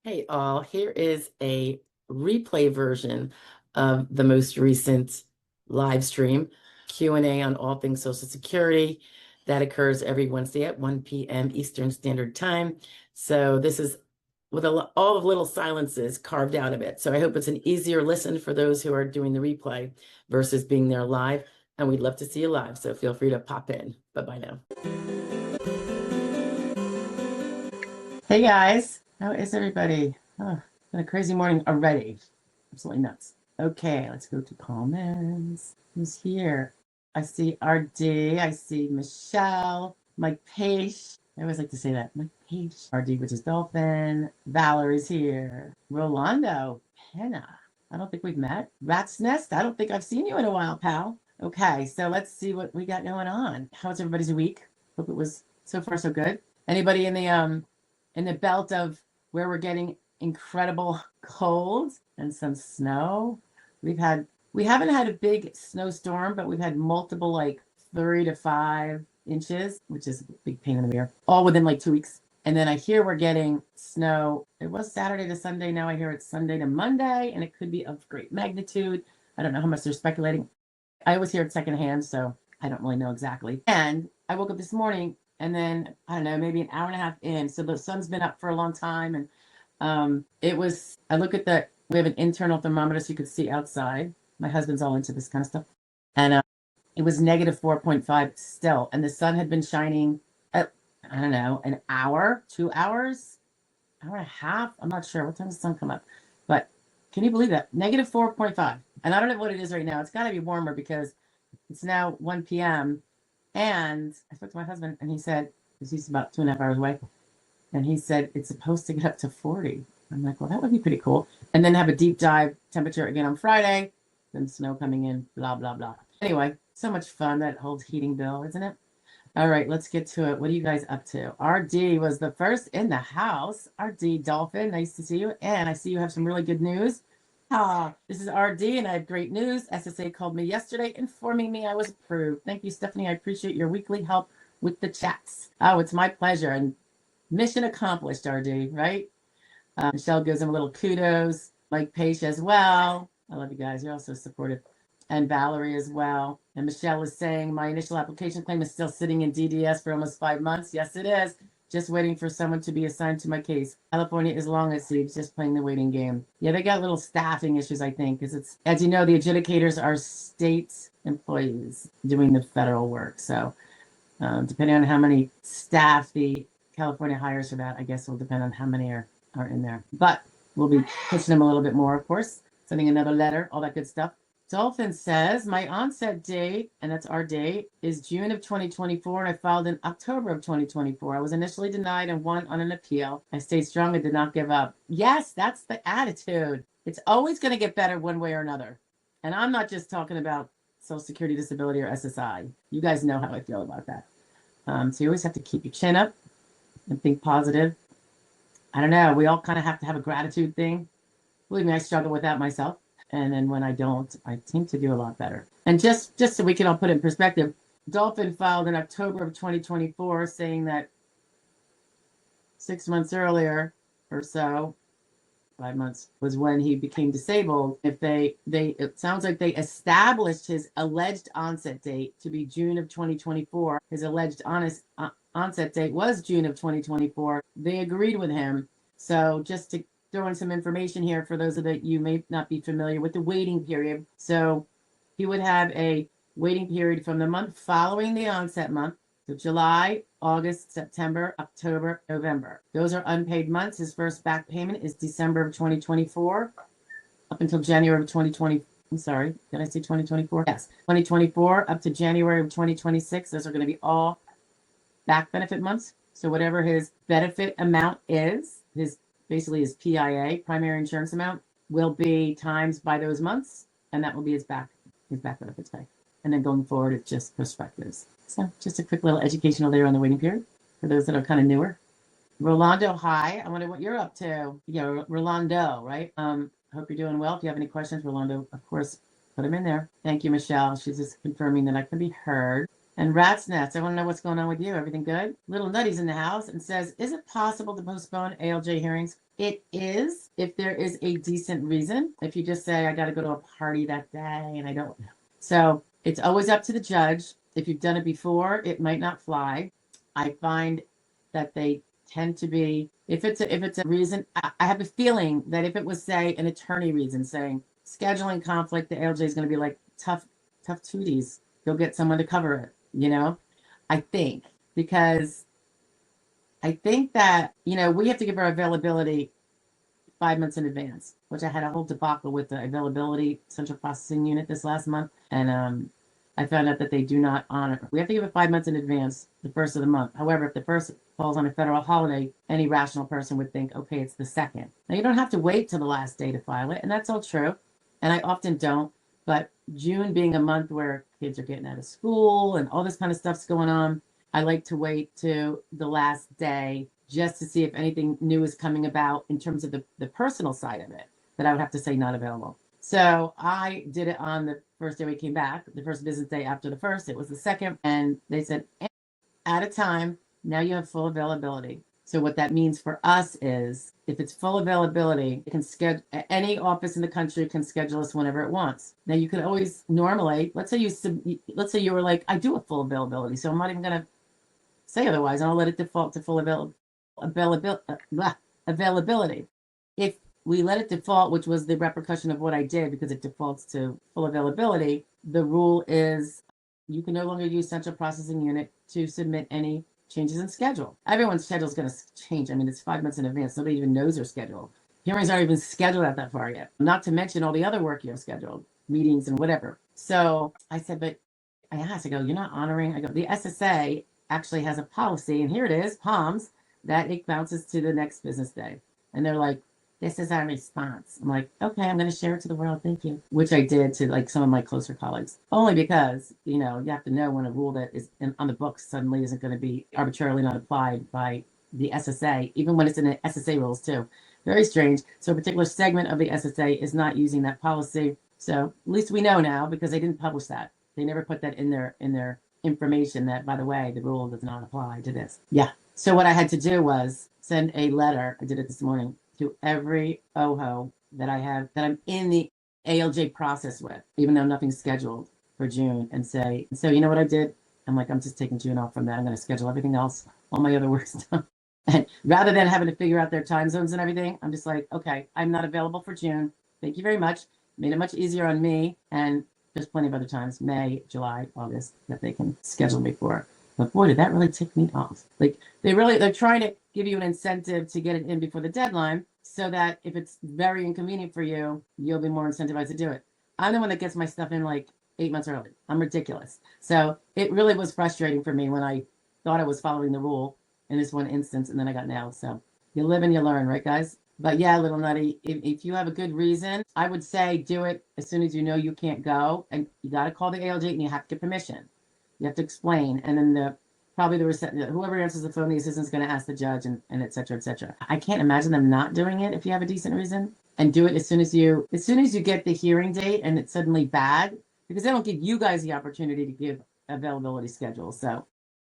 Hey all, here is a replay version of the most recent live stream Q&A on all things Social Security that occurs every Wednesday at 1 p.m. Eastern Standard Time. So this is with all of little silences carved out of it. So I hope it's an easier listen for those who are doing the replay versus being there live. And we'd love to see you live. So feel free to pop in. Bye-bye now. Hey guys, how is everybody? Oh, been a crazy morning already. Absolutely nuts. Okay, let's go to comments. Who's here? I see RD. I see Michelle. Mike Page. I always like to say that. Mike Page. RD, which is Dolphin. Valerie's here. Rolando. Penna. I don't think we've met. Rat's Nest. I don't think I've seen you in a while, pal. Okay, so let's see what we got going on. How's everybody's week? Hope it was so far so good. Anybody in the belt of where we're getting incredible cold and some snow? We haven't had a big snowstorm, but we've had multiple like 3 to 5 inches, which is a big pain in the rear, all within like 2 weeks. And then I hear we're getting snow. It was Saturday to Sunday. Now I hear it's Sunday to Monday, and it could be of great magnitude. I don't know how much they're speculating. I always hear it secondhand, so I don't really know exactly. And I woke up this morning, and then I don't know, maybe an hour and a half in. So the sun's been up for a long time, and I look at we have an internal thermometer so you could see outside. My husband's all into this kind of stuff. And it was negative 4.5 still. And the sun had been shining, I don't know, an hour, 2 hours, hour and a half. I'm not sure. What time does the sun come up? But can you believe that? Negative 4.5. And I don't know what it is right now. It's got to be warmer because it's now 1 p.m. And I spoke to my husband, and he said, because he's about 2.5 hours away, and he said it's supposed to get up to 40. I'm like, well, that would be pretty cool. And then have a deep dive temperature again on Friday, then snow coming in, blah, blah, blah. Anyway, so much fun, that whole heating bill, isn't it? All right, let's get to it. What are you guys up to? RD was the first in the house. RD Dolphin, nice to see you. And I see you have some really good news. This is RD, and I have great news. SSA called me yesterday informing me I was approved. Thank you, Stephanie. I appreciate your weekly help with the chats. Oh, it's my pleasure. And mission accomplished, RD, right? Michelle gives him a little kudos. Mike Page as well. I love you guys. You're also supportive. And Valerie as well. And Michelle is saying, my initial application claim is still sitting in DDS for almost 5 months. Yes, it is. Just waiting for someone to be assigned to my case. California is long, it seems, just playing the waiting game. Yeah, they got little staffing issues, I think, because it's, as you know, the adjudicators are state employees doing the federal work. So depending on how many staff the California hires for that, I guess will depend on how many are in there. But we'll be pushing them a little bit more, of course, sending another letter, all that good stuff. Dolphin says, my onset date, and that's our date, is June of 2024, and I filed in October of 2024. I was initially denied and won on an appeal. I stayed strong and did not give up. Yes, that's the attitude. It's always going to get better one way or another. And I'm not just talking about Social Security, Disability, or SSI. You guys know how I feel about that. So you always have to keep your chin up and think positive. I don't know. We all kind of have to have a gratitude thing. Believe me, I struggle with that myself. And then when I don't, I seem to do a lot better. And just so we can all put it in perspective, Dolphin filed in October of 2024 saying that 6 months earlier or so, 5 months, was when he became disabled. If it sounds like they established his alleged onset date to be June of 2024. His alleged onset date was June of 2024. They agreed with him. So just to throw in some information here for those of you may not be familiar with the waiting period. So he would have a waiting period from the month following the onset month. So July, August, September, October, November. Those are unpaid months. His first back payment is December of 2024 up until January of 2020. I'm sorry, did I say 2024? Yes, 2024 up to January of 2026. Those are going to be all back benefit months. So whatever his benefit amount is, basically his PIA, primary insurance amount, will be times by those months, and that will be his back benefits pay. And then going forward, it's just perspectives. So just a quick little educational there on the waiting period for those that are kind of newer. Rolando, hi. I wonder what you're up to. Yeah, Rolando, right? Hope you're doing well. If you have any questions, Rolando, of course, put them in there. Thank you, Michelle. She's just confirming that I can be heard. And Rat's Nest, I want to know what's going on with you. Everything good? Little Nutty's in the house and says, is it possible to postpone ALJ hearings? It is, if there is a decent reason. If you just say, I got to go to a party that day and I don't know. So it's always up to the judge. If you've done it before, it might not fly. I find that they tend to be, if it's a reason, I have a feeling that if it was, say, an attorney reason saying scheduling conflict, the ALJ is going to be like, tough tooties. Go get someone to cover it, you know? I think, because I think that, you know, we have to give our availability 5 months in advance, which I had a whole debacle with the availability central processing unit this last month. And I found out that they do not honor. We have to give it 5 months in advance, the first of the month. However, if the first falls on a federal holiday, any rational person would think, okay, it's the second. Now, you don't have to wait till the last day to file it, and that's all true. And I often don't. But June being a month where kids are getting out of school and all this kind of stuff's going on, I like to wait to the last day just to see if anything new is coming about in terms of the personal side of it that I would have to say not available. So I did it on the first day we came back, the first business day after the first. It was the second. And they said, at a time, now you have full availability. So what that means for us is if it's full availability, it can schedule, any office in the country can schedule us whenever it wants. Now you could always normally, let's say you were like, I do have full availability, so I'm not even going to say otherwise, and I'll let it default to full availability. If we let it default, which was the repercussion of what I did because it defaults to full availability, the rule is you can no longer use central processing unit to submit any changes in schedule. Everyone's schedule is going to change. I mean, it's 5 months in advance. Nobody even knows their schedule. Hearings aren't even scheduled out that far yet, not to mention all the other work you have scheduled, meetings and whatever. So I said, but I asked, I go, you're not honoring, I go, the SSA actually has a policy, and here it is, POMS, that it bounces to the next business day. And they're like, this is our response. I'm like, okay, I'm going to share it to the world. Thank you. Which I did to like some of my closer colleagues, only because, you know, you have to know when a rule that is on the books suddenly isn't going to be arbitrarily not applied by the SSA, even when it's in the SSA rules too. Very strange. So a particular segment of the SSA is not using that policy. So at least we know now, because they didn't publish that. They never put that in their information that, by the way, the rule does not apply to this. Yeah. So what I had to do was send a letter. I did it this morning to every OHO that I have, that I'm in the ALJ process with, even though nothing's scheduled for June, and say, so you know what I did? I'm like, I'm just taking June off from that. I'm going to schedule everything else, all my other work stuff. And rather than having to figure out their time zones and everything, I'm just like, okay, I'm not available for June. Thank you very much. Made it much easier on me. And there's plenty of other times, May, July, August, that they can schedule me for. But boy, did that really tick me off. Like they're trying to give you an incentive to get it in before the deadline, so that if it's very inconvenient for you, you'll be more incentivized to do it. I'm the one that gets my stuff in like 8 months early. I'm ridiculous. So it really was frustrating for me when I thought I was following the rule in this one instance, and then I got nailed. So you live and you learn, right, guys? But yeah, little Nutty, if you have a good reason, I would say do it as soon as you know you can't go, and you got to call the ALJ and you have to get permission. You have to explain, and then whoever answers the phone, the assistant's going to ask the judge, and et cetera, et cetera. I can't imagine them not doing it if you have a decent reason, and do it as soon as you get the hearing date and it's suddenly bad, because they don't give you guys the opportunity to give availability schedules. So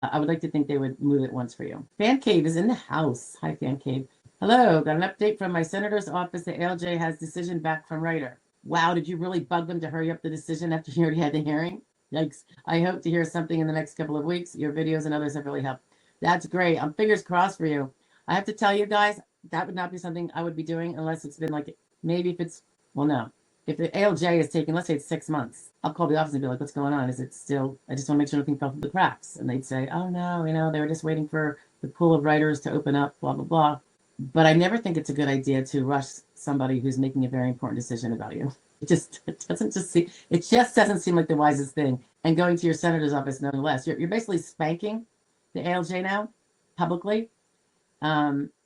I would like to think they would move it once for you. Fan Cave is in the house. Hi, Fan Cave. Hello, got an update from my senator's office. The ALJ has decision back from writer. Wow, did you really bug them to hurry up the decision after you already had the hearing? Yikes. I hope to hear something in the next couple of weeks. Your videos and others have really helped. That's great. I'm fingers crossed for you. I have to tell you guys, that would not be something I would be doing unless it's been like, maybe if it's, well, no. If the ALJ is taking, let's say it's 6 months, I'll call the office and be like, what's going on? Is it still, I just want to make sure nothing fell through the cracks. And they'd say, oh no, they were just waiting for the pool of writers to open up, blah, blah, blah. But I never think it's a good idea to rush somebody who's making a very important decision about you. It just doesn't seem like the wisest thing. And going to your senator's office, nonetheless, you're basically spanking the ALJ now publicly,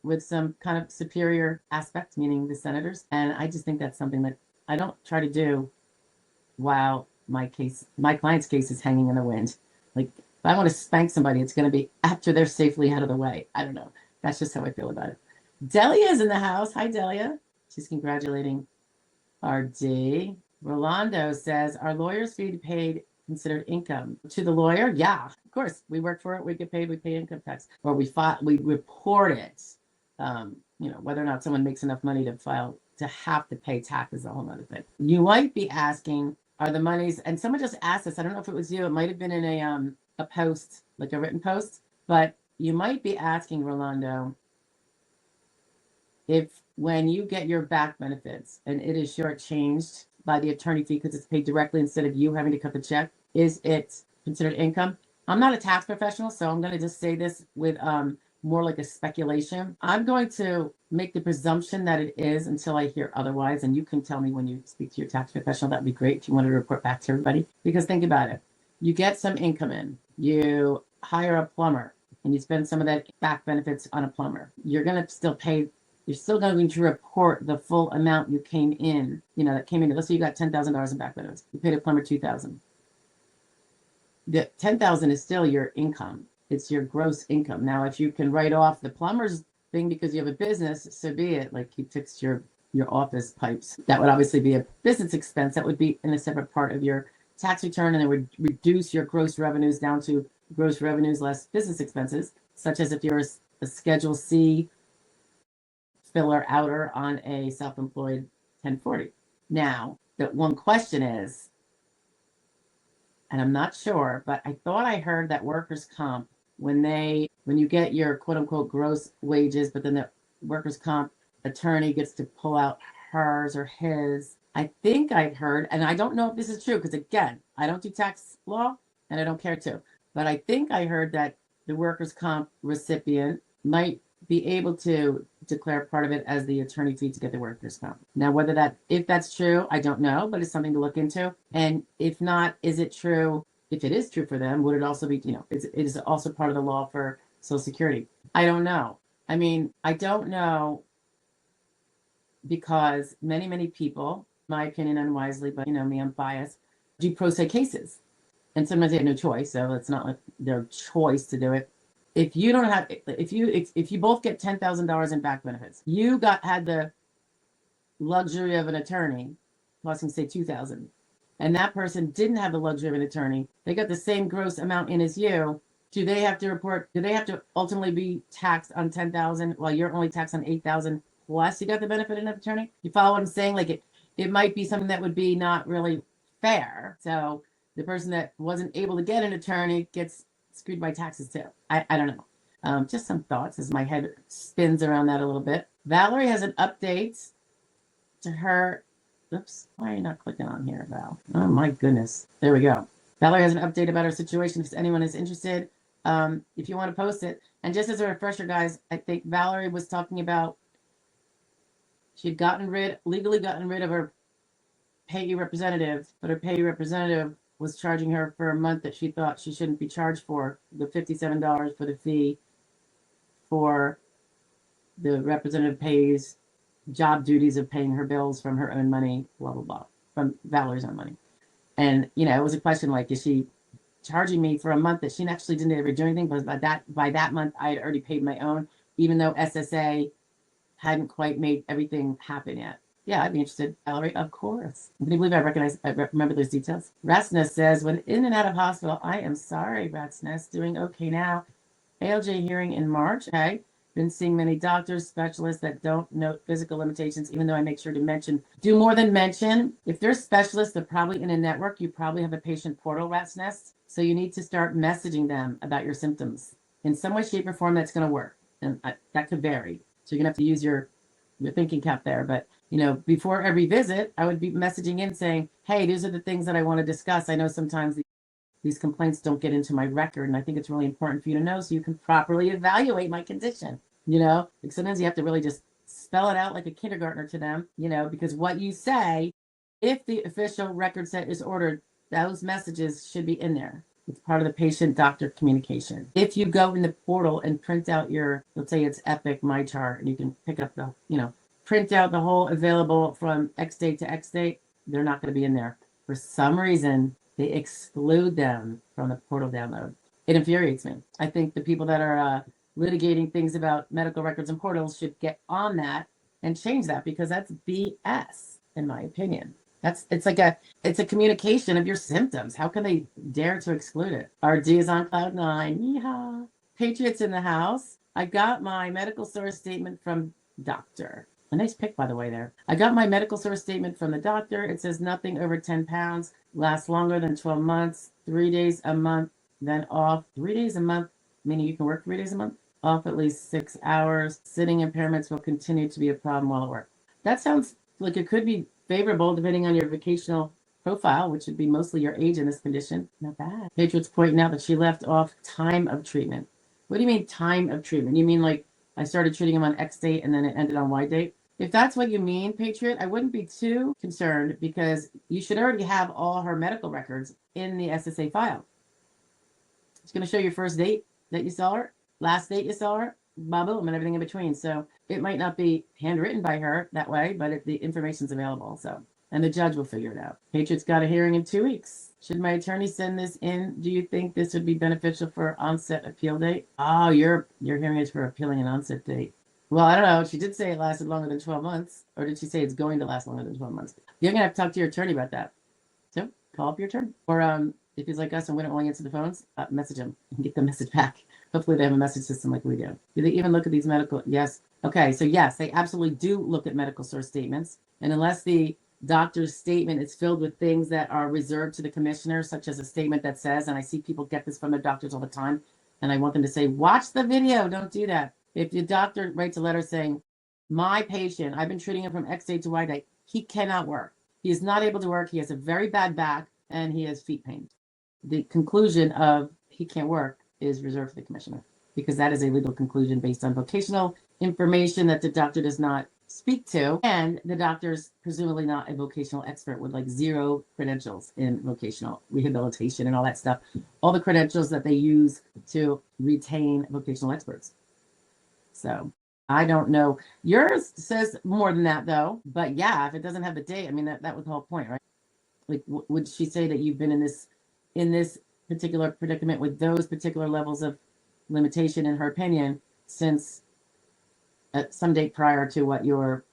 with some kind of superior aspect, meaning the senators. And I just think that's something that I don't try to do while my client's case is hanging in the wind. Like, if I want to spank somebody, it's going to be after they're safely out of the way. I don't know. That's just how I feel about it. Delia's in the house. Hi, Delia. She's congratulating RD. Rolando says, are lawyers' fee paid considered income. To the lawyer, yeah, of course. We work for it, we get paid, we pay income tax. Or we report it. Whether or not someone makes enough money to have to pay tax is a whole other thing. You might be asking, are the monies, and someone just asked this, I don't know if it was you, it might have been in a post, like a written post, but you might be asking, Rolando, if when you get your back benefits and it is shortchanged by the attorney fee because it's paid directly instead of you having to cut the check, is it considered income? I'm not a tax professional, so I'm going to just say this with more like a speculation. I'm going to make the presumption that it is until I hear otherwise, and you can tell me when you speak to your tax professional. That would be great if you wanted to report back to everybody. Because think about it. You get some income in. You hire a plumber, and you spend some of that back benefits on a plumber. You're going to still pay. You're still going to report the full amount you came in, that came in. Let's say you got $10,000 in back benefits. You paid a plumber $2,000. The $10,000 is still your income. It's your gross income. Now, if you can write off the plumber's thing because you have a business, so be it. Like you fixed your office pipes. That would obviously be a business expense. That would be in a separate part of your tax return, and it would reduce your gross revenues down to gross revenues less business expenses, such as if you're a Schedule C filler outer on a self-employed 1040. Now, the one question is, and I'm not sure, but I thought I heard that workers' comp, when you get your quote unquote gross wages, but then the workers' comp attorney gets to pull out hers or his. I think I've heard, and I don't know if this is true, because again, I don't do tax law and I don't care to, but I think I heard that the workers' comp recipient might be able to declare part of it as the attorney fee to get the workers' comp. Now, if that's true, I don't know, but it's something to look into. And if not, is it true? If it is true for them, would it also be, it is also part of the law for Social Security? I don't know. I mean, I don't know, because many, many people, in my opinion, unwisely, but me, I'm biased, do pro se cases. And sometimes they have no choice, so it's not like their choice to do it. If you don't have, if you both get $10,000 in back benefits, you had the luxury of an attorney costing say $2,000, and that person didn't have the luxury of an attorney. They got the same gross amount in as you. Do they have to ultimately be taxed on $10,000 while you're only taxed on $8,000 plus you got the benefit of an attorney? You follow what I'm saying? Like it might be something that would be not really fair. So the person that wasn't able to get an attorney gets screwed by taxes too. I don't know. Just some thoughts as my head spins around that a little bit. Valerie has an update to her. Oops, why are you not clicking on here, Val? Oh my goodness. There we go. Valerie has an update about her situation if anyone is interested. If you want to post it. And just as a refresher, guys, I think Valerie was talking about she'd legally gotten rid of her payee representative, but her payee representative was charging her for a month that she thought she shouldn't be charged for, the $57 for the fee for the representative pays job duties of paying her bills from her own money, blah, blah, blah, from Valerie's own money. And, it was a question like, is she charging me for a month that she actually didn't ever do anything? But by that month, I had already paid my own, even though SSA hadn't quite made everything happen yet. Yeah, I'd be interested. Valerie, of course. Can you believe I remember those details? Ratsness says, when in and out of hospital, I am sorry, Ratsness, doing okay now. ALJ hearing in March. Okay. Been seeing many doctors, specialists that don't note physical limitations, even though I make sure to do more than mention. If they're specialists, they're probably in a network. You probably have a patient portal, Ratsnest. So you need to start messaging them about your symptoms in some way, shape, or form that's going to work. And that could vary. So you're going to have to use your thinking cap there. But, before every visit, I would be messaging in saying, hey, these are the things that I want to discuss. I know sometimes these complaints don't get into my record, and I think it's really important for you to know so you can properly evaluate my condition. Like sometimes you have to really just spell it out like a kindergartner to them, because what you say, if the official record set is ordered, those messages should be in there. It's part of the patient-doctor communication. If you go in the portal and print out let's say it's Epic My Chart, and you can pick up print out the whole available from X date to X date, they're not going to be in there. For some reason, they exclude them from the portal download. It infuriates me. I think the people that are litigating things about medical records and portals should get on that and change that, because that's BS, in my opinion. It's a communication of your symptoms. How can they dare to exclude it? RD is on cloud nine. Yeehaw. Patriots in the house. I got my medical source statement from doctor. A nice pick, by the way, there. I got my medical source statement from the doctor. It says nothing over 10 pounds, lasts longer than 12 months, 3 days a month, then off 3 days a month, meaning you can work 3 days a month, off at least 6 hours. Sitting impairments will continue to be a problem while at work. That sounds like it could be favorable depending on your vocational profile, which would be mostly your age in this condition. Not bad. Patriot's pointing out that she left off time of treatment. What do you mean time of treatment? You mean like I started treating him on X date and then it ended on Y date? If that's what you mean, Patriot, I wouldn't be too concerned because you should already have all her medical records in the SSA file. It's going to show your first date that you saw her, last date you saw her, boom, and everything in between. So it might not be handwritten by her that way, but the information's available. So, and the judge will figure it out. Patriot's got a hearing in 2 weeks. Should my attorney send this in? Do you think this would be beneficial for onset appeal date? Oh, your hearing is for appealing an onset date. Well, I don't know. She did say it lasted longer than 12 months. Or did she say it's going to last longer than 12 months? You're going to have to talk to your attorney about that. So call up your attorney. Or if he's like us and we don't only answer the phones, message him and get the message back. Hopefully they have a message system like we do. Do they even look at these medical? Yes. Okay, so yes, they absolutely do look at medical source statements. And unless the doctor's statement is filled with things that are reserved to the commissioner, such as a statement that says, and I see people get this from their doctors all the time, and I want them to say, watch the video, don't do that. If the doctor writes a letter saying, my patient, I've been treating him from X date to Y date, he cannot work. He is not able to work. He has a very bad back and he has feet pain. The conclusion of he can't work is reserved for the commissioner because that is a legal conclusion based on vocational information that the doctor does not speak to, and the doctor's presumably not a vocational expert with like 0 credentials in vocational rehabilitation and all that stuff, all the credentials that they use to retain vocational experts. So I don't know. Yours says more than that though, but yeah, if it doesn't have the date, I mean, that was the whole point, right? Like, would she say that you've been in this particular predicament with those particular levels of limitation in her opinion since some date prior to what your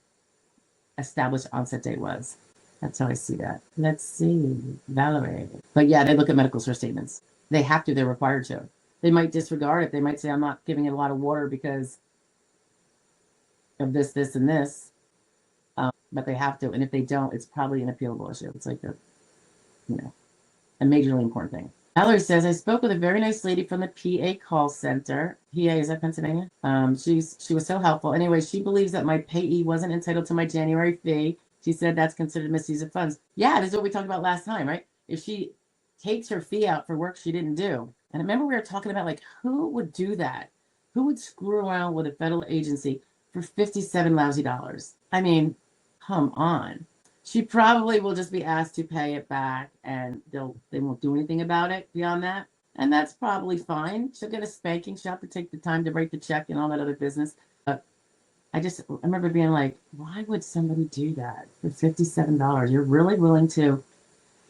established onset date was? That's how I see that. Let's see, Valerie. But yeah, they look at medical source statements. They have to, they're required to. They might disregard it. They might say, I'm not giving it a lot of water because of this, this, and this. But they have to. And if they don't, it's probably an appealable issue. It's like a majorly important thing. Valerie says, I spoke with a very nice lady from the PA call center. PA, is that Pennsylvania? She was so helpful. Anyway, she believes that my payee wasn't entitled to my January fee. She said that's considered misuse of funds. Yeah, this is what we talked about last time, right? If she takes her fee out for work she didn't do. And remember we were talking about like, who would do that? Who would screw around with a federal agency for $57 lousy? I mean, come on. She probably will just be asked to pay it back and they won't do anything about it beyond that. And that's probably fine. She'll get a spanking. She'll have to take the time to write the check and all that other business. But I remember being like, why would somebody do that for $57? You're really willing to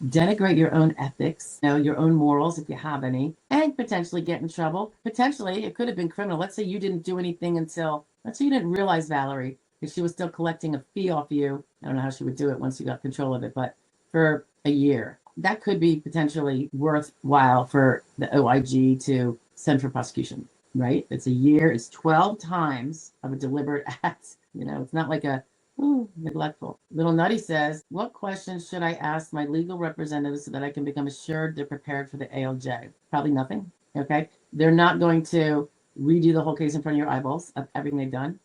denigrate your own ethics, your own morals, if you have any, and potentially get in trouble. Potentially, it could have been criminal. Let's say you didn't do anything let's say you didn't realize, Valerie, if she was still collecting a fee off you. I don't know how she would do it once you got control of it, but for a year, that could be potentially worthwhile for the OIG to send for prosecution, right? It's a year, it's 12 times of a deliberate act. It's not like neglectful. Little Nutty says, what questions should I ask my legal representative so that I can become assured they're prepared for the ALJ? Probably nothing, okay? They're not going to redo the whole case in front of your eyeballs of everything they've done.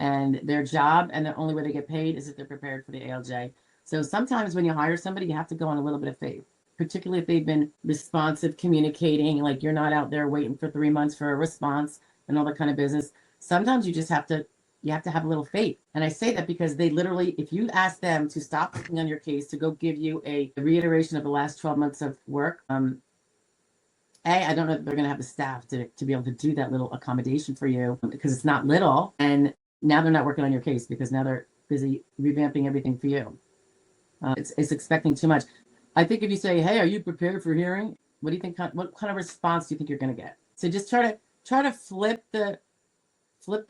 And their job and the only way they get paid is if they're prepared for the ALJ. So sometimes when you hire somebody, you have to go on a little bit of faith, particularly if they've been responsive, communicating, like you're not out there waiting for 3 months for a response and all that kind of business. Sometimes you just have to have a little faith. And I say that because they literally, if you ask them to stop working on your case, to go give you a reiteration of the last 12 months of work, I don't know if they're going to have the staff to be able to do that little accommodation for you because it's not little. And now they're not working on your case because now they're busy revamping everything for you. It's expecting too much. I think if you say, hey, are you prepared for hearing? What do you think? What kind of response do you think you're going to get? So just try to flip the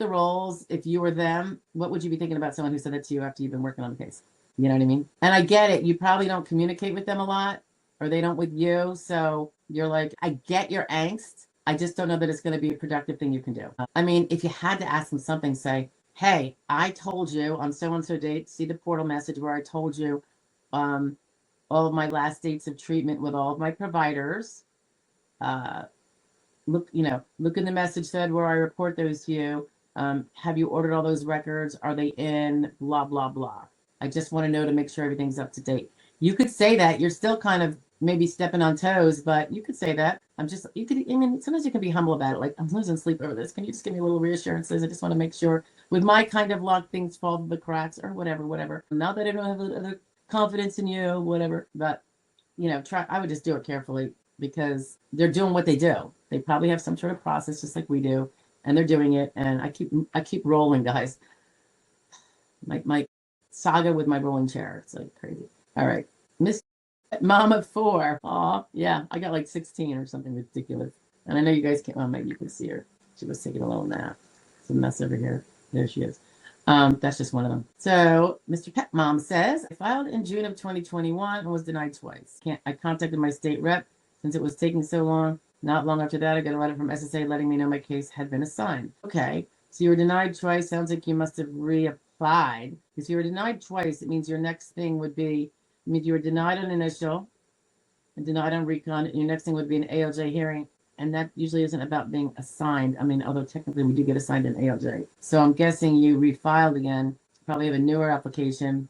roles. If you were them, what would you be thinking about someone who said that to you after you've been working on the case? You know what I mean? And I get it. You probably don't communicate with them a lot, or they don't with you. So you're like, I get your angst. I just don't know that it's going to be a productive thing you can do. I mean, if you had to ask them something, say, hey, I told you on so-and-so date, see the portal message where I told you all of my last dates of treatment with all of my providers. Look in the message thread where I report those to you. Have you ordered all those records? Are they in? Blah, blah, blah. I just want to know to make sure everything's up to date. You could say that. You're still kind of maybe stepping on toes, but you could say that. Sometimes you can be humble about it. Like, I'm losing sleep over this. Can you just give me a little reassurances? I just want to make sure with my kind of luck, things fall through the cracks or whatever. Not that I don't have the confidence in you, whatever, but I would just do it carefully because they're doing what they do. They probably have some sort of process just like we do, and they're doing it. And I keep rolling, guys. My saga with my rolling chair. It's like crazy. All right. Miss Mama 4. Aw, yeah. I got like 16 or something ridiculous. And I know you guys can't, well, maybe you can see her. She was taking a little nap. It's a mess over here. There she is. That's just one of them. So Mr. Pet Mom says, I filed in June of 2021 and was denied twice. I contacted my state rep since it was taking so long. Not long after that, I got a letter from SSA letting me know my case had been assigned. Okay, so you were denied twice. Sounds like you must have reapplied. Because you were denied twice, it means your next thing would be, you were denied on initial and denied on recon. And your next thing would be an ALJ hearing. And that usually isn't about being assigned. I mean, although technically we do get assigned an ALJ. So I'm guessing you refiled again. Probably have a newer application.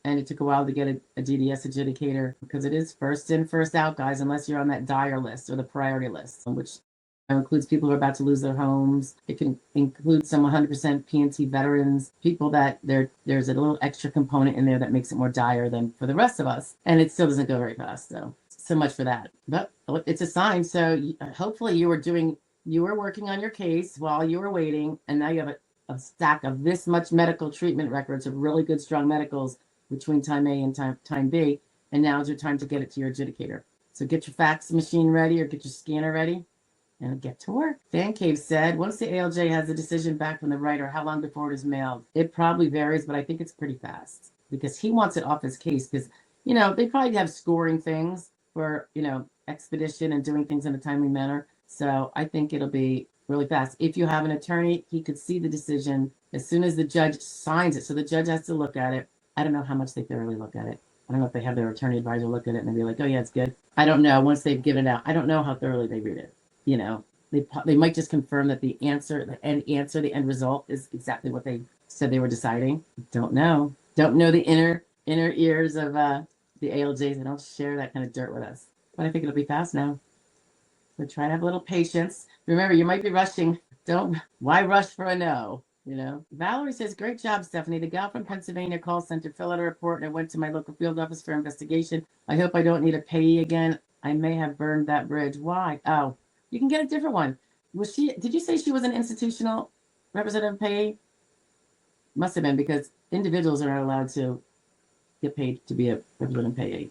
And it took a while to get a DDS adjudicator because it is first in, first out, guys, unless you're on that dire list or the priority list, which includes people who are about to lose their homes. It can include some 100% P&T veterans, people that there's a little extra component in there that makes it more dire than for the rest of us. And it still doesn't go very fast, so much for that. But it's assigned, so hopefully you were working on your case while you were waiting, and now you have a stack of this much medical treatment records of really good, strong medicals between time A and time B, and now is your time to get it to your adjudicator. So get your fax machine ready or get your scanner ready and get to work. Fan Cave said, once the ALJ has a decision back from the writer, how long before it is mailed? It probably varies, but I think it's pretty fast because he wants it off his case because, they probably have scoring things for, expedition and doing things in a timely manner. So I think it'll be really fast. If you have an attorney, he could see the decision as soon as the judge signs it. So the judge has to look at it. I don't know how much they thoroughly look at it. I don't know if they have their attorney advisor look at it and they'll be like, oh yeah, it's good. I don't know. Once they've given it out, I don't know how thoroughly they read it. They might just confirm that the end result is exactly what they said they were deciding. Don't know. Don't know the inner ears of the ALJs. They don't share that kind of dirt with us. But I think it'll be fast now. So try to have a little patience. Remember, you might be rushing. Why rush for a no? Valerie says, great job, Stephanie. The gal from Pennsylvania call center filled out a report and I went to my local field office for investigation. I hope I don't need a payee again. I may have burned that bridge. Why? Oh, you can get a different one. Did you say she was an institutional representative payee? Must have been, because individuals are not allowed to get paid to be a representative payee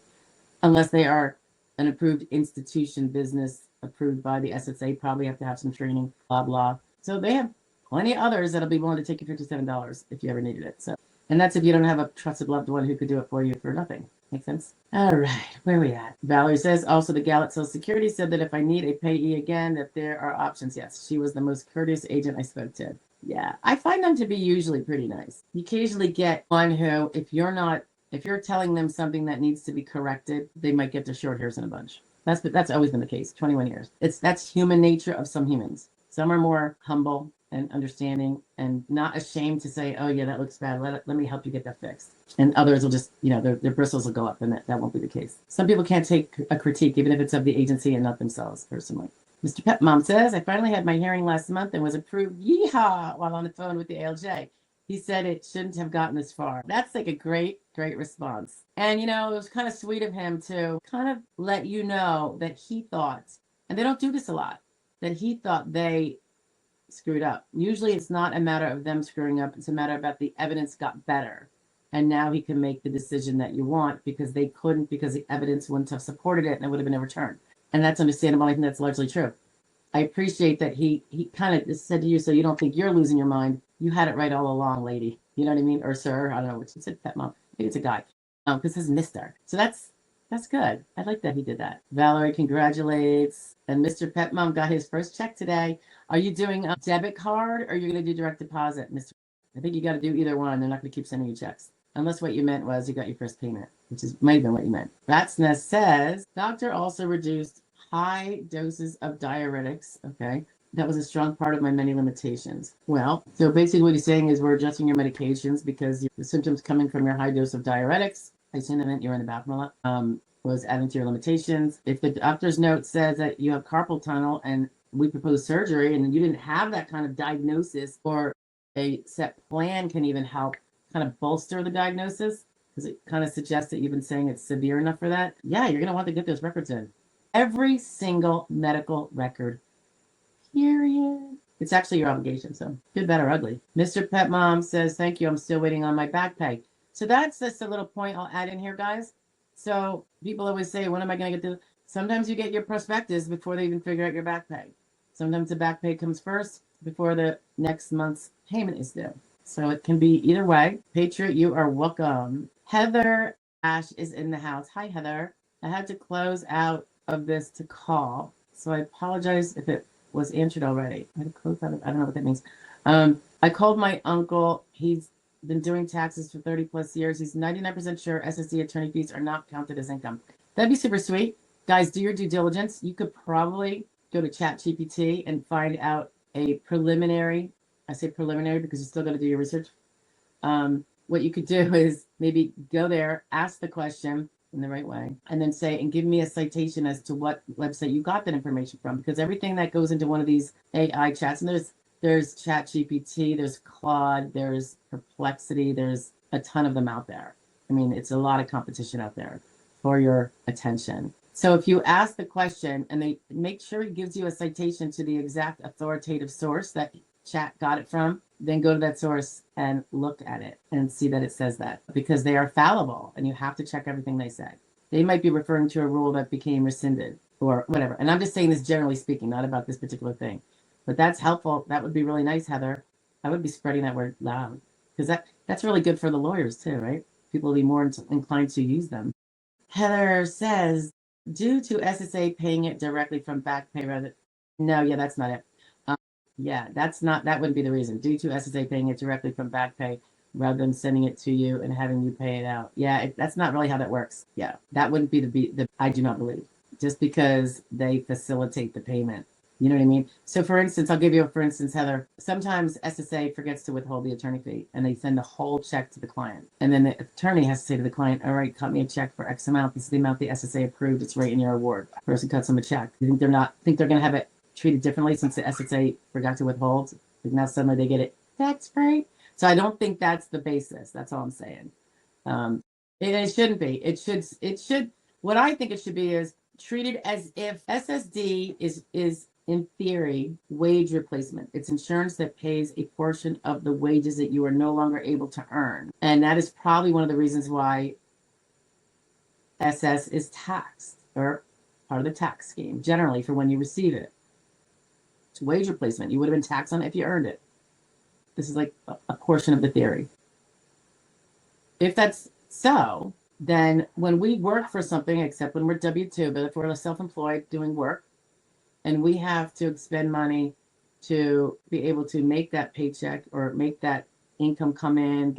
unless they are an approved institution, business approved by the SSA, probably have to have some training, blah, blah. So they have plenty of others that'll be willing to take you $57 if you ever needed it. So, and that's if you don't have a trusted loved one who could do it for you for nothing. Make sense? All right, where are we at? Valerie says, also the gal at Social Security said that if I need a payee again, that there are options. Yes, she was the most courteous agent I spoke to. Yeah, I find them to be usually pretty nice. You occasionally get one who, if you're telling them something that needs to be corrected, they might get their short hairs in a bunch. That's always been the case, 21 years. That's human nature of some humans. Some are more humble and understanding and not ashamed to say, oh yeah, that looks bad. Let me help you get that fixed. And others will just, their bristles will go up, and that won't be the case. Some people can't take a critique, even if it's of the agency and not themselves personally. Mr. Pet Mom says, I finally had my hearing last month and was approved, yeehaw, while on the phone with the ALJ. He said it shouldn't have gotten this far. That's like a great response. And, it was kind of sweet of him to kind of let you know that he thought, and they don't do this a lot, that he thought they screwed up. Usually it's not a matter of them screwing up. It's a matter about the evidence got better. And now he can make the decision that you want because they couldn't, because the evidence wouldn't have supported it and it would have been overturned. And that's understandable. I think that's largely true. I appreciate that he kind of just said to you, so you don't think you're losing your mind. You had it right all along, lady. You know what I mean? Or sir, I don't know what you said, pet mom. Maybe it's a guy. Because it's Mr. So that's good. I like that he did that. Valerie congratulates. And Mr. Pet Mom got his first check today. Are you doing a debit card or are you going to do direct deposit, Mr. I think you got to do either one. They're not going to keep sending you checks. Unless what you meant was you got your first payment, which might have been what you meant. Ratsness says, doctor also reduced high doses of diuretics. Okay. That was a strong part of my many limitations. Well, so basically what he's saying is we're adjusting your medications because the symptoms coming from your high dose of diuretics, I assume that meant you're in the bathroom a lot, was adding to your limitations. If the doctor's note says that you have carpal tunnel and we propose surgery and you didn't have that kind of diagnosis, or a set plan can even help kind of bolster the diagnosis because it kind of suggests that you've been saying it's severe enough for that. Yeah, you're going to want to get those records in. Every single medical record, period. It's actually your obligation, so good, bad, or ugly. Mr. Pet Mom says, thank you, I'm still waiting on my back pay. So that's just a little point I'll add in here, guys. So people always say, when am I going to get to? Sometimes you get your prospectus before they even figure out your back pay. Sometimes the back pay comes first before the next month's payment is due. So it can be either way. Patriot, you are welcome. Heather Ash is in the house. Hi, Heather. I had to close out of this to call, so I apologize if it was answered already. I had to close out of, I don't know what that means. I called my uncle. He's been doing taxes for 30 plus years. He's 99% sure SSD attorney fees are not counted as income. That'd be super sweet. Guys, do your due diligence. You could probably go to ChatGPT and find out a preliminary. I say preliminary because you still got to do your research. What you could do is maybe go there, ask the question in the right way, and then say, and give me a citation as to what website you got that information from, because everything that goes into one of these AI chats, and there's ChatGPT, there's Claude, there's Perplexity, there's a ton of them out there. I mean, it's a lot of competition out there for your attention. So if you ask the question and they make sure it gives you a citation to the exact authoritative source that chat got it from, then go to that source and look at it and see that it says that, because they are fallible and you have to check everything they say. They might be referring to a rule that became rescinded or whatever. And I'm just saying this generally speaking, not about this particular thing. But that's helpful. That would be really nice, Heather. I would be spreading that word loud because that's really good for the lawyers too, right? People will be more inclined to use them. Heather says, due to SSA paying it directly from back pay rather. No, yeah, that's not it. Yeah, that wouldn't be the reason. Due to SSA paying it directly from back pay rather than sending it to you and having you pay it out. Yeah, that's not really how that works. Yeah, that wouldn't be the I do not believe. Just because they facilitate the payment. You know what I mean? So for instance, I'll give you for instance, Heather, sometimes SSA forgets to withhold the attorney fee and they send the whole check to the client. And then the attorney has to say to the client, all right, cut me a check for X amount. This is the amount the SSA approved. It's right in your award. Person cuts them a check. You think they're going to have it treated differently since the SSA forgot to withhold? Like now suddenly they get it tax free. So I don't think that's the basis. That's all I'm saying. It shouldn't be. It should. What I think it should be is treated as if SSD is in theory wage replacement. It's insurance that pays a portion of the wages that you are no longer able to earn, and that is probably one of the reasons why SS is taxed or part of the tax scheme generally for when you receive it. It's wage replacement. You would have been taxed on it if you earned it. This is like a portion of the theory. If that's so, then when we work for something, except when we're W-2, but if we're self-employed doing work and we have to expend money to be able to make that paycheck or make that income come in,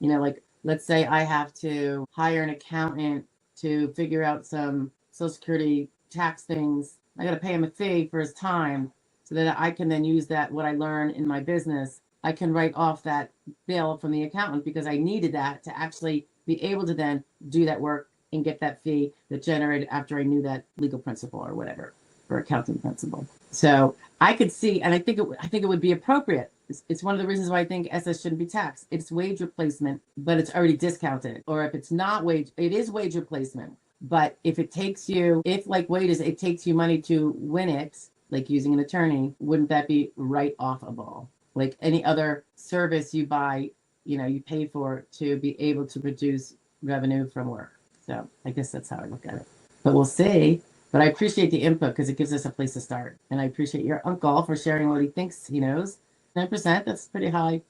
like let's say I have to hire an accountant to figure out some Social Security tax things. I got to pay him a fee for his time so that I can then use that, what I learn in my business. I can write off that bill from the accountant because I needed that to actually be able to then do that work and get that fee that generated after I knew that legal principle or whatever, or accounting principle. So I could see, and I think it would be appropriate. It's one of the reasons why I think SS shouldn't be taxed. It's wage replacement, but it's already discounted. Or if it's not wage, it is wage replacement. But if it takes you, it takes you money to win it, like using an attorney, wouldn't that be write-offable? Like any other service you buy, you pay for to be able to produce revenue from work. So I guess that's how I look at it. But we'll see. But I appreciate the input because it gives us a place to start. And I appreciate your uncle for sharing what he thinks he knows. 9%, that's pretty high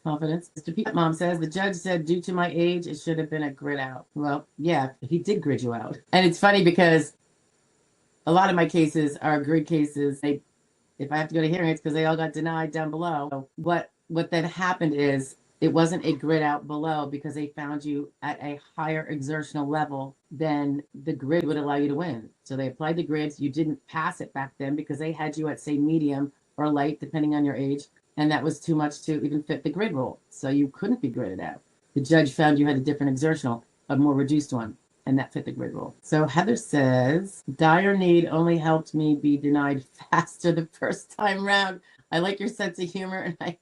confidence. Mr. Pete Mom says, the judge said, due to my age, it should have been a grid out. Well, yeah, he did grid you out. And it's funny because a lot of my cases are grid cases. If I have to go to hearings, because they all got denied down below. So what then happened is it wasn't a grid out below because they found you at a higher exertional level than the grid would allow you to win. So they applied the grids. You didn't pass it back then because they had you at, say, medium or light, depending on your age. And that was too much to even fit the grid rule. So you couldn't be gridded out. The judge found you had a different exertional, a more reduced one, and that fit the grid rule. So Heather says, dire need only helped me be denied faster the first time round. I like your sense of humor, and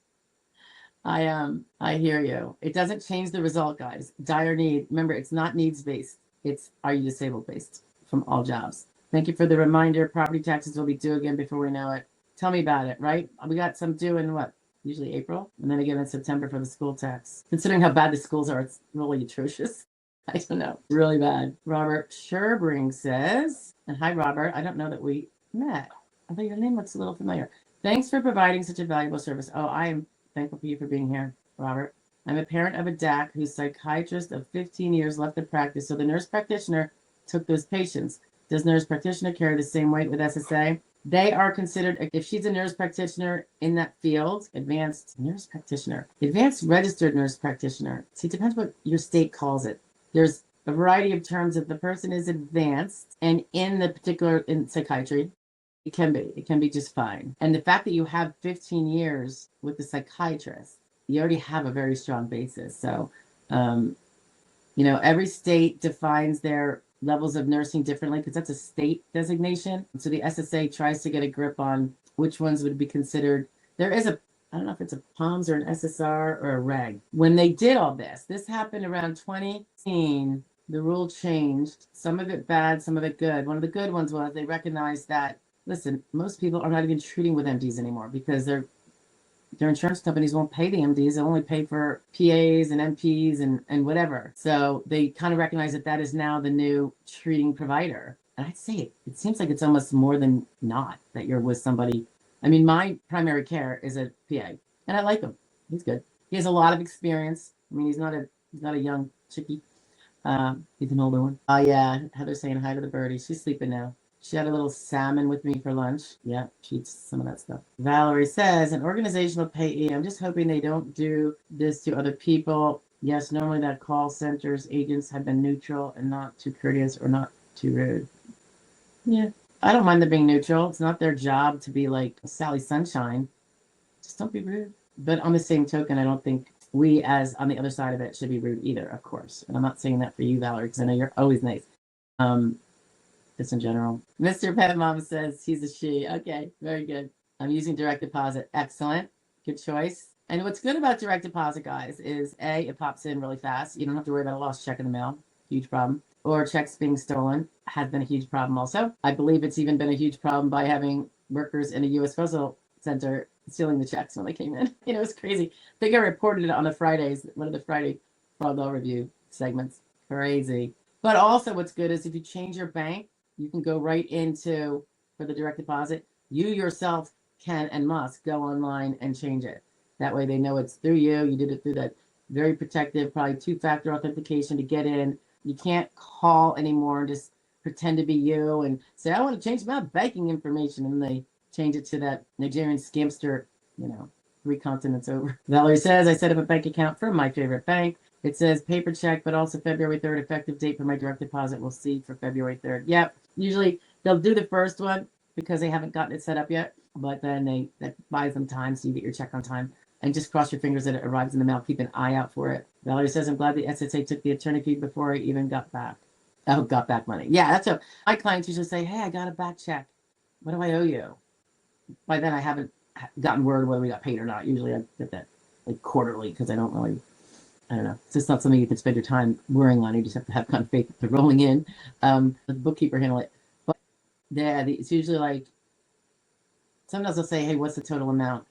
I hear you. It doesn't change the result, guys. Dire need. Remember, it's not needs-based. It's are you disabled-based from all jobs. Thank you for the reminder. Property taxes will be due again before we know it. Tell me about it, right? We got some due in what? Usually April, and then again in September for the school tax. Considering how bad the schools are, it's really atrocious. I don't know. Really bad. Robert Sherbring says, and hi, Robert. I don't know that we met. I thought your name looks a little familiar. Thanks for providing such a valuable service. Oh, I am thankful for you for being here, Robert. I'm a parent of a DAC whose psychiatrist of 15 years left the practice, so the nurse practitioner took those patients. Does nurse practitioner carry the same weight with SSA? They are considered, if she's a nurse practitioner in that field, advanced nurse practitioner, advanced registered nurse practitioner. See, it depends what your state calls it. There's a variety of terms. If the person is advanced and in the particular, in psychiatry, it can be just fine. And the fact that you have 15 years with the psychiatrist, you already have a very strong basis. So, every state defines their levels of nursing differently because that's a state designation. So the SSA tries to get a grip on which ones would be considered. There is I don't know if it's a POMS or an SSR or a reg. When they did all this happened around 2018. The rule changed. Some of it bad, some of it good. One of the good ones was they recognized that, listen, most people are not even treating with MDs anymore because their insurance companies won't pay the MDs. They'll only pay for PAs and MPs and whatever. So they kind of recognize that is now the new treating provider. And I'd say it seems like it's almost more than not that you're with somebody. I mean, my primary care is a PA, and I like him. He's good. He has a lot of experience. I mean, he's not a young chickie. He's an older one. Oh yeah, Heather's saying hi to the birdie. She's sleeping now. She had a little salmon with me for lunch. Yeah, she eats some of that stuff. Valerie says, an organizational payee. I'm just hoping they don't do this to other people. Yes, normally that call centers agents have been neutral and not too courteous or not too rude. Yeah, I don't mind them being neutral. It's not their job to be like Sally Sunshine. Just don't be rude. But on the same token, I don't think we, as on the other side of it, should be rude either, of course. And I'm not saying that for you, Valerie, because I know you're always nice. Just in general. Mr. Pet Mom says he's a she. Okay, very good. I'm using direct deposit. Excellent. Good choice. And what's good about direct deposit, guys, is A, it pops in really fast. You don't have to worry about a lost check in the mail. Huge problem. Or checks being stolen has been a huge problem also. I believe it's even been a huge problem by having workers in a U.S. Postal Center stealing the checks when they came in. It's crazy. I think I reported it on the Fridays, one of the Friday fraud law review segments. Crazy. But also what's good is if you change your bank, you can go right into, for the direct deposit, you yourself can and must go online and change it. That way they know it's through you. You did it through that very protective, probably two-factor authentication to get in. You can't call anymore and just pretend to be you and say, I want to change my banking information. And they change it to that Nigerian scamster, 3 continents over. Valerie says, I set up a bank account for my favorite bank. It says paper check, but also February 3rd effective date for my direct deposit. We'll see for February 3rd. Yep. Usually they'll do the first one because they haven't gotten it set up yet, but then that buys them time so you get your check on time. And just cross your fingers that it arrives in the mail. Keep an eye out for it. Valerie says, I'm glad the SSA took the attorney fee before I even got back. Oh, got back money. Yeah, that's what my clients usually say, hey, I got a back check. What do I owe you? By then I haven't gotten word whether we got paid or not. Usually I get that like quarterly because I don't know. It's just not something you can spend your time worrying on. You just have to have kind of faith that they're rolling in. The bookkeeper handle it. But yeah, it's usually like, sometimes they'll say, hey, what's the total amount?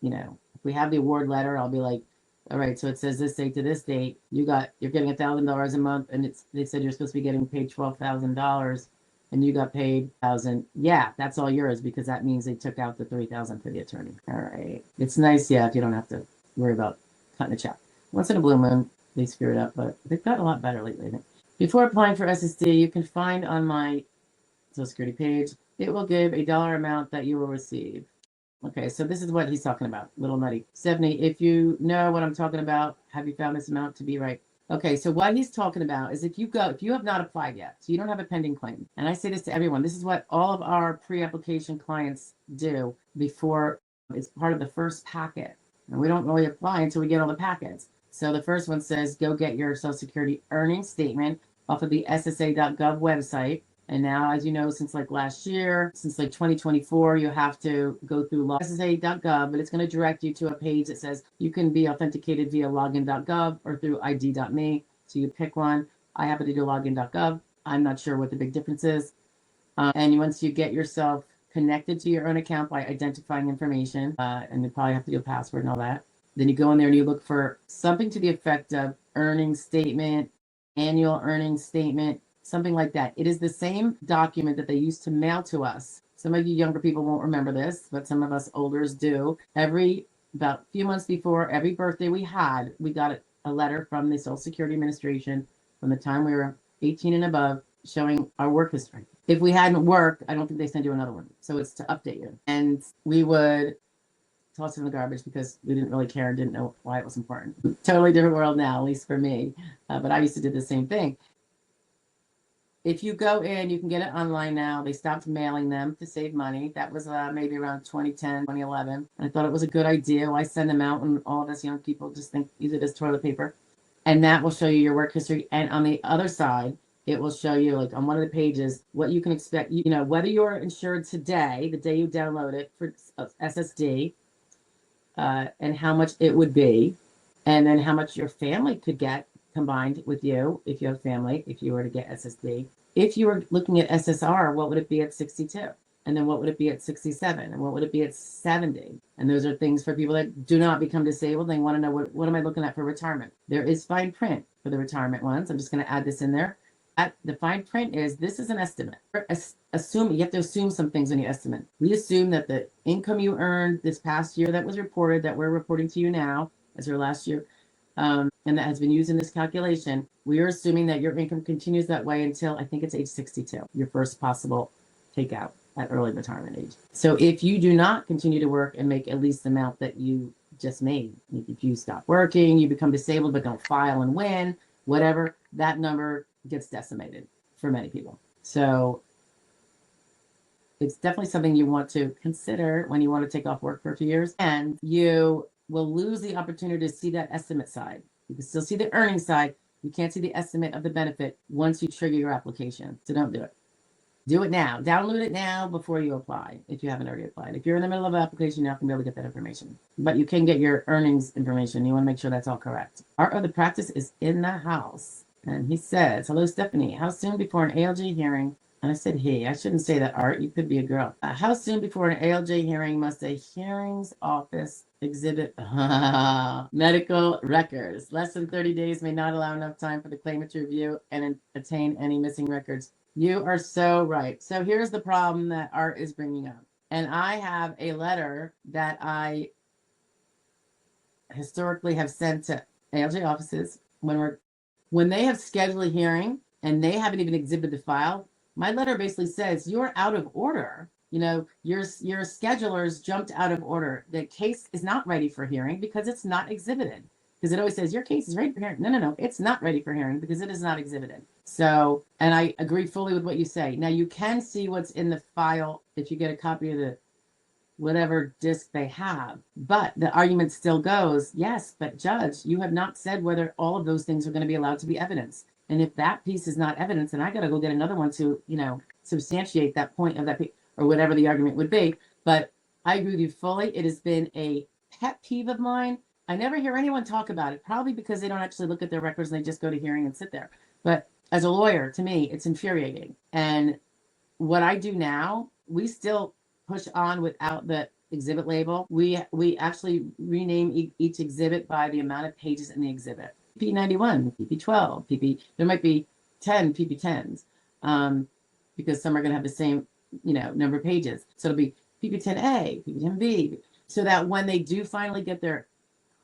If we have the award letter, I'll be like, all right, so it says this date to this date. You're getting $1,000 a month, and they said you're supposed to be getting paid $12,000. and you got paid 1,000, yeah, that's all yours because that means they took out the 3,000 for the attorney. All right. It's nice, yeah, if you don't have to worry about cutting a check. Once in a blue moon, they screw it up, but they've gotten a lot better lately, I think. Before applying for SSD, you can find on my Social Security page, it will give a dollar amount that you will receive. Okay, so this is what he's talking about. Little nutty. 70, if you know what I'm talking about, have you found this amount to be right? Okay, so what he's talking about is if you have not applied yet, so you don't have a pending claim. And I say this to everyone, this is what all of our pre-application clients do before it's part of the first packet. And we don't really apply until we get all the packets. So the first one says, go get your Social Security earnings statement off of the ssa.gov website. And now, as you know, since like last year, since like 2024, you have to go through ssa.gov, but it's going to direct you to a page that says you can be authenticated via login.gov or through id.me. So you pick one. I happen to do login.gov. I'm not sure what the big difference is. And once you get yourself connected to your own account by identifying information, and you probably have to do a password and all that, then you go in there and you look for something to the effect of earnings statement, annual earnings statement, something like that. It is the same document that they used to mail to us. Some of you younger people won't remember this, but some of us olders do. About a few months before every birthday we had, we got a letter from the Social Security Administration from the time we were 18 and above showing our work history. If we hadn't worked, I don't think they send you another one. So it's to update you. And we would toss it in the garbage because we didn't really care and didn't know why it was important. Totally different world now, at least for me. But I used to do the same thing. If you go in, you can get it online now. They stopped mailing them to save money. That was maybe around 2010, 2011. And I thought it was a good idea. Why send them out when all of us young people just think use it as toilet paper? And that will show you your work history. And on the other side, it will show you, like on one of the pages, what you can expect, you know, whether you're insured today, the day you download it for SSD, and how much it would be, and then how much your family could get combined with you, if you have family, if you were to get SSD. If you were looking at SSR, what would it be at 62? And then what would it be at 67? And what would it be at 70? And those are things for people that do not become disabled. They want to know, what am I looking at for retirement? There is fine print for the retirement ones. I'm just going to add this in there. The fine print is, this is an estimate. Assume, you have to assume some things when you estimate. We assume that the income you earned this past year that was reported, that we're reporting to you now as your last year, and that has been used in this calculation, we are assuming that your income continues that way until, I think it's age 62, your first possible takeout at early retirement age. So if you do not continue to work and make at least the amount that you just made, if you stop working, you become disabled but don't file and win, whatever, that number gets decimated for many people. So it's definitely something you want to consider when you want to take off work for a few years, and you will lose the opportunity to see that estimate side. You can still see the earnings side. You can't see the estimate of the benefit once you trigger your application. So don't do it. Do it now. Download it now before you apply, if you haven't already applied. If you're in the middle of an application, you're not going to be able to get that information. But you can get your earnings information. You want to make sure that's all correct. Art of the practice is in the house. And he says, hello, Stephanie. How soon before an ALJ hearing? And I said, he. I shouldn't say that, Art. You could be a girl. How soon before an ALJ hearing must a hearings office exhibit medical records? Less than 30 days may not allow enough time for the claimant to review and attain any missing records. You are so right. So here's the problem that Art is bringing up. And I have a letter that I historically have sent to ALJ offices when they have scheduled a hearing and they haven't even exhibited the file. My letter basically says you're out of order. You know, your schedulers jumped out of order. The case is not ready for hearing because it's not exhibited. Because it always says your case is ready for hearing. No, it's not ready for hearing because it is not exhibited. So, and I agree fully with what you say. Now you can see what's in the file if you get a copy of the whatever disc they have. But the argument still goes, yes, but judge, you have not said whether all of those things are going to be allowed to be evidence. And if that piece is not evidence, then I got to go get another one to, you know, substantiate that point of that piece, or whatever the argument would be. But I agree with you fully. It has been a pet peeve of mine. I never hear anyone talk about it, probably because they don't actually look at their records and they just go to hearing and sit there. But as a lawyer, to me, it's infuriating. And what I do now, we still push on without the exhibit label. We actually rename each exhibit by the amount of pages in the exhibit. PP91, PP12, PP, there might be 10 PP10s. because some are going to have the same, number of pages. So it'll be PP10A, PP10B, so that when they do finally get their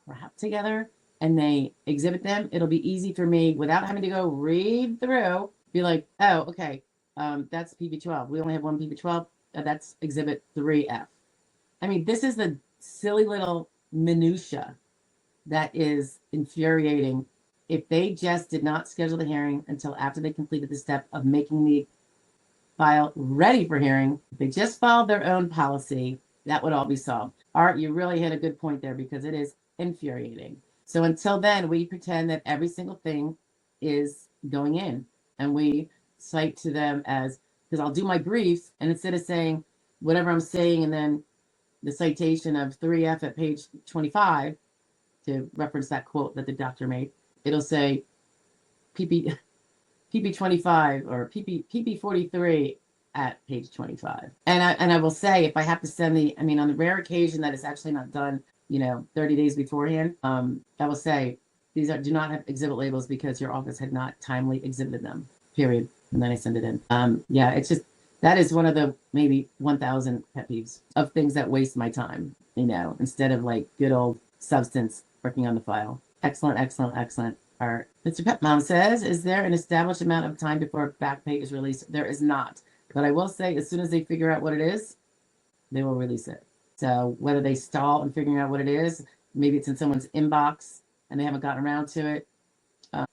crap together and they exhibit them, it'll be easy for me without having to go read through, be like, oh, okay, that's PP12. We only have one PP12. That's exhibit 3F. I mean, this is the silly little minutia that is infuriating. If they just did not schedule the hearing until after they completed the step of making the file ready for hearing, if they just followed their own policy, that would all be solved. Art, you really hit a good point there because it is infuriating. So until then, we pretend that every single thing is going in, and we cite to them as, because I'll do my brief, and instead of saying whatever I'm saying and then the citation of 3F at page 25 to reference that quote that the doctor made, it'll say PP25 or PP43 at page 25. And I will say, if I have to send on the rare occasion that it's actually not done, 30 days beforehand, I will say these do not have exhibit labels because your office had not timely exhibited them, period. And then I send it in. Yeah, it's just, that is one of the maybe 1,000 pet peeves of things that waste my time, instead of like good old substance working on the file. Excellent, excellent, excellent. Art. Mr. Pet Mom says, is there an established amount of time before back pay is released? There is not. But I will say, as soon as they figure out what it is, they will release it. So whether they stall in figuring out what it is, maybe it's in someone's inbox and they haven't gotten around to it.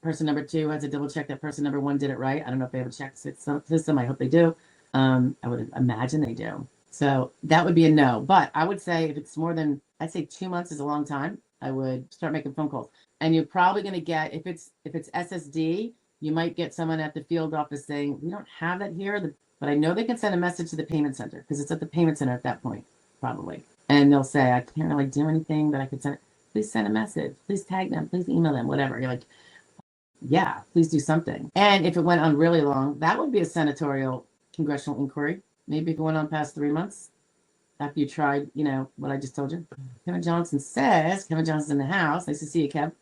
Person number 2 has to double check that person number 1 did it right. I don't know if they have a check system. I hope they do. I would imagine they do. So that would be a no. But I would say if it's more than, I'd say 2 months is a long time, I would start making phone calls. And you're probably going to get, if it's SSD, you might get someone at the field office saying, we don't have that here, but I know they can send a message to the payment center because it's at the payment center at that point, probably. And they'll say, I can't really do anything, but I could send it. Please send a message. Please tag them. Please email them, whatever. You're like, yeah, please do something. And if it went on really long, that would be a senatorial congressional inquiry. Maybe if it went on past 3 months after you tried, what I just told you. Kevin Johnson says, Kevin Johnson's in the house. Nice to see you, Kev.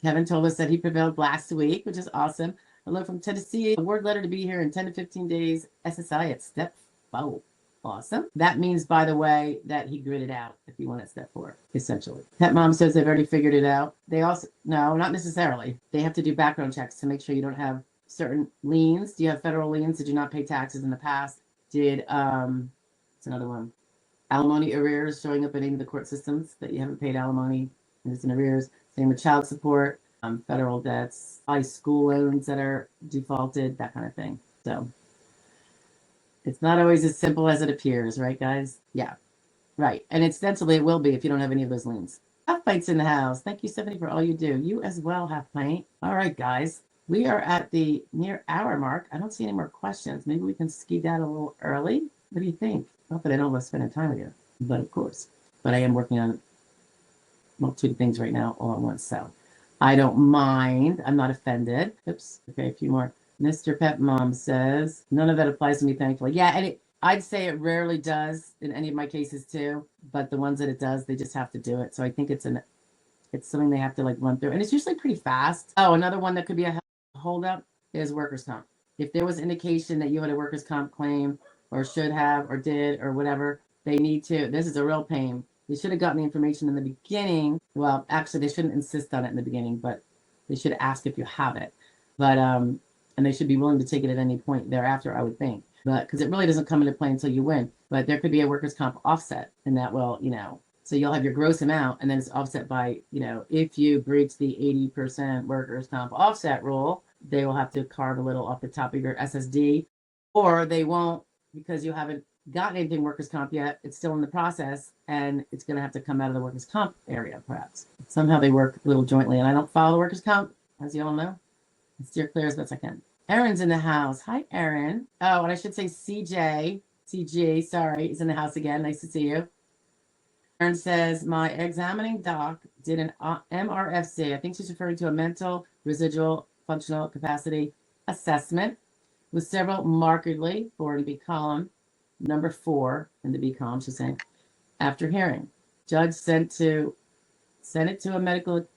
Kevin told us that he prevailed last week, which is awesome. Hello from Tennessee. A word letter to be here in 10 to 15 days. SSI at step 4. Awesome. That means, by the way, that he gritted out if you want at step 4, essentially. Pet Mom says they've already figured it out. They also, no, not necessarily. They have to do background checks to make sure you don't have certain liens. Do you have federal liens? Did you not pay taxes in the past? Did, it's another one. Alimony arrears showing up in any of the court systems that you haven't paid alimony and it's in arrears. Same with child support, federal debts, high school loans that are defaulted, that kind of thing. So it's not always as simple as it appears, right, guys? Yeah, right. And extensively it will be if you don't have any of those liens. Half Pint's in the house. Thank you, Stephanie, for all you do. You as well, Half Pint. All right, guys. We are at the near hour mark. I don't see any more questions. Maybe we can ski down a little early. What do you think? Not that I don't love spending time with you, but of course. But I am working on multitude of things right now all at once, so I don't mind. I'm not offended. Oops. Okay, a few more. Mr. Pet Mom says, none of that applies to me, thankfully. Yeah, and I'd say it rarely does in any of my cases too, but the ones that it does, they just have to do it. So I think it's something they have to like run through. And it's usually pretty fast. Oh, another one that could be a holdup is workers' comp. If there was indication that you had a workers' comp claim or should have or did or whatever, they need to, this is a real pain. They should have gotten the information in the beginning. Well, actually, they shouldn't insist on it in the beginning, but they should ask if you have it. But, and they should be willing to take it at any point thereafter, I would think. But, because it really doesn't come into play until you win. But there could be a workers' comp offset, and that will, so you'll have your gross amount, and then it's offset by, if you breach the 80% workers' comp offset rule, they will have to carve a little off the top of your SSD, or they won't because you haven't gotten anything workers' comp yet. It's still in the process, and it's going to have to come out of the workers' comp area, perhaps. Somehow they work a little jointly, and I don't follow the workers' comp, as you all know. I steer clear as best I can. Erin's in the house. Hi, Erin. Oh, and I should say CG, sorry, is in the house again. Nice to see you. Erin says, my examining doc did an MRFC. I think she's referring to a mental residual functional capacity assessment with several markedly, for in B column, number 4 in the B column, she's saying, after hearing. Judge sent it to a medical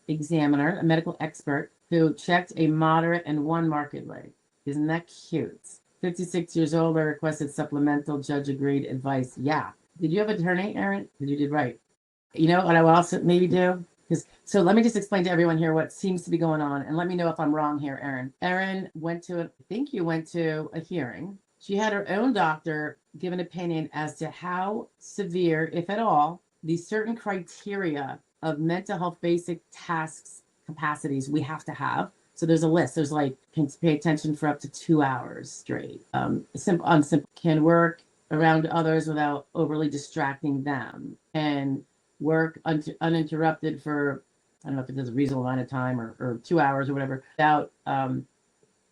examiner, a medical expert, who checked a moderate and 1 markedly. Isn't that cute? 56 years old. I requested supplemental. Judge agreed. Advice. Yeah. Did you have an attorney, Aaron? You did right. You know what I will also maybe do? So let me just explain to everyone here what seems to be going on, and let me know if I'm wrong here, Aaron. Aaron went to, I think you went to a hearing. She had her own doctor give an opinion as to how severe, if at all, these certain criteria of mental health basic tasks capacities we have to have. So there's a list. There's like, can pay attention for up to 2 hours straight. Simple, can work around others without overly distracting them, and work uninterrupted for, I don't know if it does a reasonable amount of time or 2 hours or whatever, without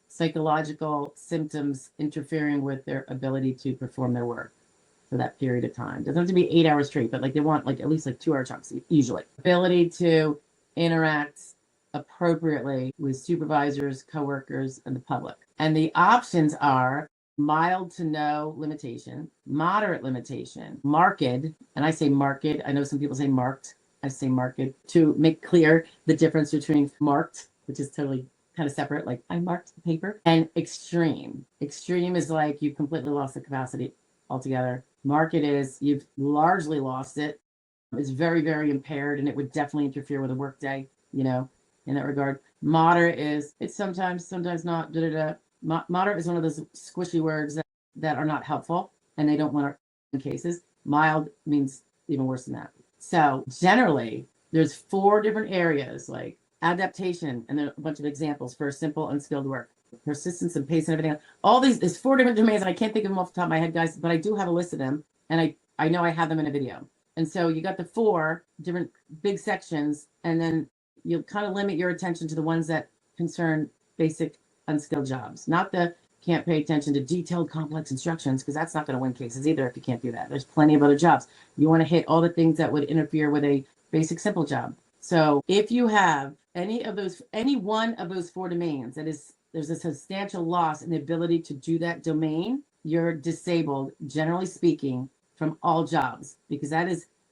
psychological symptoms interfering with their ability to perform their work for that period of time. Doesn't have to be 8 hours straight, but like they want like at least like 2 hour chunks usually. Ability to interact appropriately with supervisors, coworkers, and the public. And the options are mild to no limitation, moderate limitation, marked, and I say marked, I know some people say marked, I say marked, to make clear the difference between marked, which is totally kind of separate, like I marked the paper, and extreme. Extreme is like you've completely lost the capacity altogether. Marked is you've largely lost it. It's very, very impaired, and it would definitely interfere with a work day, you know, in that regard. Moderate is, it's sometimes not, Moderate is one of those squishy words that are not helpful, and they don't want to in cases. Mild means even worse than that. So generally, there's 4 different areas, like adaptation, and there are a bunch of examples for simple, unskilled work, persistence and pace and everything. All these, there's 4 different domains, and I can't think of them off the top of my head, guys, but I do have a list of them, and I know I have them in a video. And so you got the 4 different big sections, and then you'll kind of limit your attention to the ones that concern basic unskilled jobs, not the can't pay attention to detailed complex instructions, because that's not going to win cases either if you can't do that. There's plenty of other jobs. You want to hit all the things that would interfere with a basic simple job. So if you have any one of those 4 domains there's a substantial loss in the ability to do that domain, you're disabled, generally speaking, from all jobs, because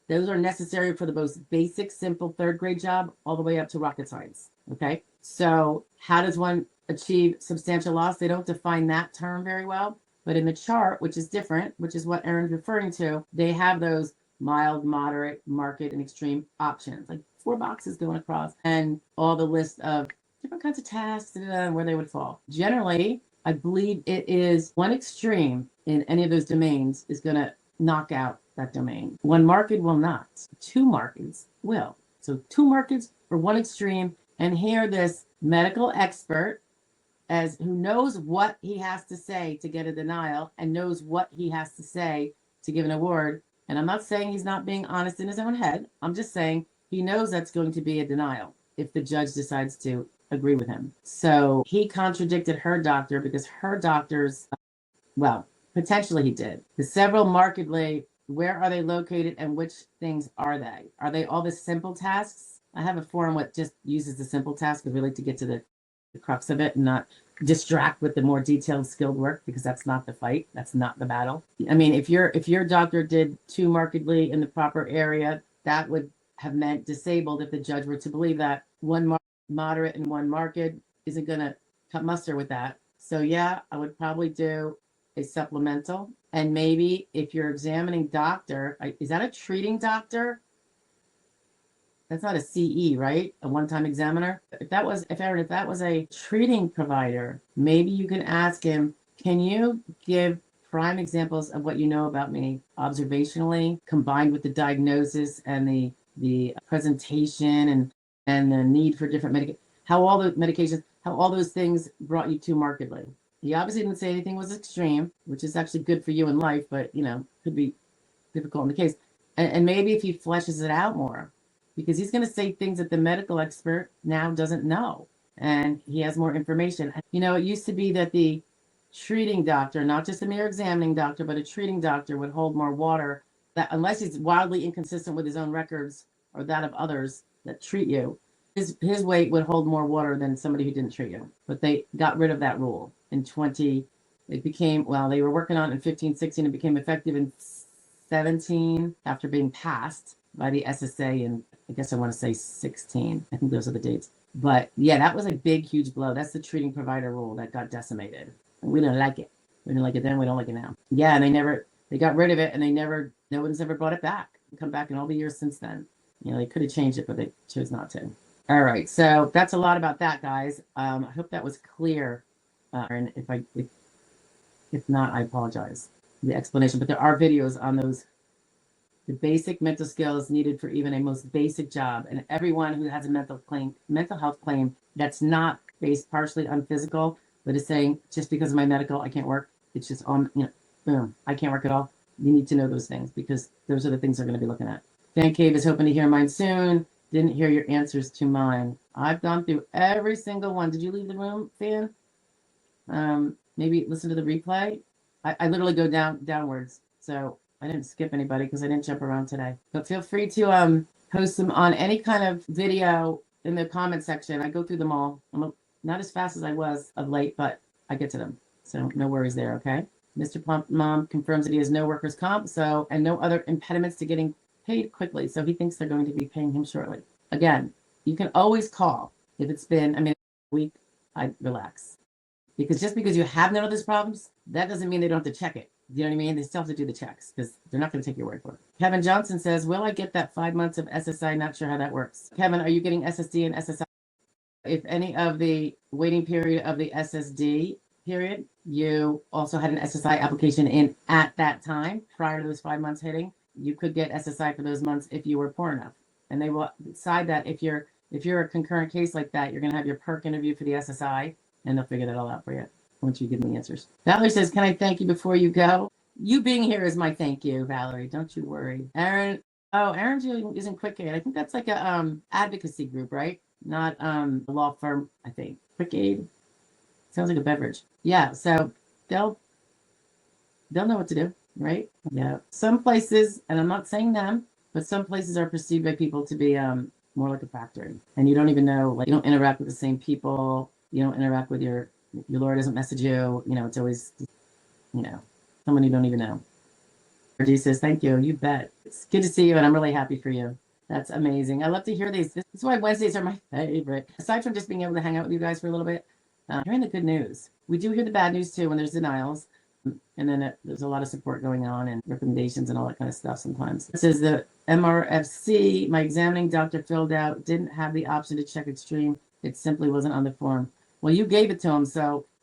those are necessary for the most basic, simple 3rd grade job all the way up to rocket science. Okay. So how does one achieve substantial loss? They don't define that term very well, but in the chart, which is different, which is what Aaron's referring to, they have those mild, moderate, marked, and extreme options, like 4 boxes going across, and all the list of different kinds of tasks and where they would fall. Generally, I believe it is 1 extreme in any of those domains is going to knock out that domain. 1 marked will not. 2 markeds will. So 2 markeds for 1 extreme, and here this medical expert who knows what he has to say to get a denial and knows what he has to say to give an award. And I'm not saying he's not being honest in his own head. I'm just saying he knows that's going to be a denial if the judge decides to agree with him. So he contradicted her doctor because her doctor's, well, potentially he did. The several markedly, where are they located and which things are they? Are they all the simple tasks? I have a forum that just uses the simple tasks because we like to get to the crux of it and not distract with the more detailed skilled work, because that's not the fight. That's not the battle. I mean, if your doctor did 2 markedly in the proper area, that would have meant disabled if the judge were to believe that. 1 moderate and 1 marked isn't going to cut muster with that. So yeah, I would probably do a supplemental. And maybe if your examining doctor, is that a treating doctor? That's not a CE, right? A one-time examiner. If that was a treating provider, maybe you can ask him, can you give prime examples of what you know about me observationally, combined with the diagnosis and the presentation and the need for different medications, how all the medications, how all those things brought you to markedly. He obviously didn't say anything was extreme, which is actually good for you in life, but could be difficult in the case. And maybe if he fleshes it out more, because he's going to say things that the medical expert now doesn't know, and he has more information. It used to be that the treating doctor, not just a mere examining doctor, but a treating doctor would hold more water, that unless he's wildly inconsistent with his own records or that of others that treat you, his weight would hold more water than somebody who didn't treat you. But they got rid of that rule in they were working on it in 15, 16, and became effective in 17 after being passed by the SSA, and I guess I want to say 16. I think those are the dates. But yeah, that was a big, huge blow. That's the treating provider rule that got decimated. And we didn't like it. We didn't like it then. We don't like it now. Yeah, and they got rid of it, and no one's ever brought it back. Come back in all the years since then. They could have changed it, but they chose not to. All right, so that's a lot about that, guys. I hope that was clear. And if not, I apologize for the explanation. But there are videos on those, the basic mental skills needed for even a most basic job. And everyone who has a mental health claim that's not based partially on physical, but is saying just because of my medical, I can't work. It's just boom, I can't work at all. You need to know those things because those are the things they're going to be looking at. Fan Cave is hoping to hear mine soon. Didn't hear your answers to mine. I've gone through every single one. Did you leave the room, Fan? Maybe listen to the replay. I literally go downwards. So I didn't skip anybody because I didn't jump around today. But feel free to post them on any kind of video in the comment section. I go through them all. I'm not as fast as I was of late, but I get to them. So no worries there, okay? Mr. Plump Mom confirms that he has no workers' comp, and no other impediments to getting paid quickly. So he thinks they're going to be paying him shortly. Again, you can always call. If it's been, a week, I'd relax. Because just because you have none of these problems, that doesn't mean they don't have to check it. You know what I mean? They still have to do the checks because they're not going to take your word for it. Kevin Johnson says, will I get that 5 months of SSI? Not sure how that works. Kevin, are you getting SSD and SSI? If any of the waiting period of the SSD period, you also had an SSI application in at that time prior to those 5 months hitting, you could get SSI for those months if you were poor enough. And they will decide that if you're a concurrent case like that, you're going to have your perk interview for the SSI, and they'll figure that all out for you once you give them the answers. Valerie says, can I thank you before you go? You being here is my thank you, Valerie. Don't you worry. Aaron, Aaron's using QuickAid. I think that's like a advocacy group, right? Not a law firm, I think. QuickAid sounds like a beverage. Yeah, so they'll know what to do, right? Yeah. Some places, and I'm not saying them, but some places are perceived by people to be more like a factory. And you don't even know, like, you don't interact with the same people. You don't interact with your lawyer doesn't message you. It's always, someone you don't even know. RG says, thank you. You bet. It's good to see you, and I'm really happy for you. That's amazing. I love to hear these. This is why Wednesdays are my favorite. Aside from just being able to hang out with you guys for a little bit, hearing the good news. We do hear the bad news, too, when there's denials. And then there's a lot of support going on and recommendations and all that kind of stuff sometimes. It says the MRFC, my examining doctor filled out, didn't have the option to check extreme. It simply wasn't on the form. Well, you gave it to him,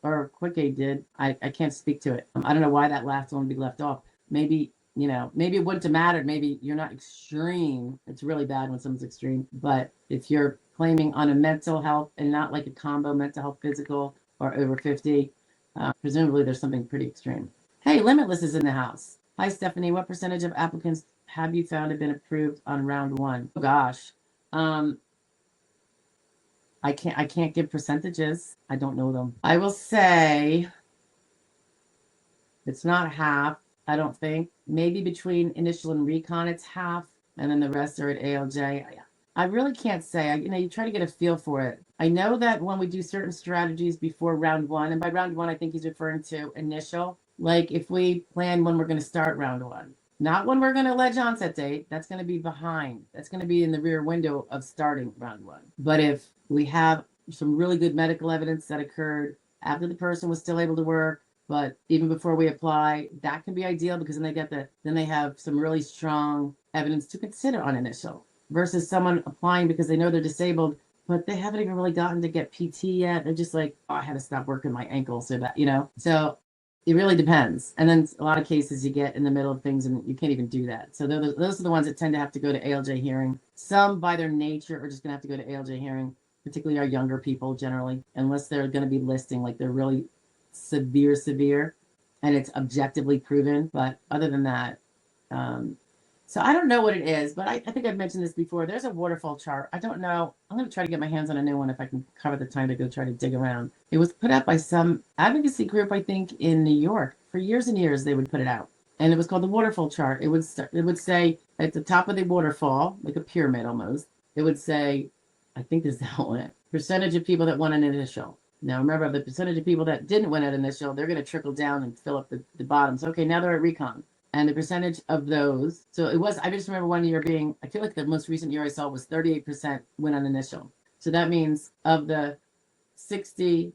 or QuickAid did. I can't speak to it. I don't know why that last one would be left off. Maybe it wouldn't have mattered. Maybe you're not extreme. It's really bad when someone's extreme. But if you're claiming on a mental health and not like a combo mental health physical or over 50, presumably there's something pretty extreme. Hey, Limitless is in the house. Hi, Stephanie. What percentage of applicants have you found have been approved on round one? Oh, gosh. I can't give percentages. I don't know them. I will say it's not half, I don't think. Maybe between initial and recon, it's half, and then the rest are at ALJ. I really can't say. You try to get a feel for it. I know that when we do certain strategies before round one, and by round one, I think he's referring to initial. Like if we plan when we're going to start round one, not when we're going to allege onset date. That's going to be behind. That's going to be in the rear window of starting round one. But if we have some really good medical evidence that occurred after the person was still able to work, but even before we apply, that can be ideal because then they have some really strong evidence to consider on initial versus someone applying because they know they're disabled, but they haven't even really gotten to get PT yet. They're just like, I had to stop working my ankle so that, so it really depends. And then a lot of cases you get in the middle of things and you can't even do that. So those are the ones that tend to have to go to ALJ hearing. Some by their nature are just going to have to go to ALJ hearing, particularly our younger people generally, unless they're going to be listing like they're really severe, and it's objectively proven. But other than that, so I don't know what it is, but I think I've mentioned this before. There's a waterfall chart. I don't know. I'm going to try to get my hands on a new one if I can cover the time to go try to dig around. It was put out by some advocacy group, I think, in New York. For years and years, they would put it out. And it was called the waterfall chart. It would say at the top of the waterfall, like a pyramid almost, it would say, I think this is how it went, percentage of people that won an initial. Now, remember, the percentage of people that didn't win an initial, they're going to trickle down and fill up the bottoms. Okay, now they're at recon. And the percentage of those, so it was, I just remember one year being, I feel like the most recent year I saw was 38% win on initial. So that means of the 62%,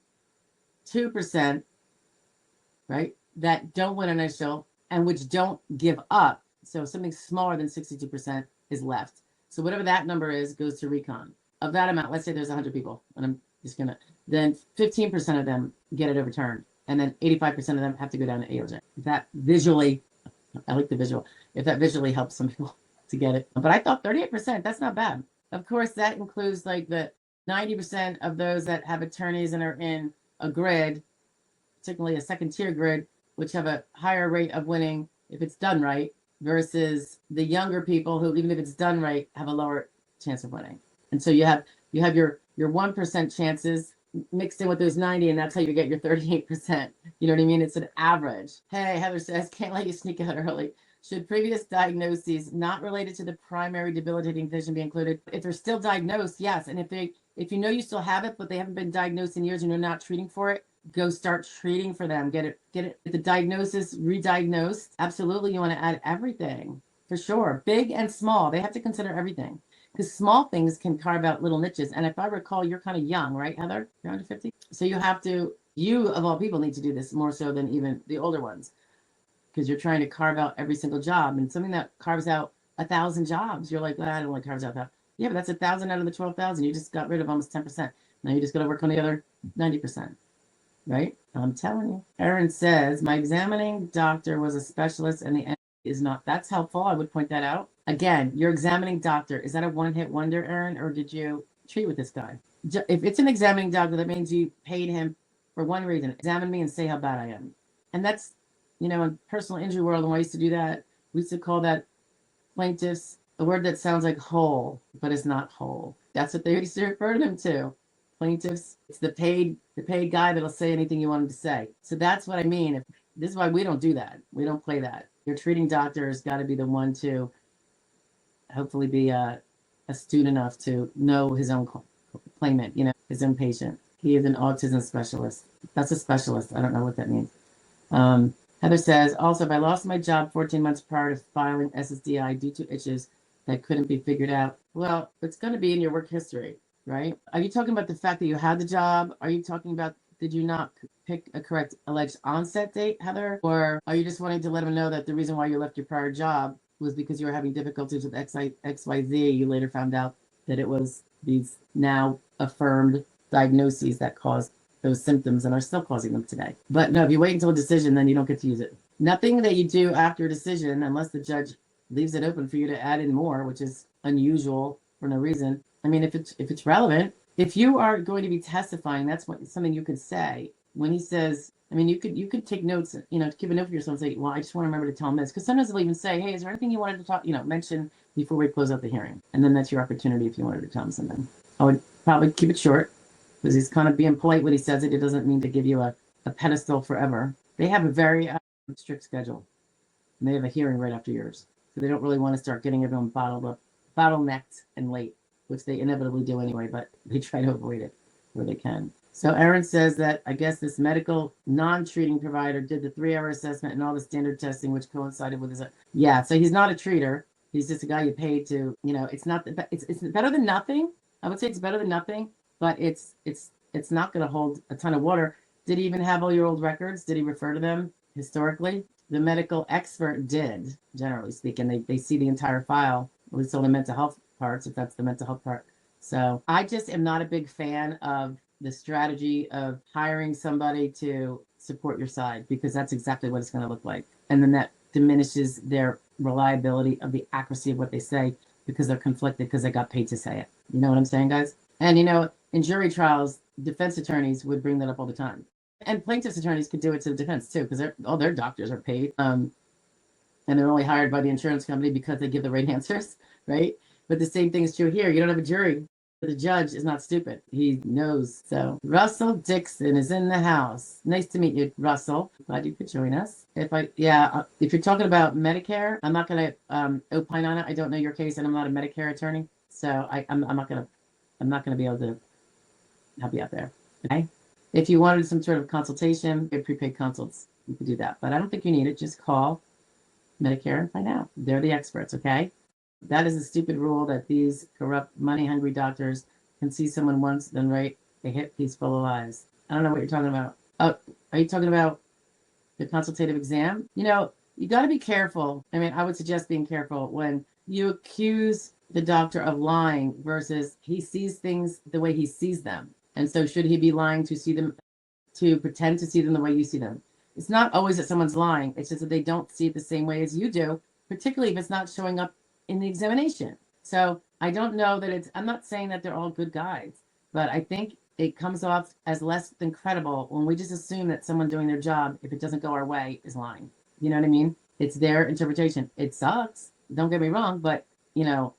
right, that don't win initial and which don't give up. So something smaller than 62% is left. So whatever that number is goes to recon. Of that amount, let's say there's 100 people, and I'm just going to, then 15% of them get it overturned. And then 85% of them have to go down to ALJ. If that visually, I like the visual, if that visually helps some people to get it. But I thought 38%, that's not bad. Of course, that includes like the 90% of those that have attorneys and are in a grid, particularly a second tier grid, which have a higher rate of winning if it's done right, versus the younger people who, even if it's done right, have a lower chance of winning. And so you have your 1% chances mixed in with those 90, and that's how you get your 38%. You know what I mean? It's an average. Hey, Heather says, can't let you sneak out early. Should previous diagnoses not related to the primary debilitating condition be included? If they're still diagnosed, yes. And if you know you still have it, but they haven't been diagnosed in years and you're not treating for it, go start treating for them. Get it. The diagnosis re-diagnosed. Absolutely, you want to add everything for sure, big and small. They have to consider everything because small things can carve out little niches. And if I recall, you're kind of young, right, Heather? You're under 50, so you have to. You of all people need to do this more so than even the older ones, because you're trying to carve out every single job, and something that carves out 1,000 jobs, you're like, I don't want to carve out that. Yeah, but that's 1,000 out of the 12,000. You just got rid of almost 10%. Now you just got to work on the other 90%. Right? I'm telling you. Erin says, my examining doctor was a specialist and the end is not. That's helpful. I would point that out. Again, your examining doctor, is that a one-hit wonder, Erin, or did you treat with this guy? If it's an examining doctor, that means you paid him for one reason. Examine me and say how bad I am. And that's, in personal injury world, when I used to do that, we used to call that plaintiffs, a word that sounds like whole, but it's not whole. That's what they used to refer them to. Plaintiffs, it's the paid guy that'll say anything you want him to say. So that's what I mean. This is why we don't do that. We don't play that. Your treating doctor has got to be the one to hopefully be astute enough to know his own claimant, his own patient. He is an autism specialist. That's a specialist. I don't know what that means. Heather says, also, if I lost my job 14 months prior to filing SSDI due to issues that couldn't be figured out, well, it's going to be in your work history. Right? Are you talking about the fact that you had the job? Are you talking about, did you not pick a correct alleged onset date, Heather? Or are you just wanting to let them know that the reason why you left your prior job was because you were having difficulties with XYZ? You later found out that it was these now affirmed diagnoses that caused those symptoms and are still causing them today. But no, if you wait until a decision, then you don't get to use it. Nothing that you do after a decision, unless the judge leaves it open for you to add in more, which is unusual for no reason. I mean, if it's relevant, if you are going to be testifying, that's something you could say. When he says, I mean, you could take notes, give a note for yourself and say, well, I just want to remember to tell him this. Because sometimes they'll even say, hey, is there anything you wanted to talk, mention before we close out the hearing? And then that's your opportunity if you wanted to tell him something. I would probably keep it short because he's kind of being polite when he says it. It doesn't mean to give you a pedestal forever. They have a very strict schedule. And they have a hearing right after yours. So they don't really want to start getting everyone bottlenecked and late, which they inevitably do anyway, but they try to avoid it where they can. So Erin says that I guess this medical non-treating provider did the 3-hour assessment and all the standard testing, which coincided with his. Yeah, so he's not a treater. He's just a guy you paid to. It's not. It's better than nothing. I would say it's better than nothing, but it's not going to hold a ton of water. Did he even have all your old records? Did he refer to them historically? The medical expert did, generally speaking. They see the entire file. At least all the mental health parts, if that's the mental health part. So I just am not a big fan of the strategy of hiring somebody to support your side, because that's exactly what it's going to look like. And then that diminishes their reliability of the accuracy of what they say because they're conflicted because they got paid to say it. You know what I'm saying, guys? And in jury trials, defense attorneys would bring that up all the time. And plaintiff's attorneys could do it to the defense too, because all their doctors are paid. And they're only hired by the insurance company because they give the right answers, right? But the same thing is true here. You don't have a jury. The judge is not stupid. He knows. So Russell Dixon is in the house. Nice to meet you, Russell. Glad you could join us. If you're talking about Medicare, I'm not going to opine on it. I don't know your case, and I'm not a Medicare attorney, so I'm not going to be able to help you out there. Okay. If you wanted some sort of consultation, prepaid consults, you could do that. But I don't think you need it. Just call Medicare and find out. They're the experts. Okay. That is a stupid rule that these corrupt, money-hungry doctors can see someone once, then write a hit piece full of lies. I don't know what you're talking about. Oh, are you talking about the consultative exam? You know, you got to be careful. I mean, I would suggest being careful when you accuse the doctor of lying versus he sees things the way he sees them. And so should he be lying to see them, to pretend to see them the way you see them? It's not always that someone's lying. It's just that they don't see it the same way as you do, particularly if it's not showing up in the examination. So I don't know that I'm not saying that they're all good guys, but I think it comes off as less than credible when we just assume that someone doing their job, if it doesn't go our way, is lying. You know what I mean? It's their interpretation. It sucks. Don't get me wrong, but you know,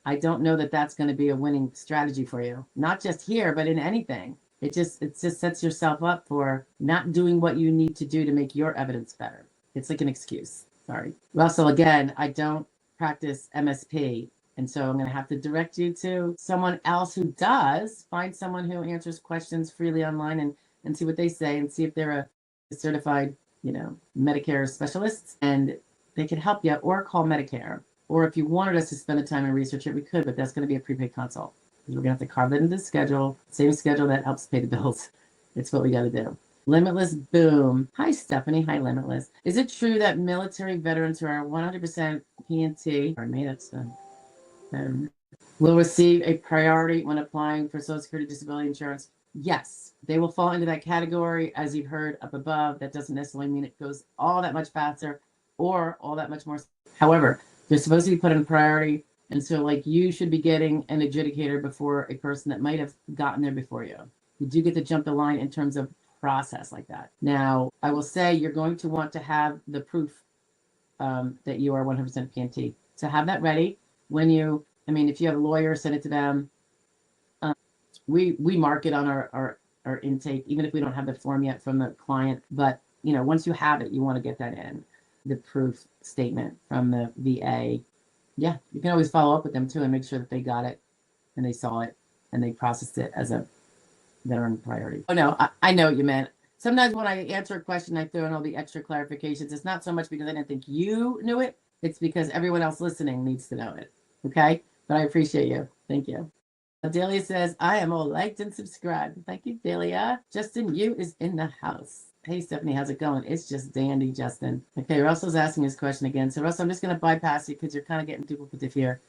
I don't know that that's going to be a winning strategy for you. Not just here, but in anything. It just sets yourself up for not doing what you need to do to make your evidence better. It's like an excuse. Sorry. Russell, again, I don't practice MSP. And so I'm going to have to direct you to someone else who does. Find someone who answers questions freely online and see what they say and see if they're a certified, you know, Medicare specialist and they can help you, or call Medicare. Or if you wanted us to spend the time and research it, we could, but that's going to be a prepaid consult. We're going to have to carve it into the schedule, same schedule that helps pay the bills. It's what we got to do. Limitless Boom. Hi, Stephanie. Hi, Limitless. Is it true that military veterans who are 100% PNT, pardon me, that's will receive a priority when applying for Social Security disability insurance? Yes, they will fall into that category, as you've heard up above. That doesn't necessarily mean it goes all that much faster or all that much more. However, they're supposed to be put in priority. And so, like, you should be getting an adjudicator before a person that might have gotten there before you. You do get to jump the line in terms of process like that. Now, I will say you're going to want to have the proof that you are 100% PNT. So have that ready. When you, I mean, if you have a lawyer, send it to them. We mark it on our intake, even if we don't have the form yet from the client. But, you know, once you have it, you want to get that in, the proof statement from the VA. Yeah, you can always follow up with them too and make sure that they got it and they saw it and they processed it as a veteran priority. Oh, no, I know what you meant. Sometimes when I answer a question, I throw in all the extra clarifications. It's not so much because I didn't think you knew it. It's because everyone else listening needs to know it. Okay? But I appreciate you. Thank you. Delia says, I am all liked and subscribed. Thank you, Delia. Justin Yu is in the house. Hey, Stephanie, how's it going? It's just dandy, Justin. Okay, Russell's asking his question again. So, Russell, I'm just going to bypass you because you're kind of getting duplicative here.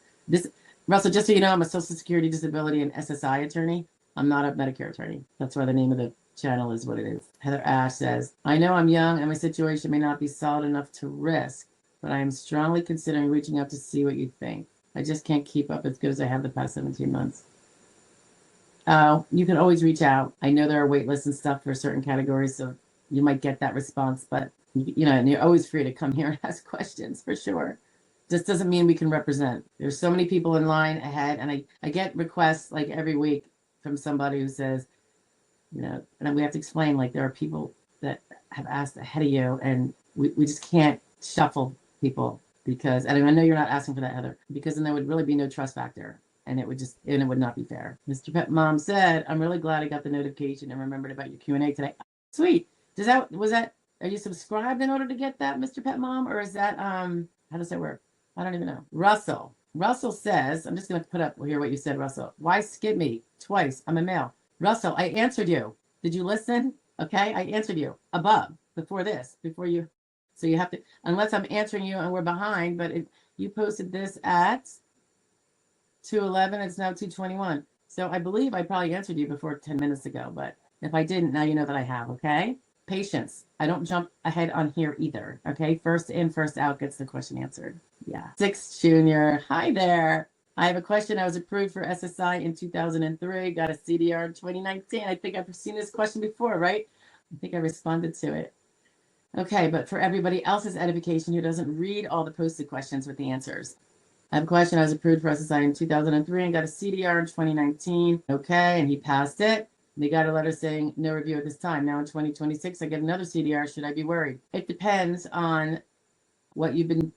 Russell, just so you know, I'm a Social Security Disability and SSI attorney. I'm not a Medicare attorney. That's why the name of the channel is what it is. Heather Ash says, I know I'm young and my situation may not be solid enough to risk, but I am strongly considering reaching out to see what you think. I just can't keep up as good as I have the past 17 months. You can always reach out. I know there are wait lists and stuff for certain categories, so you might get that response, but you know, and you're always free to come here and ask questions for sure. Just doesn't mean we can represent. There's so many people in line ahead, and I get requests like every week from somebody who says, you know, and we have to explain, like, there are people that have asked ahead of you, and we just can't shuffle people because, and I know you're not asking for that, Heather, because then there would really be no trust factor. And it would not be fair. Mr. Pet Mom said, I'm really glad I got the notification and remembered about your Q&A today. Sweet. Are you subscribed in order to get that, Mr. Pet Mom? Or is that, how does that work? I don't even know. Russell says, I'm just going to put up here what you said, Russell. Why skip me twice? I'm a male. Russell, I answered you. Did you listen? Okay, I answered you above, before you. So you have to, unless I'm answering you and we're behind, but you posted this at 2:11, it's now 2:21. So I believe I probably answered you before 10 minutes ago, but if I didn't, now you know that I have, okay? Patience. I don't jump ahead on here either, okay? First in, first out gets the question answered. Yeah. Six Junior. Hi there. I have a question. I was approved for SSI in 2003, got a CDR in 2019. I think I've seen this question before, right? I think I responded to it. Okay, but for everybody else's edification who doesn't read all the posted questions with the answers. I have a question. I was approved for SSI in 2003 and got a CDR in 2019. Okay, and he passed it. They got a letter saying no review at this time. Now in 2026, I get another CDR. Should I be worried? It depends on what you've been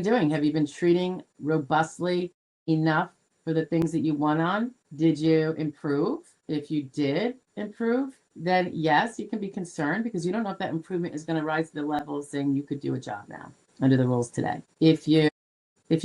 doing. Have you been treating robustly enough for the things that you won on? Did you improve? If you did improve, then yes, you can be concerned because you don't know if that improvement is going to rise to the level of saying you could do a job now under the rules today. If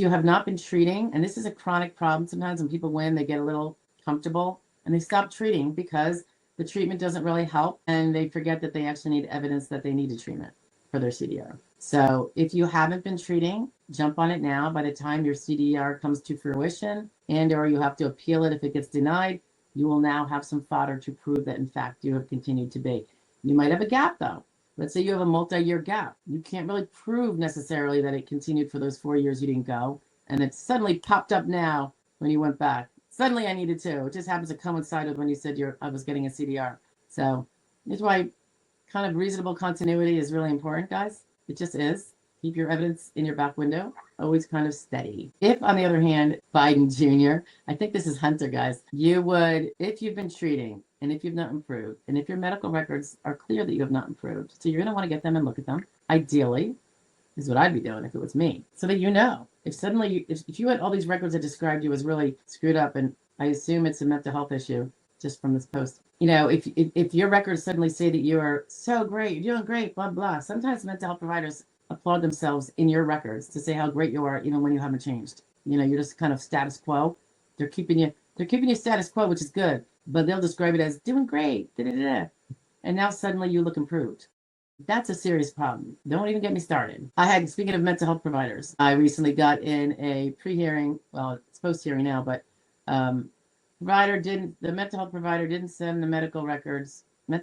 you have not been treating, and this is a chronic problem, sometimes when people win, they get a little comfortable and they stop treating because the treatment doesn't really help, and they forget that they actually need evidence that they need a treatment for their CDR. So if you haven't been treating, jump on it now. By the time your CDR comes to fruition and or you have to appeal it if it gets denied, you will now have some fodder to prove that, in fact, you have continued to be. You might have a gap, though. Let's say you have a multi-year gap. You can't really prove necessarily that it continued for those 4 years you didn't go, and it suddenly popped up now when you went back. Suddenly I needed to. It just happens to coincide with when you said I was getting a CDR. So that's why kind of reasonable continuity is really important, guys. It just is. Keep your evidence in your back window, always kind of steady. If, on the other hand, Biden Jr., I think this is Hunter, guys, you would, if you've been treating and if you've not improved, and if your medical records are clear that you have not improved, so you're going to want to get them and look at them. Ideally, is what I'd be doing if it was me, so that you know. If suddenly, if you had all these records that described you as really screwed up, and I assume it's a mental health issue just from this post, you know, if your records suddenly say that you are so great, you're doing great, blah, blah. Sometimes mental health providers applaud themselves in your records to say how great you are, even when you haven't changed. You know, you're just kind of status quo. They're keeping you status quo, which is good, but they'll describe it as doing great, and now suddenly you look improved. That's a serious problem. Don't even get me started. Speaking of mental health providers, I recently got in a pre-hearing, well, it's post-hearing now, but the mental health provider didn't send the mental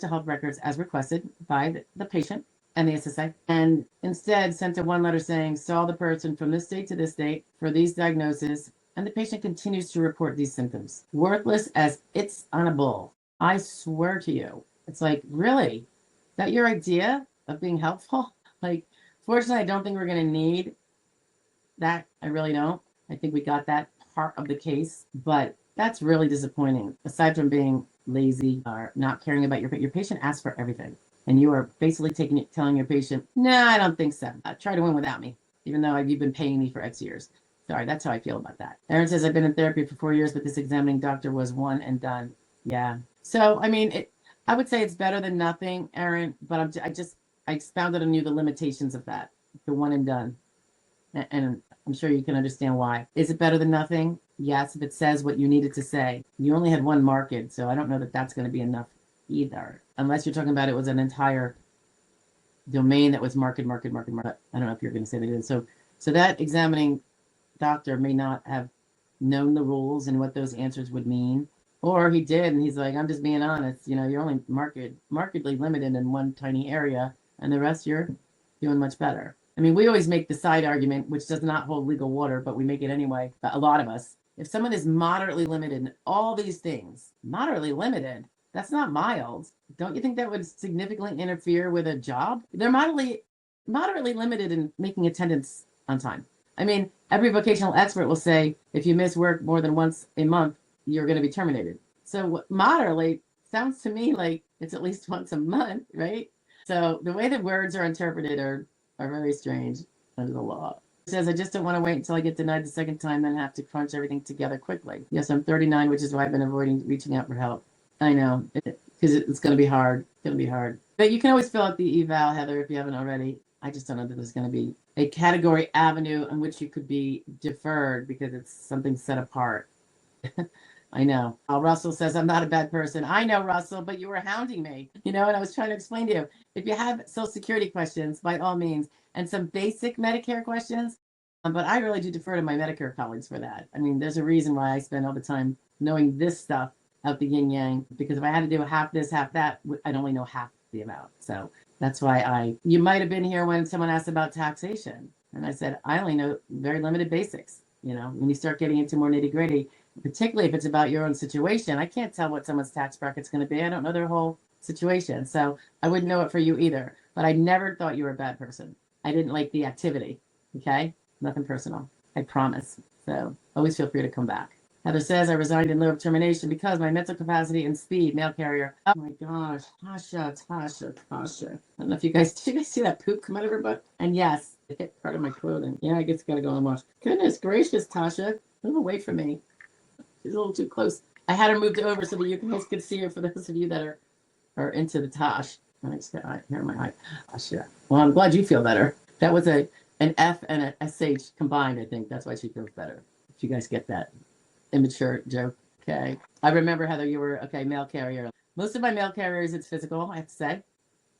health records as requested by the patient and the SSA, and instead sent a one letter saying, saw the person from this date to this date for these diagnoses, and the patient continues to report these symptoms. Worthless as it's on a bull. I swear to you. It's like, really? Is that your idea of being helpful? Like, fortunately, I don't think we're going to need that. I really don't. I think we got that part of the case, but that's really disappointing. Aside from being lazy or not caring about your patient asks for everything. And you are basically telling your patient, nah, I don't think so. Try to win without me, even though you've been paying me for X years. Sorry, that's how I feel about that. Aaron says, I've been in therapy for 4 years, but this examining doctor was one and done. Yeah. So, I mean, I would say it's better than nothing, Aaron, but I expounded on you the limitations of that, the one and done. And I'm sure you can understand why. Is it better than nothing? Yes, if it says what you needed to say. You only had one marked, so I don't know that that's going to be enough either. Unless you're talking about it was an entire domain that was marked. I don't know if you're going to say that it is. So that examining doctor may not have known the rules and what those answers would mean. Or he did, and he's like, I'm just being honest. You know, you're only markedly limited in one tiny area, and the rest you're doing much better. I mean, we always make the side argument, which does not hold legal water, but we make it anyway, a lot of us. If someone is moderately limited in all these things, moderately limited, that's not mild. Don't you think that would significantly interfere with a job? They're moderately limited in making attendance on time. I mean, every vocational expert will say, if you miss work more than once a month, you're going to be terminated. So moderately sounds to me like it's at least once a month, right? So the way that words are interpreted are very strange under the law. It says, I just don't want to wait until I get denied the second time, then have to crunch everything together quickly. Yes, I'm 39, which is why I've been avoiding reaching out for help. I know, because it's going to be hard. It's going to be hard. But you can always fill out the eval, Heather, if you haven't already. I just don't know that there's going to be a category avenue in which you could be deferred because it's something set apart. I know. Russell says, I'm not a bad person. I know, Russell, but you were hounding me, and I was trying to explain to you. If you have Social Security questions, by all means, and some basic Medicare questions, but I really do defer to my Medicare colleagues for that. I mean, there's a reason why I spend all the time knowing this stuff out the yin yang, because if I had to do half this, half that, I'd only know half the amount. So that's why you might have been here when someone asked about taxation. And I said, I only know very limited basics. When you start getting into more nitty gritty, particularly if it's about your own situation, I can't tell what someone's tax bracket's going to be. I don't know their whole situation. So I wouldn't know it for you either. But I never thought you were a bad person. I didn't like the activity. Okay? Nothing personal. I promise. So always feel free to come back. Heather says, I resigned in lieu of termination because my mental capacity and speed, mail carrier. Oh my gosh. Tasha. I don't know if did you guys see that poop come out of her butt? And yes, it hit part of my clothing. Yeah, I guess it's got to go on wash. Goodness gracious, Tasha. Move away from me. She's a little too close. I had her moved over so that you guys could see her for those of you that are into the Tosh. I just got here my eye. Tasha. Well, I'm glad you feel better. That was an F and a SH combined, I think. That's why she feels better. If you guys get that immature joke. Okay. I remember, Heather, you were, okay, mail carrier. Most of my mail carriers, it's physical, I have to say.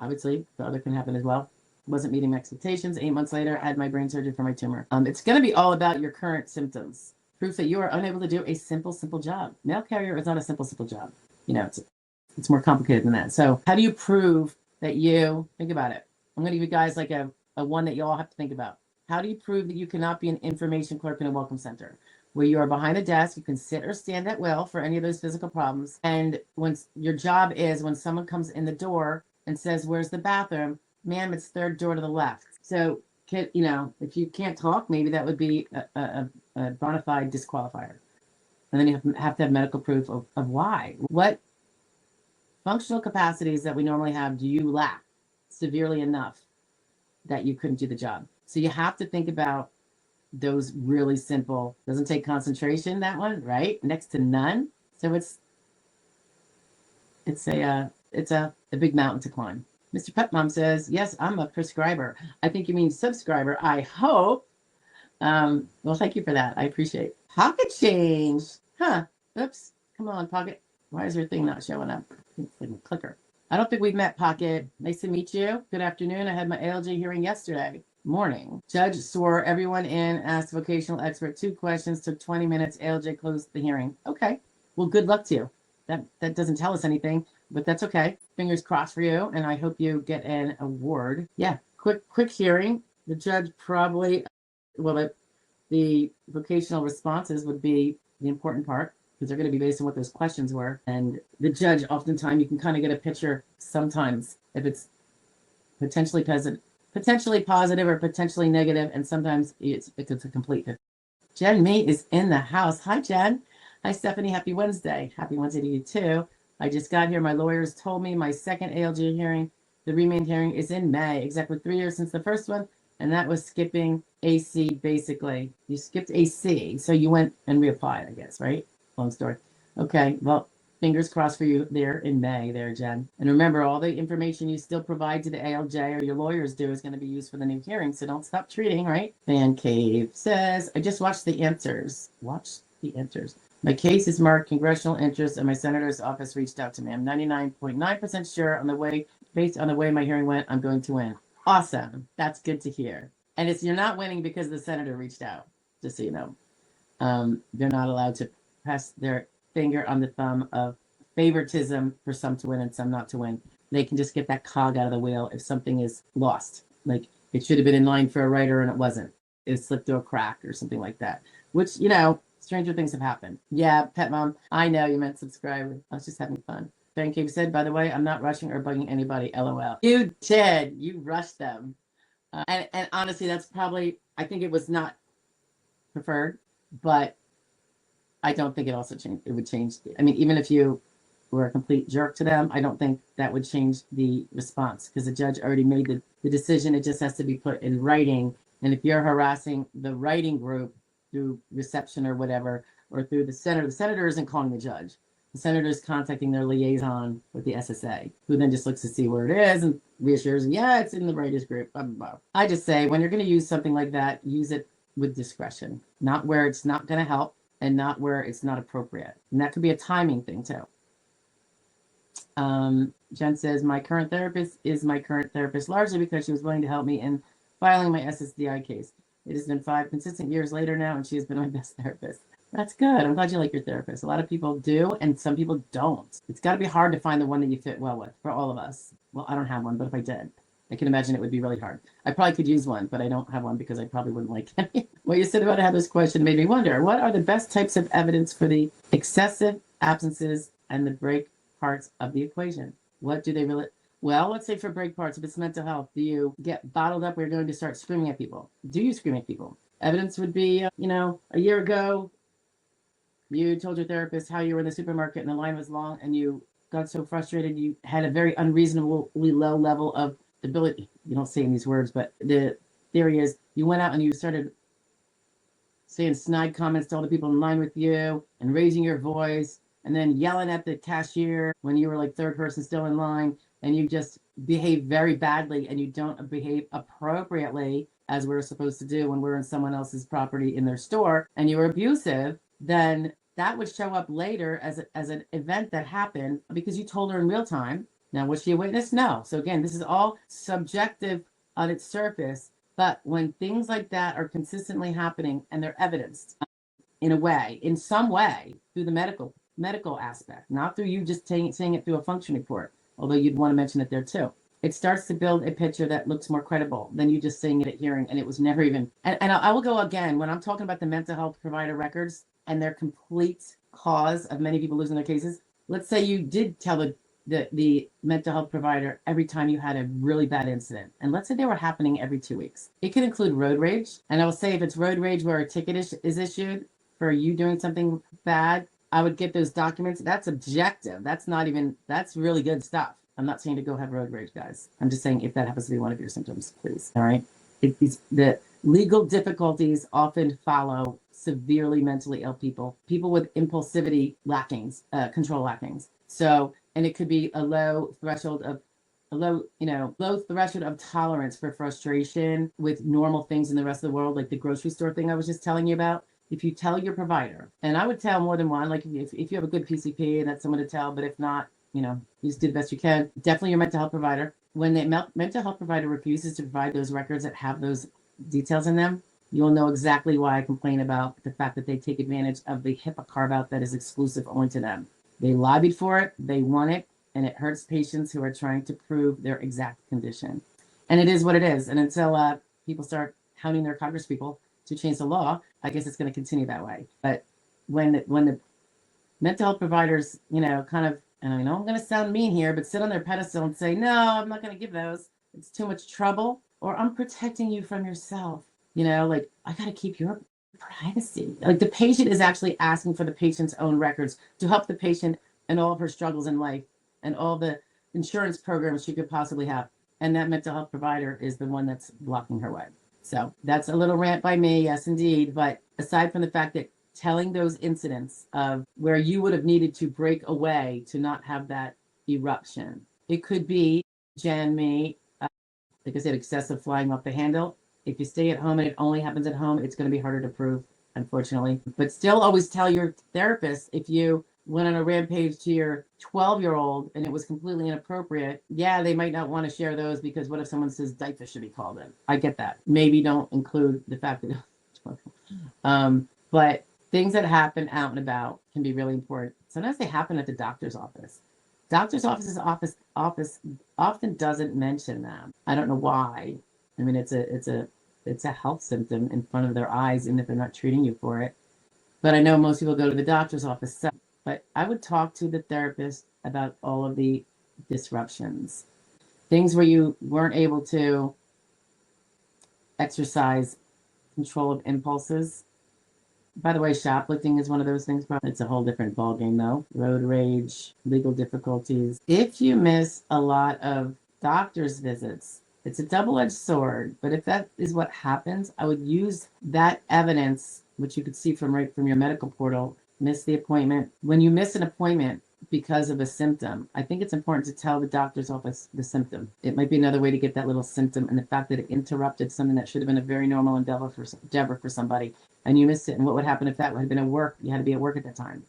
Obviously, the other can happen as well. Wasn't meeting my expectations. 8 months later, I had my brain surgery for my tumor. It's going to be all about your current symptoms. Proof that you are unable to do a simple job. Mail carrier is not a simple job. You know, it's more complicated than that. So how do you prove that you, think about it. I'm going to give you guys like a one that you all have to think about. How do you prove that you cannot be an information clerk in a welcome center? Where you are behind a desk, you can sit or stand at will for any of those physical problems. And when your job is when someone comes in the door and says, "Where's the bathroom?" "Ma'am, it's third door to the left." So, you know, if you can't talk, maybe that would be a bona fide disqualifier. And then you have to have medical proof of why. What functional capacities that we normally have do you lack severely enough that you couldn't do the job? So you have to think about those really simple, doesn't take concentration, that one, right? Next to none. So it's a big mountain to climb. Mr. Pet Mom says, yes, I'm a prescriber. I think you mean subscriber. I hope. Well, thank you for that. I appreciate it. Pocket change. Huh. Oops. Come on, Pocket. Why is your thing not showing up? It's like a clicker. I don't think we've met, Pocket. Nice to meet you. Good afternoon. I had my ALJ hearing yesterday morning. Judge swore everyone in, asked vocational expert 2 questions, took 20 minutes. ALJ closed the hearing. Okay. Well, good luck to you. That doesn't tell us anything, but that's okay. Fingers crossed for you, and I hope you get an award. Yeah, quick hearing. The judge probably, well, the vocational responses would be the important part because they're going to be based on what those questions were. And the judge, oftentimes, you can kind of get a picture sometimes if it's potentially positive or potentially negative, and sometimes it's a complete. Jen May is in the house. Hi, Jen. Hi, Stephanie. Happy Wednesday. Happy Wednesday to you, too. I just got here. My lawyers told me my second ALJ hearing, the remand hearing, is in May. Exactly 3 years since the first one, and that was skipping AC, basically. You skipped AC, so you went and reapplied, I guess, right? Long story. Okay, well, fingers crossed for you there in May there, Jen. And remember, all the information you still provide to the ALJ or your lawyers do is going to be used for the new hearing, so don't stop treating, right? Fan Cave says, I just watched the answers. Watch the answers. My case is marked congressional interest, and my senator's office reached out to me. I'm 99.9% sure based on the way my hearing went, I'm going to win. Awesome. That's good to hear. And you're not winning because the senator reached out, just so you know. They're not allowed to press their finger on the thumb of favoritism for some to win and some not to win. They can just get that cog out of the wheel if something is lost. Like it should have been in line for a writer and it wasn't. It slipped through a crack or something like that, which, you know, stranger things have happened. Yeah, Pet Mom, I know you meant subscriber. I was just having fun. Fan Cave said, by the way, I'm not rushing or bugging anybody, LOL. You did. You rushed them. And honestly, that's probably, I think it was not preferred, but I don't think it would change. I mean, even if you were a complete jerk to them, I don't think that would change the response because the judge already made the decision. It just has to be put in writing. And if you're harassing the writing group through reception or whatever, or through the senator isn't calling the judge. The senator is contacting their liaison with the SSA, who then just looks to see where it is and reassures, yeah, it's in the writers group, blah, blah, blah. I just say, when you're going to use something like that, use it with discretion, not where it's not going to help and not where it's not appropriate. And that could be a timing thing too. Jen says, my current therapist is my current therapist largely because she was willing to help me in filing my SSDI case. It has been 5 consistent years later now, and she has been my best therapist. That's good. I'm glad you like your therapist. A lot of people do, and some people don't. It's got to be hard to find the one that you fit well with for all of us. Well, I don't have one, but if I did, I can imagine it would be really hard. I probably could use one, but I don't have one because I probably wouldn't like it. What you said about how this question made me wonder, what are the best types of evidence for the excessive absences and the break parts of the equation? What do they really... Well, let's say for break parts, if it's mental health, do you get bottled up where you're going to start screaming at people? Do you scream at people? Evidence would be, a year ago, you told your therapist how you were in the supermarket and the line was long and you got so frustrated you had a very unreasonably low level of ability. You don't say in these words, but the theory is you went out and you started saying snide comments to all the people in line with you and raising your voice and then yelling at the cashier when you were like third person still in line, and you just behave very badly and you don't behave appropriately as we're supposed to do when we're in someone else's property in their store, and you were abusive, then that would show up later as an event that happened because you told her in real time. Now, was she a witness? No. So again, this is all subjective on its surface. But when things like that are consistently happening and they're evidenced in a way, in some way, through the medical aspect, not through you just saying it through a function report, although you'd want to mention it there too. It starts to build a picture that looks more credible than you just saying it at hearing, and it was never even. And I will go again when I'm talking about the mental health provider records and their complete cause of many people losing their cases. Let's say you did tell the mental health provider every time you had a really bad incident, and let's say they were happening every 2 weeks. It could include road rage, and I will say if it's road rage where a ticket is issued for you doing something bad, I would get those documents. That's objective. That's really good stuff. I'm not saying to go have road rage, guys. I'm just saying if that happens to be one of your symptoms, please. All right. The legal difficulties often follow severely mentally ill people with impulsivity lackings, control lackings. So, and it could be a low threshold of tolerance for frustration with normal things in the rest of the world, like the grocery store thing I was just telling you about. If you tell your provider, and I would tell more than one, like if you have a good PCP and that's someone to tell, but if not, you just do the best you can. Definitely your mental health provider. When the mental health provider refuses to provide those records that have those details in them, you'll know exactly why I complain about the fact that they take advantage of the HIPAA carve-out that is exclusive only to them. They lobbied for it, they want it, and it hurts patients who are trying to prove their exact condition. And it is what it is. And until people start hounding their Congress people to change the law, I guess it's going to continue that way. But when the mental health providers, kind of, and I know I'm going to sound mean here, but sit on their pedestal and say, no, I'm not going to give those. It's too much trouble, or I'm protecting you from yourself. Like, I got to keep your privacy. Like, the patient is actually asking for the patient's own records to help the patient and all of her struggles in life and all the insurance programs she could possibly have. And that mental health provider is the one that's blocking her way. So that's a little rant by me, yes, indeed. But aside from the fact that telling those incidents of where you would have needed to break away to not have that eruption, it could be, Jen, me, like I said, excessive flying off the handle. If you stay at home and it only happens at home, it's going to be harder to prove, unfortunately. But still always tell your therapist if you went on a rampage to your 12-year-old and it was completely inappropriate. Yeah, they might not want to share those because what if someone says diapers should be called in? I get that. Maybe don't include the fact that but things that happen out and about can be really important. Sometimes they happen at the doctor's office. Doctor's office's office often doesn't mention them. I don't know why. I mean, it's a health symptom in front of their eyes, and if they're not treating you for it. But I know most people go to the doctor's office. But I would talk to the therapist about all of the disruptions, things where you weren't able to exercise control of impulses. By the way, shoplifting is one of those things. It's a whole different ballgame, though. Road rage, legal difficulties. If you miss a lot of doctor's visits, it's a double-edged sword. But if that is what happens, I would use that evidence, which you could see from your medical portal. Miss the appointment. When you miss an appointment because of a symptom, I think it's important to tell the doctor's office the symptom. It might be another way to get that little symptom, and the fact that it interrupted something that should have been a very normal endeavor for somebody, and you missed it. And what would happen if that had been at work? You had to be at work at that time.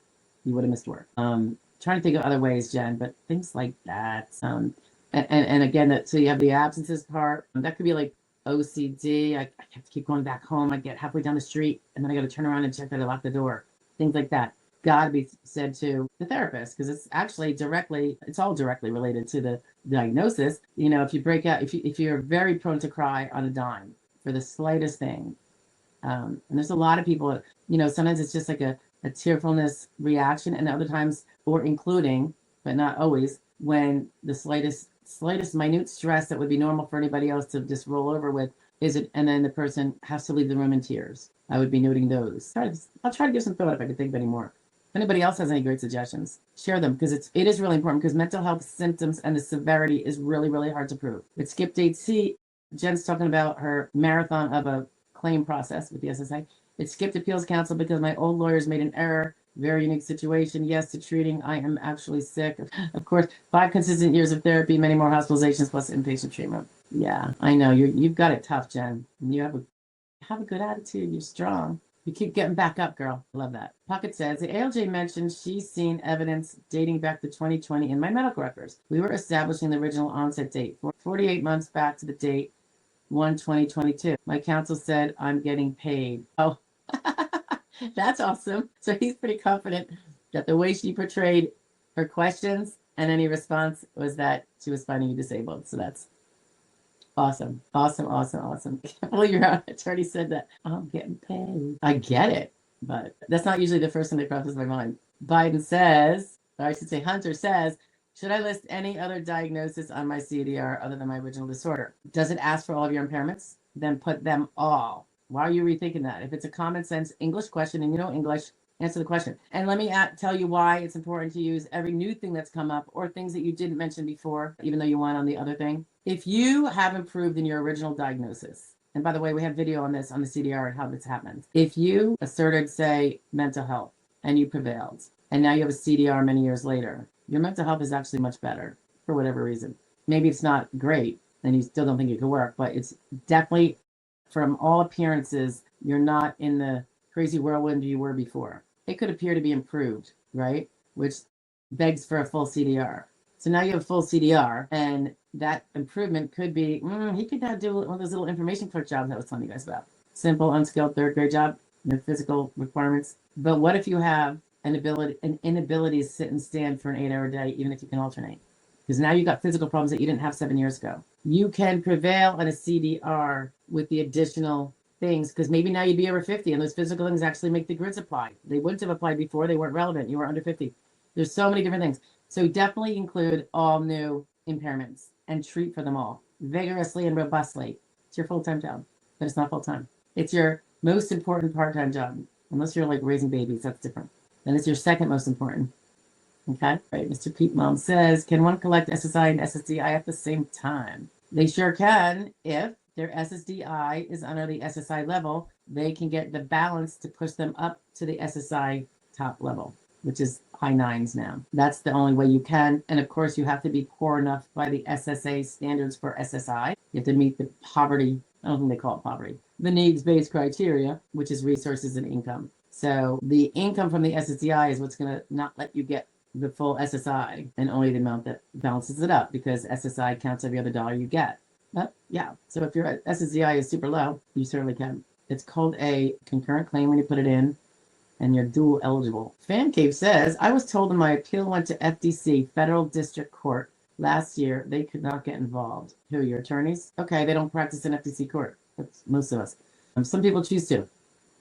You would have missed work. Trying to think of other ways, Jen, but things like that. And again, so you have the absences part. That could be like OCD. I have to keep going back home. I get halfway down the street, and then I got to turn around and check that I locked the door. Things like that got to be said to the therapist, because it's actually it's all directly related to the diagnosis. If you break out, if you're very prone to cry on a dime for the slightest thing, and there's a lot of people, sometimes it's just like a tearfulness reaction, and other times, or including, but not always, when the slightest minute stress that would be normal for anybody else to just roll over with and then the person has to leave the room in tears. I would be noting those. I'll try to give some thought if I can think of any more. If anybody else has any great suggestions, share them, because it is really important, because mental health symptoms and the severity is really, really hard to prove. With skip date C, Jen's talking about her marathon of a claim process with the SSA. It skipped appeals counsel because my old lawyers made an error. Very unique situation. Yes to treating. I am actually sick. Of course, 5 consistent years of therapy, many more hospitalizations, plus inpatient treatment. Yeah, I know. You've got it tough, Jen. You have a good attitude. You're strong. You keep getting back up, girl. Love that. Pocket says, the ALJ mentioned she's seen evidence dating back to 2020 in my medical records. We were establishing the original onset date for 48 months back to the date 1/2022. My counsel said I'm getting paid. Oh, that's awesome. So he's pretty confident that the way she portrayed her questions and any response was that she was finding you disabled. So that's awesome. Awesome, awesome, awesome. Well, your attorney said that I'm getting paid. I get it, but that's not usually the first thing that crosses my mind. Biden says, or I should say Hunter says, should I list any other diagnosis on my CDR other than my original disorder? Does it ask for all of your impairments? Then put them all. Why are you rethinking that? If it's a common sense English question and you know English, answer the question. And let me tell you why it's important to use every new thing that's come up or things that you didn't mention before, even though you went on the other thing. If you have improved in your original diagnosis, and by the way, we have video on this on the CDR and how this happens. If you asserted, say, mental health and you prevailed, and now you have a CDR many years later, your mental health is actually much better for whatever reason. Maybe it's not great and you still don't think it could work, but it's definitely, from all appearances, you're not in the crazy whirlwind you were before. It could appear to be improved, right? Which begs for a full CDR. So now you have full CDR, and that improvement could be, he could now do one of those little information clerk jobs I was telling you guys about. Simple, unskilled, third grade job, no physical requirements. But what if you have an inability to sit and stand for an 8-hour day, even if you can alternate? Because now you've got physical problems that you didn't have 7 years ago. You can prevail on a CDR with the additional things, because maybe now you'd be over 50 and those physical things actually make the grids apply. They wouldn't have applied before. They weren't relevant. You were under 50. There's so many different things. So definitely include all new impairments and treat for them all vigorously and robustly. It's your full-time job, but it's not full-time. It's your most important part-time job. Unless you're like raising babies, that's different. Then it's your second most important. Okay. Right. Mr. Pete Mom says, can one collect SSI and SSDI at the same time? They sure can. If their SSDI is under the SSI level, they can get the balance to push them up to the SSI top level, which is high 9s now. That's the only way you can. And of course, you have to be poor enough by the SSA standards for SSI. You have to meet the poverty, I don't think they call it poverty, the needs-based criteria, which is resources and income. So the income from the SSDI is what's going to not let you get the full SSI, and only the amount that balances it up, because SSI counts every other dollar you get. But yeah, so if your SSDI is super low, you certainly can. It's called a concurrent claim when you put it in, and you're dual eligible. Fan Cave says, I was told when my appeal went to FDC, Federal District Court, last year, they could not get involved. Who, your attorneys? Okay, they don't practice in FDC court. That's most of us. Some people choose to,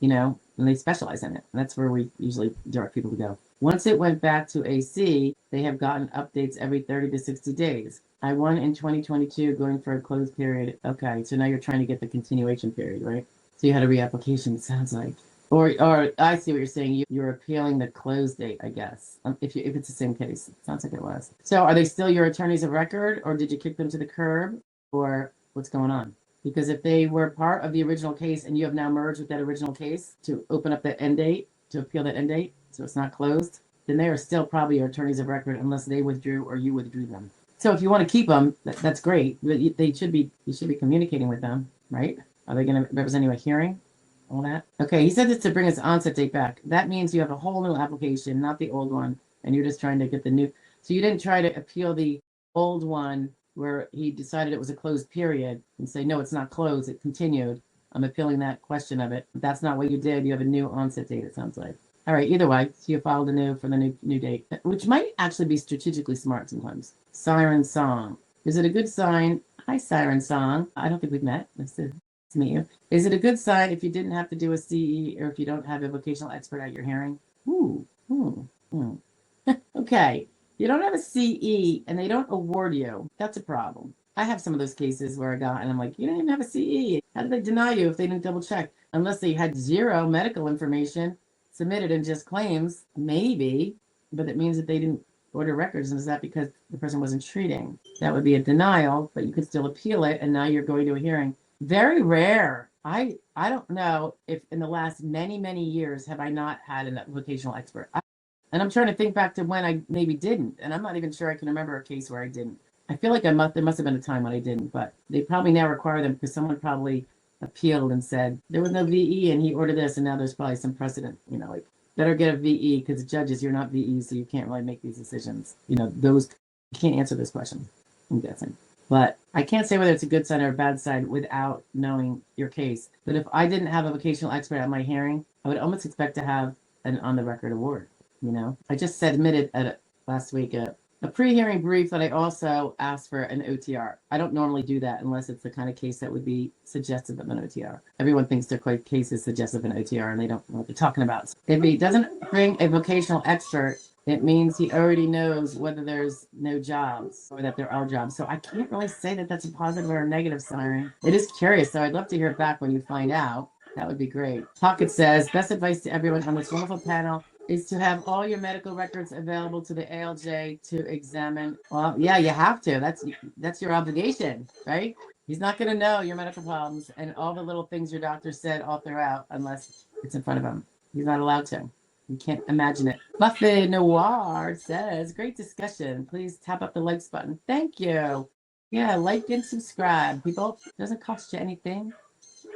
and they specialize in it. And that's where we usually direct people to go. Once it went back to AC, they have gotten updates every 30 to 60 days. I won in 2022 going for a closed period. Okay, so now you're trying to get the continuation period, right? So you had a reapplication, it sounds like. Or I see what you're saying. You're appealing the close date, I guess, if it's the same case. It sounds like it was. So are they still your attorneys of record, or did you kick them to the curb, or what's going on? Because if they were part of the original case and you have now merged with that original case to open up that end date, to appeal that end date, so it's not closed, then they are still probably your attorneys of record unless they withdrew or you withdrew them. So if you want to keep them, that's great. But you should be communicating with them, right? Are they going to represent you at hearing? All that? Okay, he said this to bring his onset date back. That means you have a whole new application, not the old one, and you're just trying to get the new. So you didn't try to appeal the old one where he decided it was a closed period and say, no, it's not closed, it continued. I'm appealing that question of it. That's not what you did. You have a new onset date, it sounds like. All right, either way, so you filed a new for the new date, which might actually be strategically smart sometimes. Siren Song. Is it a good sign? Hi, Siren Song. I don't think we've met. Nice to meet you. Is it a good sign if you didn't have to do a CE or if you don't have a vocational expert at your hearing? Okay. You don't have a CE and they don't award you. That's a problem. I have some of those cases where I got, and I'm like, you don't even have a CE. How did they deny you if they didn't double check? Unless they had zero medical information submitted in just claims, maybe, but it means that they didn't order records. And is that because the person wasn't treating? That would be a denial, but you could still appeal it, and now you're going to a hearing. Very rare. I don't know if in the last many, many years have I not had a vocational expert. And I'm trying to think back to when I maybe didn't, and I'm not even sure I can remember a case where I didn't. I feel like there must have been a time when I didn't, but they probably now require them because someone probably appealed and said there was no VE and he ordered this, and now there's probably some precedent, like better get a VE because judges, you're not VE, so you can't really make these decisions. Those you can't answer this question, I'm guessing. But I can't say whether it's a good sign or a bad sign without knowing your case. But if I didn't have a vocational expert at my hearing, I would almost expect to have an on-the-record award. I just submitted last week a pre-hearing brief that I also asked for an OTR. I don't normally do that unless it's the kind of case that would be suggestive of an OTR. Everyone thinks their case is suggestive of an OTR, and they don't know what they're talking about. If he doesn't bring a vocational expert, it means he already knows whether there's no jobs or that there are jobs. So I can't really say that that's a positive or a negative sign. It is curious, so I'd love to hear it back when you find out. That would be great. Pocket says, best advice to everyone on this wonderful panel is to have all your medical records available to the ALJ to examine. Well, yeah, you have to. That's your obligation, right? He's not going to know your medical problems and all the little things your doctor said all throughout unless it's in front of him. He's not allowed to. You can't imagine it. Buffett Noir says, great discussion. Please tap up the likes button. Thank you. Yeah, like and subscribe. People, it doesn't cost you anything.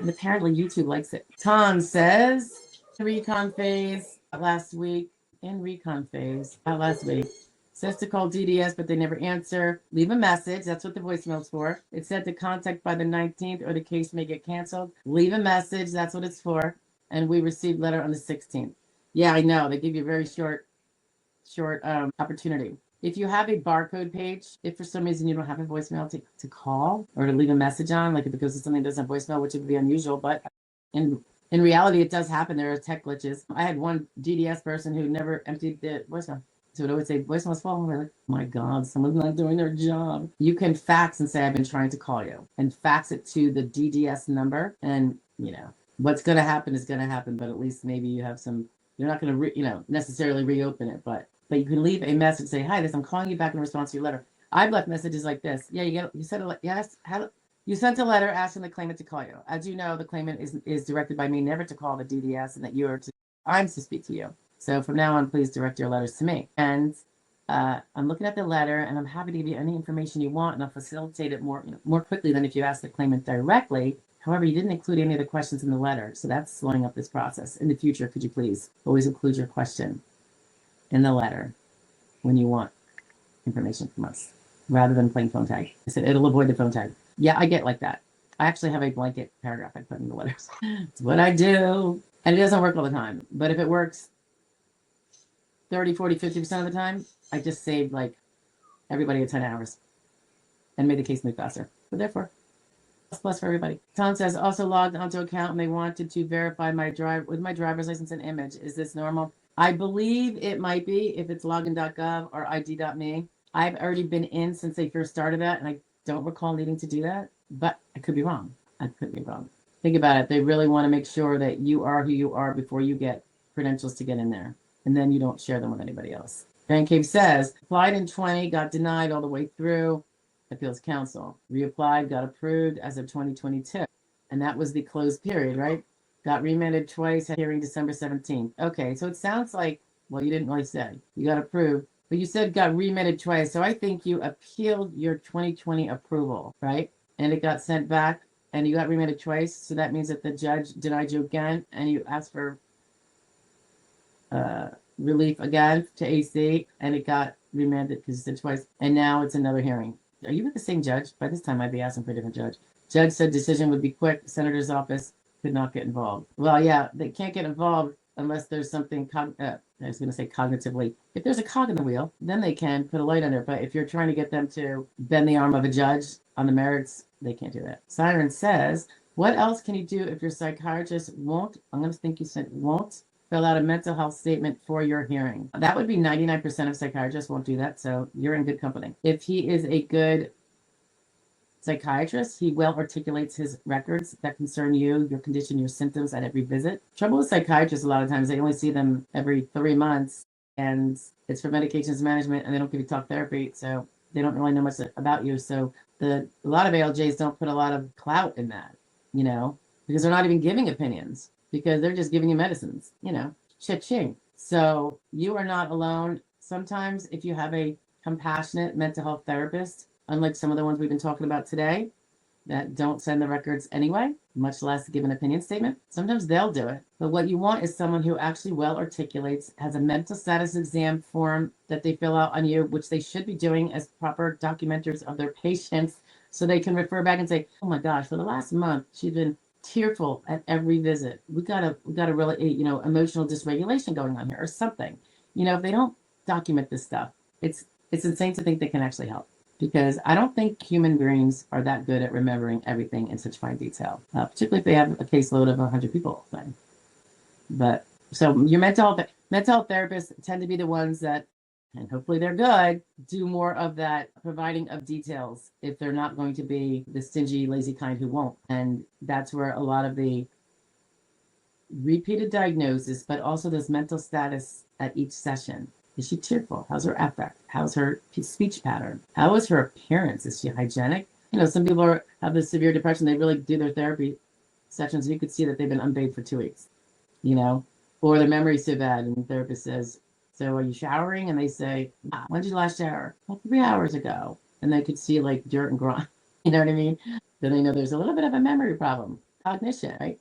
And apparently YouTube likes it. Tom says, recon phase last week. In recon phase, last week. Says to call DDS, but they never answer. Leave a message. That's what the voicemail's for. It said to contact by the 19th or the case may get canceled. Leave a message. That's what it's for. And we received letter on the 16th. Yeah, I know. They give you a very short opportunity. If you have a barcode page, if for some reason you don't have a voicemail to call or to leave a message on, like if it goes to something that doesn't have voicemail, which would be unusual, but in reality, it does happen. There are tech glitches. I had one DDS person who never emptied the voicemail. So it would always say, voicemail's full. We're like, oh my God, someone's not doing their job. You can fax and say, I've been trying to call you, and fax it to the DDS number. And, what's going to happen is going to happen, but at least maybe you have some. You're not going to, necessarily reopen it, but you can leave a message, say, hi, I'm calling you back in response to your letter. I've left messages like this. Yeah, you sent a letter asking the claimant to call you. As you know, the claimant is directed by me never to call the DDS and that I'm to speak to you. So from now on, please direct your letters to me. And I'm looking at the letter, and I'm happy to give you any information you want, and I'll facilitate it more quickly than if you ask the claimant directly. However, you didn't include any of the questions in the letter, so that's slowing up this process. In the future, could you please always include your question in the letter when you want information from us, rather than playing phone tag. I said it'll avoid the phone tag. Yeah, I get like that. I actually have a blanket paragraph I put in the letters. It's what I do. And it doesn't work all the time. But if it works 30, 40, 50% of the time, I just saved everybody 10 hours and made the case move faster. So therefore, plus for everybody. Tom says, also logged onto account and they wanted to verify my driver's license and image. Is this normal? I believe it might be if it's login.gov or id.me. I've already been in since they first started that, and I don't recall needing to do that, but I could be wrong. Think about it. They really want to make sure that you are who you are before you get credentials to get in there, and then you don't share them with anybody else. Grand Cave says, applied in 20, got denied all the way through. Appeals Council. Reapplied, got approved as of 2022. And that was the closed period, right? Got remanded twice, hearing December 17th. Okay, so it sounds like, well, you didn't really say. You got approved, but you said got remanded twice. So I think you appealed your 2020 approval, right? And it got sent back, and you got remanded twice. So that means that the judge denied you again, and you asked for relief again to AC, and it got remanded because you said twice. And now it's another hearing. Are you with the same judge? By this time, I'd be asking for a different judge. Judge said decision would be quick. Senator's office could not get involved. Well, yeah, they can't get involved unless there's something, I was going to say cognitively. If there's a cog in the wheel, then they can put a light under. But if you're trying to get them to bend the arm of a judge on the merits, they can't do that. Siren says, what else can you do if your psychiatrist won't, I'm going to think you said won't, fill out a mental health statement for your hearing? That would be 99% of psychiatrists won't do that, so you're in good company. If he is a good psychiatrist, he well articulates his records that concern you, your condition, your symptoms at every visit. Trouble with psychiatrists, a lot of times, they only see them every 3 months, and it's for medications management, and they don't give you talk therapy, so they don't really know much about you. So a lot of ALJs don't put a lot of clout in that, because they're not even giving opinions, because they're just giving you medicines, cha-ching. So you are not alone. Sometimes if you have a compassionate mental health therapist, unlike some of the ones we've been talking about today, that don't send the records anyway, much less give an opinion statement. Sometimes they'll do it. But what you want is someone who actually well articulates, has a mental status exam form that they fill out on you, which they should be doing as proper documenters of their patients, so they can refer back and say, oh my gosh, for the last month, she's been tearful at every visit. We got a really, emotional dysregulation going on here or something. If they don't document this stuff, it's insane to think they can actually help. Because I don't think human brains are that good at remembering everything in such fine detail, particularly if they have a caseload of 100 people. But so your mental health therapists tend to be the ones that, and hopefully they're good, do more of that providing of details if they're not going to be the stingy, lazy kind who won't. And that's where a lot of the repeated diagnosis, but also this mental status at each session. Is she tearful? How's her affect? How's her speech pattern? How is her appearance? Is she hygienic? Some people have this severe depression. They really do their therapy sessions. You could see that they've been unbathed for 2 weeks, or their memory's so bad. And the therapist says, so are you showering? And they say, when did you last shower? Well, 3 hours ago. And they could see like dirt and grime. You know what I mean? Then they know there's a little bit of a memory problem, cognition, right?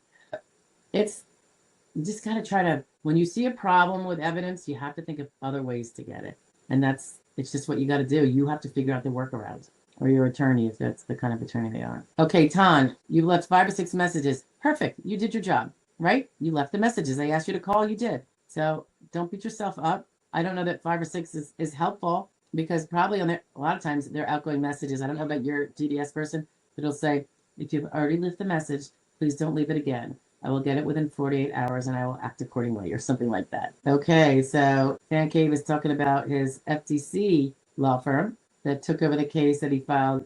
You just got to try to, when you see a problem with evidence, you have to think of other ways to get it. And it's just what you got to do. You have to figure out the workarounds, or your attorney, if that's the kind of attorney they are. Okay, Tan, you've left 5 or 6 messages. Perfect. You did your job, right? You left the messages. They asked you to call, you did. So don't beat yourself up. I don't know that 5 or 6 is helpful, because probably a lot of times they're outgoing messages. I don't know about your GDS person, but it'll say, if you've already left the message, please don't leave it again. I will get it within 48 hours and I will act accordingly, or something like that. Okay, so Fan Cave is talking about his FTC law firm that took over the case that he filed.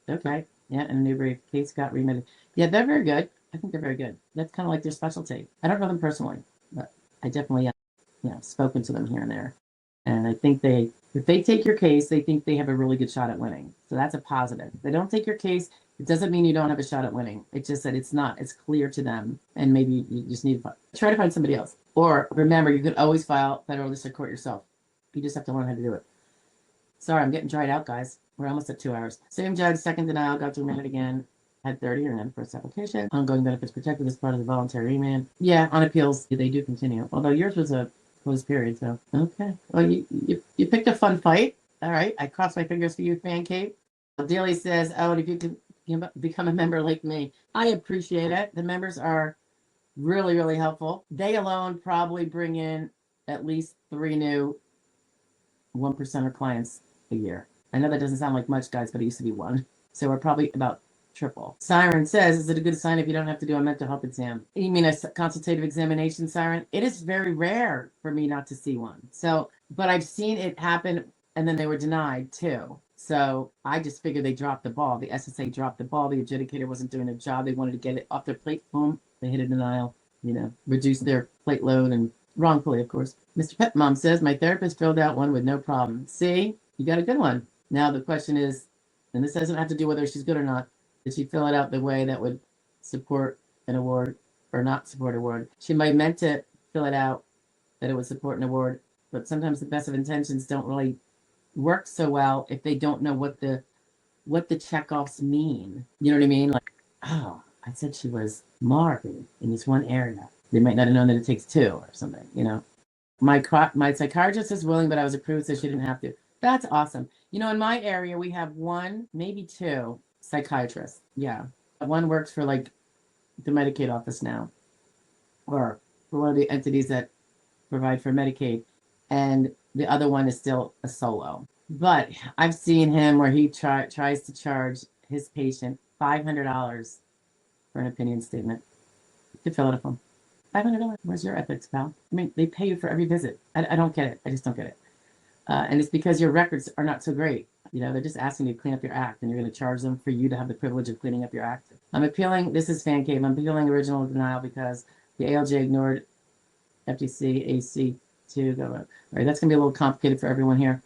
Okay, yeah, and a Newbury case got remitted. Yeah, they're very good. I think they're very good. That's kind of like their specialty. I don't know them personally, but I definitely spoken to them here and there. And I think if they take your case, they think they have a really good shot at winning. So that's a positive. If they don't take your case, it doesn't mean you don't have a shot at winning. It's just that it's clear to them, and maybe you just need to try to find somebody else. Or remember, you could always file federal district court yourself. You just have to learn how to do it. Sorry, I'm getting dried out, guys. We're almost at 2 hours. Same judge, second denial, got to remand it again. Had 30 or none first application. Ongoing benefits protected as part of the voluntary remand. Yeah, on appeals, they do continue. Although yours was a closed period, so okay. Well, you picked a fun fight. All right, I cross my fingers for you, Fan Cave. Daly says, oh, and if you can become a member like me, I appreciate it. The members are really, really helpful. They alone probably bring in at least 3 new 1%er clients a year. I know that doesn't sound like much, guys, but it used to be 1. So we're probably about triple. Siren says, is it a good sign if you don't have to do a mental health exam? You mean a consultative examination, Siren? It is very rare for me not to see one. So, but I've seen it happen, and then they were denied too. So I just figured they dropped the ball. The SSA dropped the ball. The adjudicator wasn't doing their job. They wanted to get it off their plate. Boom, they hit a denial, reduce their plate load, and wrongfully, of course. Mr. Pet Mom says, my therapist filled out one with no problem. See, you got a good one. Now the question is, and this doesn't have to do whether she's good or not, did she fill it out the way that would support an award or not support an award? She might meant to fill it out that it would support an award, but sometimes the best of intentions don't really work so well if they don't know what the checkoffs mean. You know what I mean? Like, oh, I said she was marking in this one area. They might not have known that it takes 2 or something, My psychiatrist is willing, but I was approved, so she didn't have to. That's awesome. In my area, we have 1, maybe 2 psychiatrists. Yeah. One works for like the Medicaid office now, or for one of the entities that provide for Medicaid. And the other one is still a solo. But I've seen him where he tries to charge his patient $500 for an opinion statement to fill out a form. $500. Where's your ethics, pal? I mean, they pay you for every visit. I don't get it. I just don't get it. And it's because your records are not so great. They're just asking you to clean up your act, and you're going to charge them for you to have the privilege of cleaning up your act. I'm appealing. This is Fan Cave. I'm appealing original denial because the ALJ ignored FTC AC2. All right, that's going to be a little complicated for everyone here.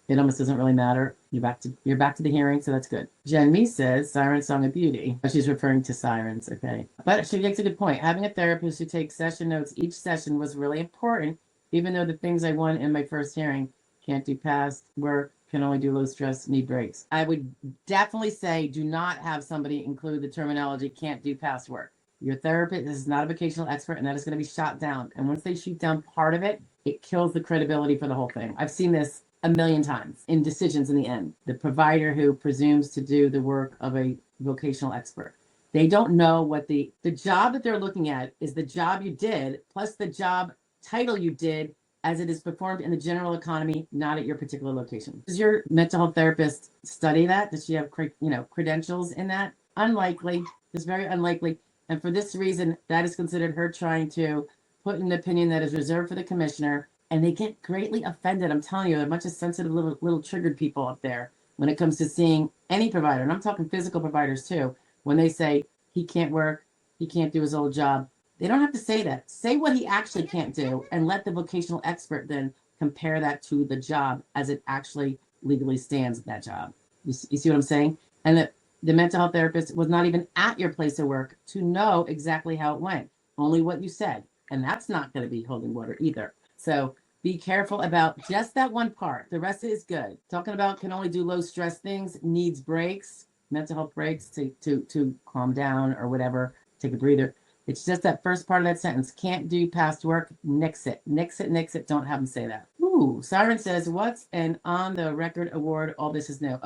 It almost doesn't really matter. You're back to the hearing, so that's good. Jen Me says, Siren Song of Beauty. She's referring to sirens, okay. But she makes a good point. Having a therapist who takes session notes each session was really important, even though the things I won in my first hearing, can't do past work, can only do low stress, need breaks. I would definitely say do not have somebody include the terminology can't do past work. Your therapist is not a vocational expert, and that is going to be shot down. And once they shoot down part of it, it kills the credibility for the whole thing. I've seen this a million times in decisions in the end. The provider who presumes to do the work of a vocational expert. They don't know what the job that they're looking at is the job you did plus the job title you did as it is performed in the general economy, not at your particular location. Does your mental health therapist study that? Does she have credentials in that? Unlikely. It's very unlikely. And for this reason, that is considered her trying to put an opinion that is reserved for the commissioner. And they get greatly offended. I'm telling you, they're a bunch of sensitive little triggered people up there when it comes to seeing any provider. And I'm talking physical providers too. When they say he can't work, he can't do his old job. They don't have to say that. Say what he actually can't do and let the vocational expert then compare that to the job as it actually legally stands at that job. You see what I'm saying? And the mental health therapist was not even at your place of work to know exactly how it went, only what you said. And that's not going to be holding water either. So be careful about just that one part. The rest is good. Talking about can only do low stress things, needs breaks, mental health breaks to calm down or whatever, take a breather. It's just that first part of that sentence. Can't do past work, nix it. Nix it, nix it. Don't have them say that. Ooh, Siren says, what's an on the record award? All this is new.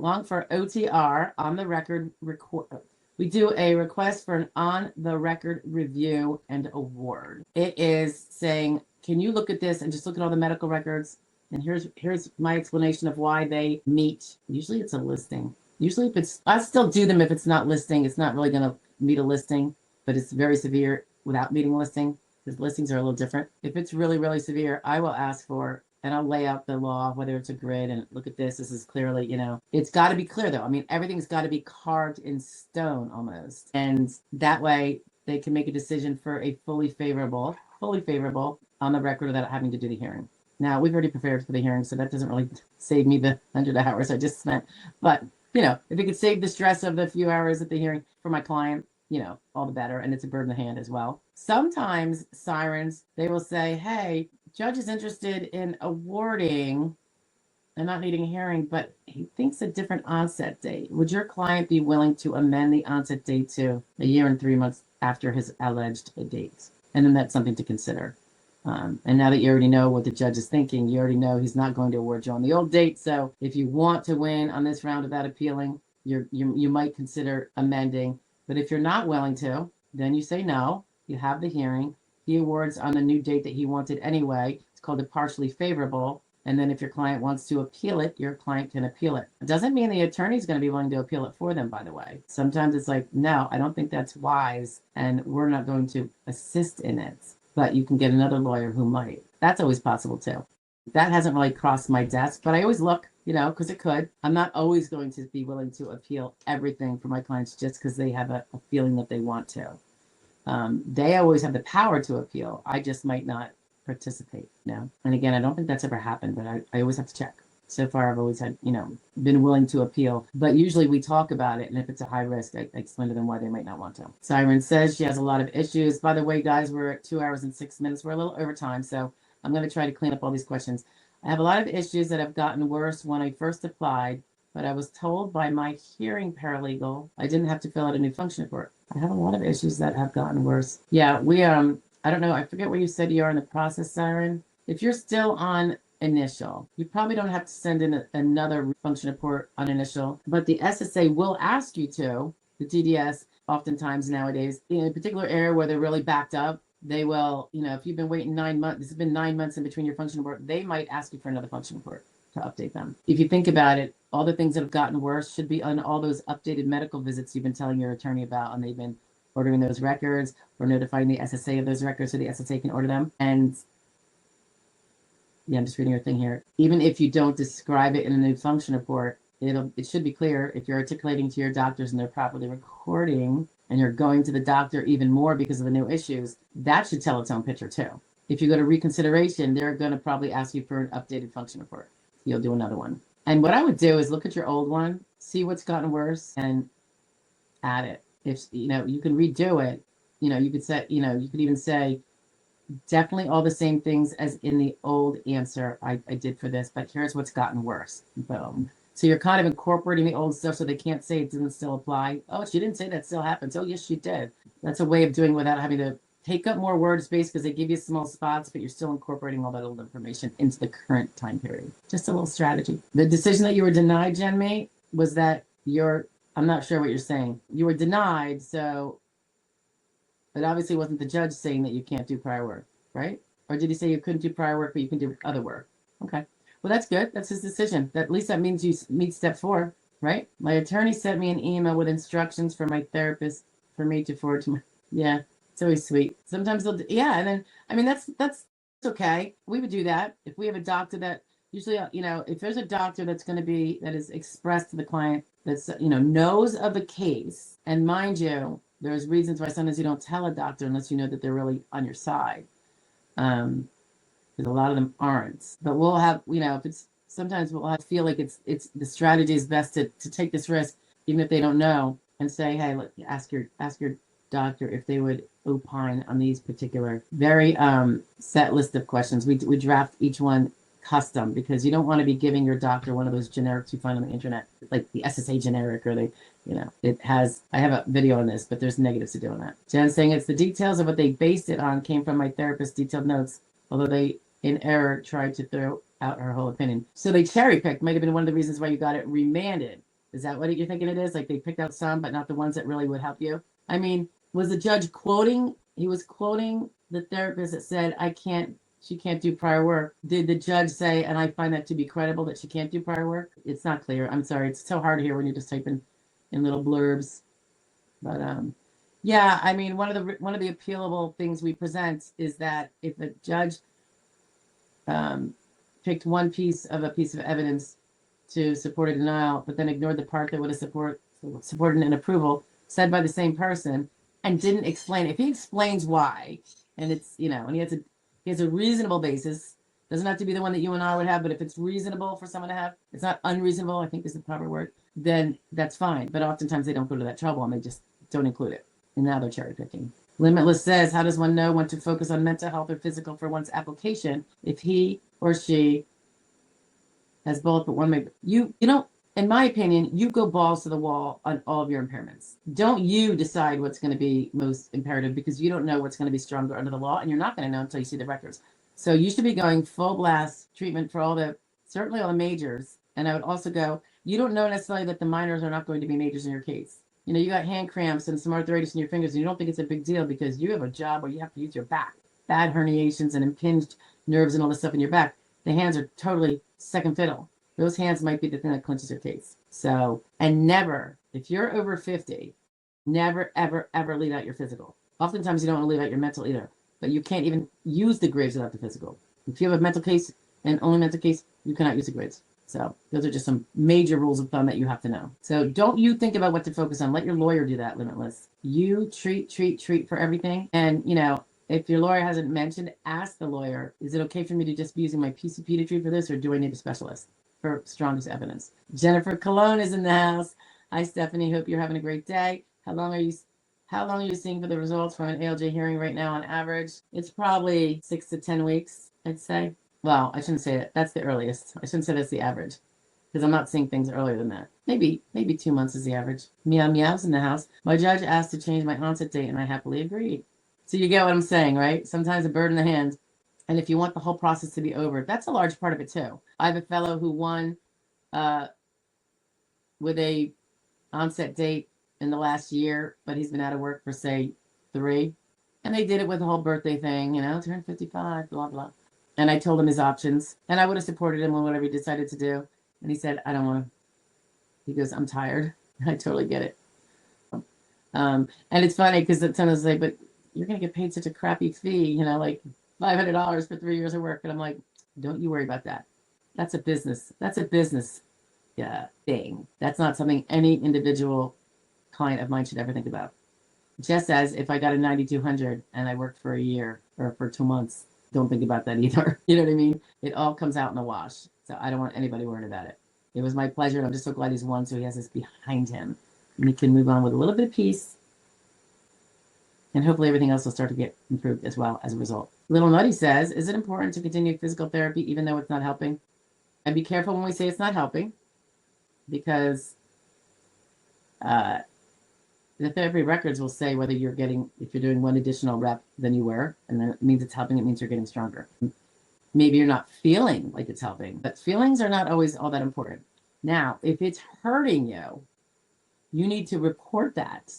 Long for OTR, on the record record. We do a request for an on the record review and award. It is saying, can you look at this and just look at all the medical records? And here's my explanation of why they meet. Usually it's a listing. Usually if it's, I still do them if it's not listing. It's not really going to meet a listing, but it's very severe without meeting a listing because listings are a little different. If it's really, really severe, I will ask for, and I'll lay out the law, whether it's a grid and look at this. This is clearly, it's got to be clear though. I mean, everything's got to be carved in stone almost. And that way they can make a decision for a fully favorable on the record without having to do the hearing. Now, we've already prepared for the hearing, so that doesn't really save me the 100 hours I just spent. But, if it could save the stress of the few hours at the hearing for my client, all the better. And it's a bird in the hand as well. Sometimes sirens, they will say, hey, judge is interested in awarding and not needing a hearing, but he thinks a different onset date. Would your client be willing to amend the onset date to a year and 3 months after his alleged date? And then that's something to consider. And now that you already know what the judge is thinking, you already know he's not going to award you on the old date. So if you want to win on this round without appealing, you might consider amending. But if you're not willing to, then you say no. You have the hearing. He awards on the new date that he wanted anyway. It's called a partially favorable. And then if your client wants to appeal it, your client can appeal it. It doesn't mean the attorney's going to be willing to appeal it for them, by the way. Sometimes it's like, no, I don't think that's wise, and we're not going to assist in it. But you can get another lawyer who might. That's always possible too. That hasn't really crossed my desk, but I always look, because it could. I'm not always going to be willing to appeal everything for my clients just because they have a feeling that they want to. They always have the power to appeal. I just might not participate. And again, I don't think that's ever happened, but I always have to check. So far, I've always had, been willing to appeal, but usually we talk about it. And if it's a high risk, I explain to them why they might not want to. Siren says she has a lot of issues. By the way, guys, we're at 2 hours and 6 minutes. We're a little over time, so I'm going to try to clean up all these questions. I have a lot of issues that have gotten worse when I first applied, but I was told by my hearing paralegal I didn't have to fill out a new function report. I have a lot of issues that have gotten worse. Yeah, we, I don't know. I forget where you said you are in the process, Siren. If you're still on initial, you probably don't have to send in another function report on initial, but the SSA will ask you to. The TDS oftentimes nowadays, in a particular area where they're really backed up, they will, if you've been waiting 9 months, this has been 9 months in between your function report, they might ask you for another function report to update them. If you think about it, all the things that have gotten worse should be on all those updated medical visits you've been telling your attorney about, and they've been ordering those records or notifying the SSA of those records so the SSA can order them. And yeah, I'm just reading your thing here. Even if you don't describe it in a new function report, it should be clear if you're articulating to your doctors and they're properly recording and you're going to the doctor even more because of the new issues, that should tell its own picture too. If you go to reconsideration, they're going to probably ask you for an updated function report. You'll do another one. And what I would do is look at your old one, see what's gotten worse, and add it. If you can redo it, you could say, you could even say, Definitely all the same things as in the old answer I did for this, but here's what's gotten worse. Boom. So you're kind of incorporating the old stuff so they can't say it didn't still apply. Oh, she didn't say that still happens. Oh, yes, she did. That's a way of doing without having to take up more word space because they give you small spots, but you're still incorporating all that old information into the current time period. Just a little strategy. The decision that you were denied, Jen May, was that I'm not sure what you're saying. You were denied, so it obviously wasn't the judge saying that you can't do prior work, right? Or did he say you couldn't do prior work, but you can do other work? Okay. Well, that's good. That's his decision. At least that means you meet step 4, right? My attorney sent me an email with instructions for my therapist for me to forward to my, yeah, it's always sweet. Sometimes they'll, yeah. And then, I mean, that's okay. We would do that. If we have a doctor that usually, if there's a doctor that is expressed to the client that's, knows of the case, and mind you, there's reasons why sometimes you don't tell a doctor unless you know that they're really on your side. Because a lot of them aren't. But we'll have, if it's sometimes we'll have to feel like it's the strategy is best to take this risk, even if they don't know, and say, hey, look, ask your doctor if they would opine on these particular very set list of questions. We draft each one custom because you don't want to be giving your doctor one of those generics you find on the internet, like the SSA generic, or I have a video on this, but there's negatives to doing that. Jen's saying it's the details of what they based it on came from my therapist's detailed notes, although they in error tried to throw out her whole opinion. So they cherry picked, might have been one of the reasons why you got it remanded. Is that what you're thinking it is? Like they picked out some, but not the ones that really would help you? I mean, was the judge quoting? He was quoting the therapist that said, she can't do prior work. Did the judge say, and I find that to be credible, that she can't do prior work? It's not clear. I'm sorry. It's so hard to hear when you just type in little blurbs. But yeah, I mean, one of the appealable things we present is that if a judge picked one piece of evidence to support a denial, but then ignored the part that would have supported an approval said by the same person and didn't explain. If he explains why, and it's, and he has a reasonable basis, doesn't have to be the one that you and I would have, but if it's reasonable for someone to have, it's not unreasonable, I think is the proper word, then that's fine. But oftentimes they don't go to that trouble and they just don't include it. And now they're cherry picking. Limitless says, how does one know when to focus on mental health or physical for one's application if he or she has both, but one may, in my opinion, you go balls to the wall on all of your impairments. Don't you decide what's going to be most imperative, because you don't know what's going to be stronger under the law, and you're not going to know until you see the records. So you should be going full blast treatment for certainly all the majors. And I would also go, you don't know necessarily that the minors are not going to be majors in your case. You got hand cramps and some arthritis in your fingers, and you don't think it's a big deal because you have a job where you have to use your back. Bad herniations and impinged nerves and all this stuff in your back. The hands are totally second fiddle. Those hands might be the thing that clinches your case. So, and never, if you're over 50, never, ever, ever leave out your physical. Oftentimes you don't want to leave out your mental either, but you can't even use the grids without the physical. If you have a mental case and only mental case, you cannot use the grids. So those are just some major rules of thumb that you have to know. So don't you think about what to focus on. Let your lawyer do that, Limitless. You treat for everything. And, if your lawyer hasn't mentioned, ask the lawyer, is it okay for me to just be using my PCP to treat for this, or do I need a specialist for strongest evidence? Jennifer Cologne is in the house. Hi, Stephanie. Hope you're having a great day. How long are you seeing for the results from an ALJ hearing right now on average? It's probably 6 to 10 weeks, I'd say. Well, I shouldn't say that. That's the earliest. I shouldn't say that's the average, because I'm not seeing things earlier than that. Maybe 2 months is the average. Meow Meow's in the house. My judge asked to change my onset date, and I happily agreed. So you get what I'm saying, right? Sometimes a bird in the hand. And if you want the whole process to be over, that's a large part of it too. I have a fellow who won with a onset date in the last year, but he's been out of work for, say, 3. And they did it with the whole birthday thing, turn 55, blah, blah. And I told him his options. And I would have supported him on whatever he decided to do. And he said, I don't want to. He goes, I'm tired. I totally get it. And it's funny because sometimes they say, but you're going to get paid such a crappy fee, like $500 for 3 years of work. And I'm like, don't you worry about that. That's a business. That's a business thing. That's not something any individual client of mine should ever think about. Just as if I got a 9,200 and I worked for a year or for 2 months, don't think about that either. You know what I mean? It all comes out in the wash. So I don't want anybody worried about it. It was my pleasure. And I'm just so glad he's won. So he has this behind him. And he can move on with a little bit of peace. And hopefully everything else will start to get improved as well as a result. Little Nutty says, is it important to continue physical therapy even though it's not helping? And be careful when we say it's not helping, because the therapy records will say whether you're getting, if you're doing one additional rep than you were, and then it means it's helping, it means you're getting stronger. Maybe you're not feeling like it's helping, but feelings are not always all that important. Now, if it's hurting you, you need to report that,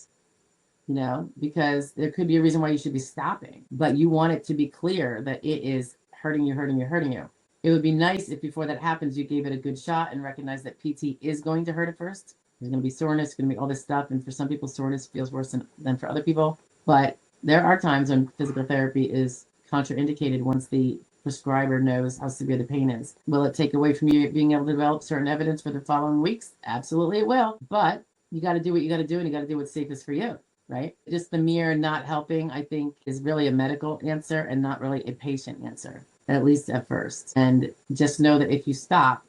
you know, because there could be a reason why you should be stopping, but you want it to be clear that it is hurting you, hurting you, hurting you. It would be nice if before that happens, you gave it a good shot and recognize that PT is going to hurt at first. There's going to be soreness, going to be all this stuff. And for some people, soreness feels worse than for other people. But there are times when physical therapy is contraindicated once the prescriber knows how severe the pain is. Will it take away from you being able to develop certain evidence for the following weeks? Absolutely it will. But you got to do what you got to do, and you got to do what's safest for you, right? Just the mere not helping, I think, is really a medical answer and not really a patient answer, at least at first. And just know that if you stop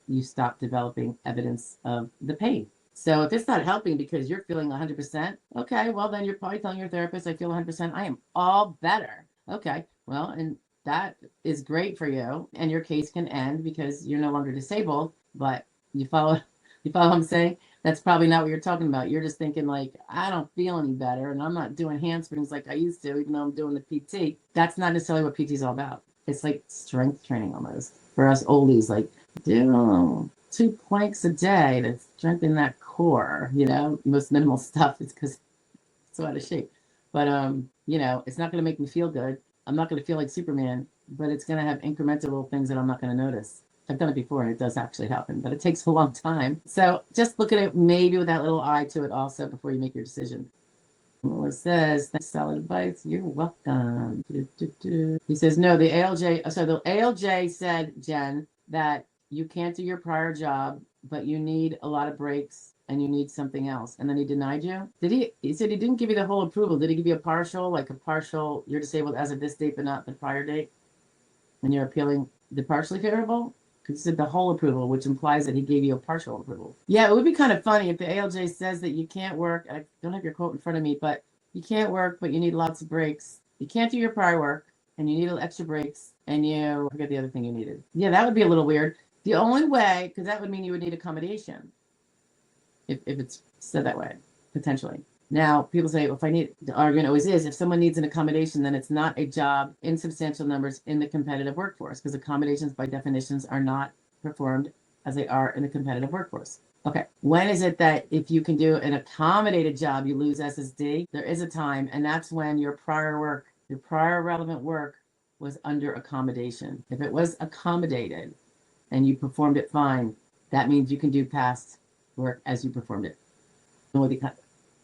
developing evidence of the pain. So if it's not helping because you're feeling 100%, okay, well, then you're probably telling your therapist, I feel 100%, I am all better. Okay, well, and that is great for you. And your case can end because you're no longer disabled, but you follow what I'm saying? That's probably not what you're talking about. You're just thinking like, I don't feel any better and I'm not doing handsprings like I used to, even though I'm doing the PT. That's not necessarily what PT is all about. It's like strength training almost. For us oldies, like, do 2 planks a day to strengthen that core, you know, most minimal stuff is because it's so out of shape. But, you know, it's not going to make me feel good. I'm not going to feel like Superman, but it's going to have incremental little things that I'm not going to notice. I've done it before and it does actually happen, but it takes a long time. So just look at it maybe with that little eye to it also before you make your decision. Well, it says, thanks, solid advice. You're welcome. He says, no, the ALJ, so the ALJ said, Jen, that you can't do your prior job, but you need a lot of breaks and you need something else. And then he denied you. He said he didn't give you the whole approval. Did he give you a partial, you're disabled as of this date, but not the prior date? And you're appealing the partially favorable? Because he said the whole approval, which implies that he gave you a partial approval. Yeah, it would be kind of funny if the ALJ says that you can't work. I don't have your quote in front of me, but you can't work, but you need lots of breaks. You can't do your prior work, and you need extra breaks, and you forget the other thing you needed. Yeah, that would be a little weird. The only way, because that would mean you would need accommodation if it's said that way, potentially. Now, people say, well, the argument always is, if someone needs an accommodation, then it's not a job in substantial numbers in the competitive workforce, because accommodations by definitions are not performed as they are in the competitive workforce. Okay, when is it that if you can do an accommodated job, you lose SSD? There is a time, and that's when your prior relevant work was under accommodation. If it was accommodated and you performed it fine, that means you can do past work as you performed it.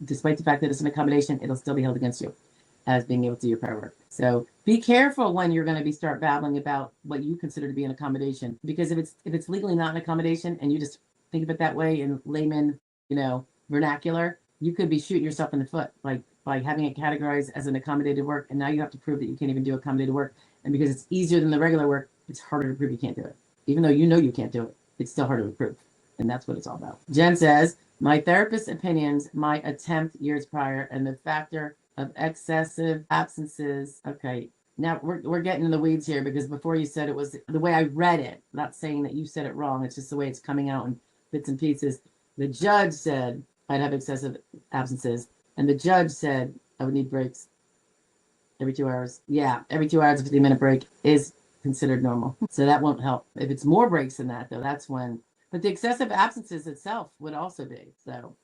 Despite the fact that it's an accommodation, it'll still be held against you as being able to do your prior work. So be careful when you're going to start babbling about what you consider to be an accommodation, because if it's legally not an accommodation and you just think of it that way in layman, vernacular, you could be shooting yourself in the foot, like by having it categorized as an accommodated work, and now you have to prove that you can't even do accommodated work. And because it's easier than the regular work, it's harder to prove you can't do it. Even though you know you can't do it, it's still harder to prove. And that's what it's all about. Jen says, my therapist's opinions, my attempt years prior, and the factor of excessive absences. Okay, now we're getting in the weeds here, because before you said it was the way I read it, not saying that you said it wrong. It's just the way it's coming out in bits and pieces. The judge said I'd have excessive absences, and the judge said I would need breaks every 2 hours. Yeah, every 2 hours, a 50-minute break is considered normal. So that won't help. If it's more breaks than that, though, that's when. But the excessive absences itself would also be. So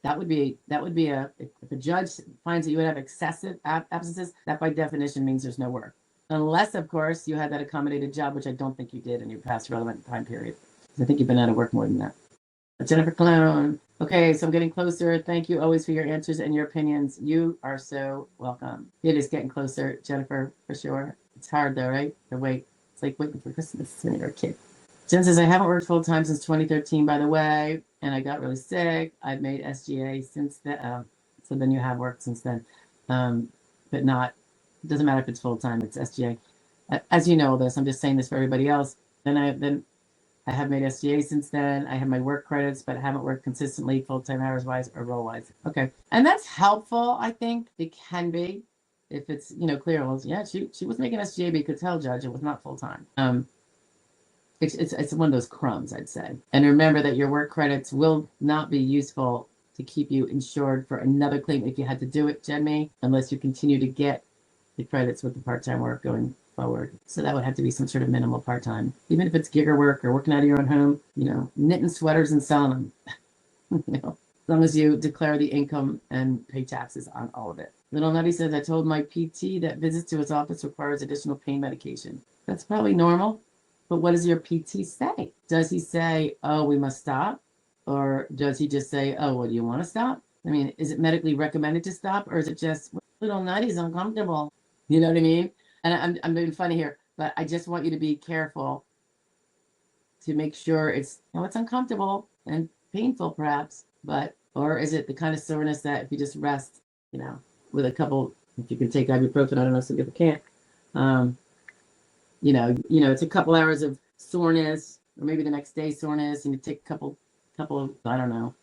that would be if a judge finds that you would have excessive absences, that by definition means there's no work. Unless, of course, you had that accommodated job, which I don't think you did in your past relevant time period. I think you've been out of work more than that. Jennifer Clone. Okay, so I'm getting closer. Thank you always for your answers and your opinions. You are so welcome. It is getting closer, Jennifer, for sure. It's hard though, right? To wait. It's like waiting for Christmas when you're a kid. Jen says, I haven't worked full-time since 2013, by the way, and I got really sick. I've made SGA since then. So then you have worked since then, but not, it doesn't matter if it's full-time, it's SGA. As you know this, I'm just saying this for everybody else. Then I have made SGA since then. I have my work credits, but I haven't worked consistently full-time hours-wise or role-wise. Okay, and that's helpful, I think. It can be. if it's, clear. Well, yeah, she was making SGA, but you could tell, Judge, it was not full time. It's one of those crumbs, I'd say. And remember that your work credits will not be useful to keep you insured for another claim if you had to do it, Jen, unless you continue to get the credits with the part-time work going forward. So that would have to be some sort of minimal part-time, even if it's gigger work or working out of your own home, knitting sweaters and selling them, as long as you declare the income and pay taxes on all of it. Little Nutty says, I told my PT that visits to his office requires additional pain medication. That's probably normal. But what does your PT say? Does he say, oh, we must stop? Or does he just say, oh, well, do you want to stop? I mean, is it medically recommended to stop? Or is it just, Little Nutty's uncomfortable? You know what I mean? And I'm being funny here, but I just want you to be careful to make sure it's uncomfortable and painful perhaps, or is it the kind of soreness that if you just rest, with a couple, if you can take ibuprofen, I don't know, some people can't, it's a couple hours of soreness, or maybe the next day soreness, and you take a couple of, I don't know,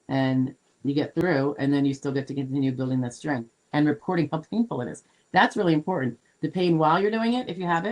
and you get through, and then you still get to continue building that strength and reporting how painful it is. That's really important. The pain while you're doing it, if you have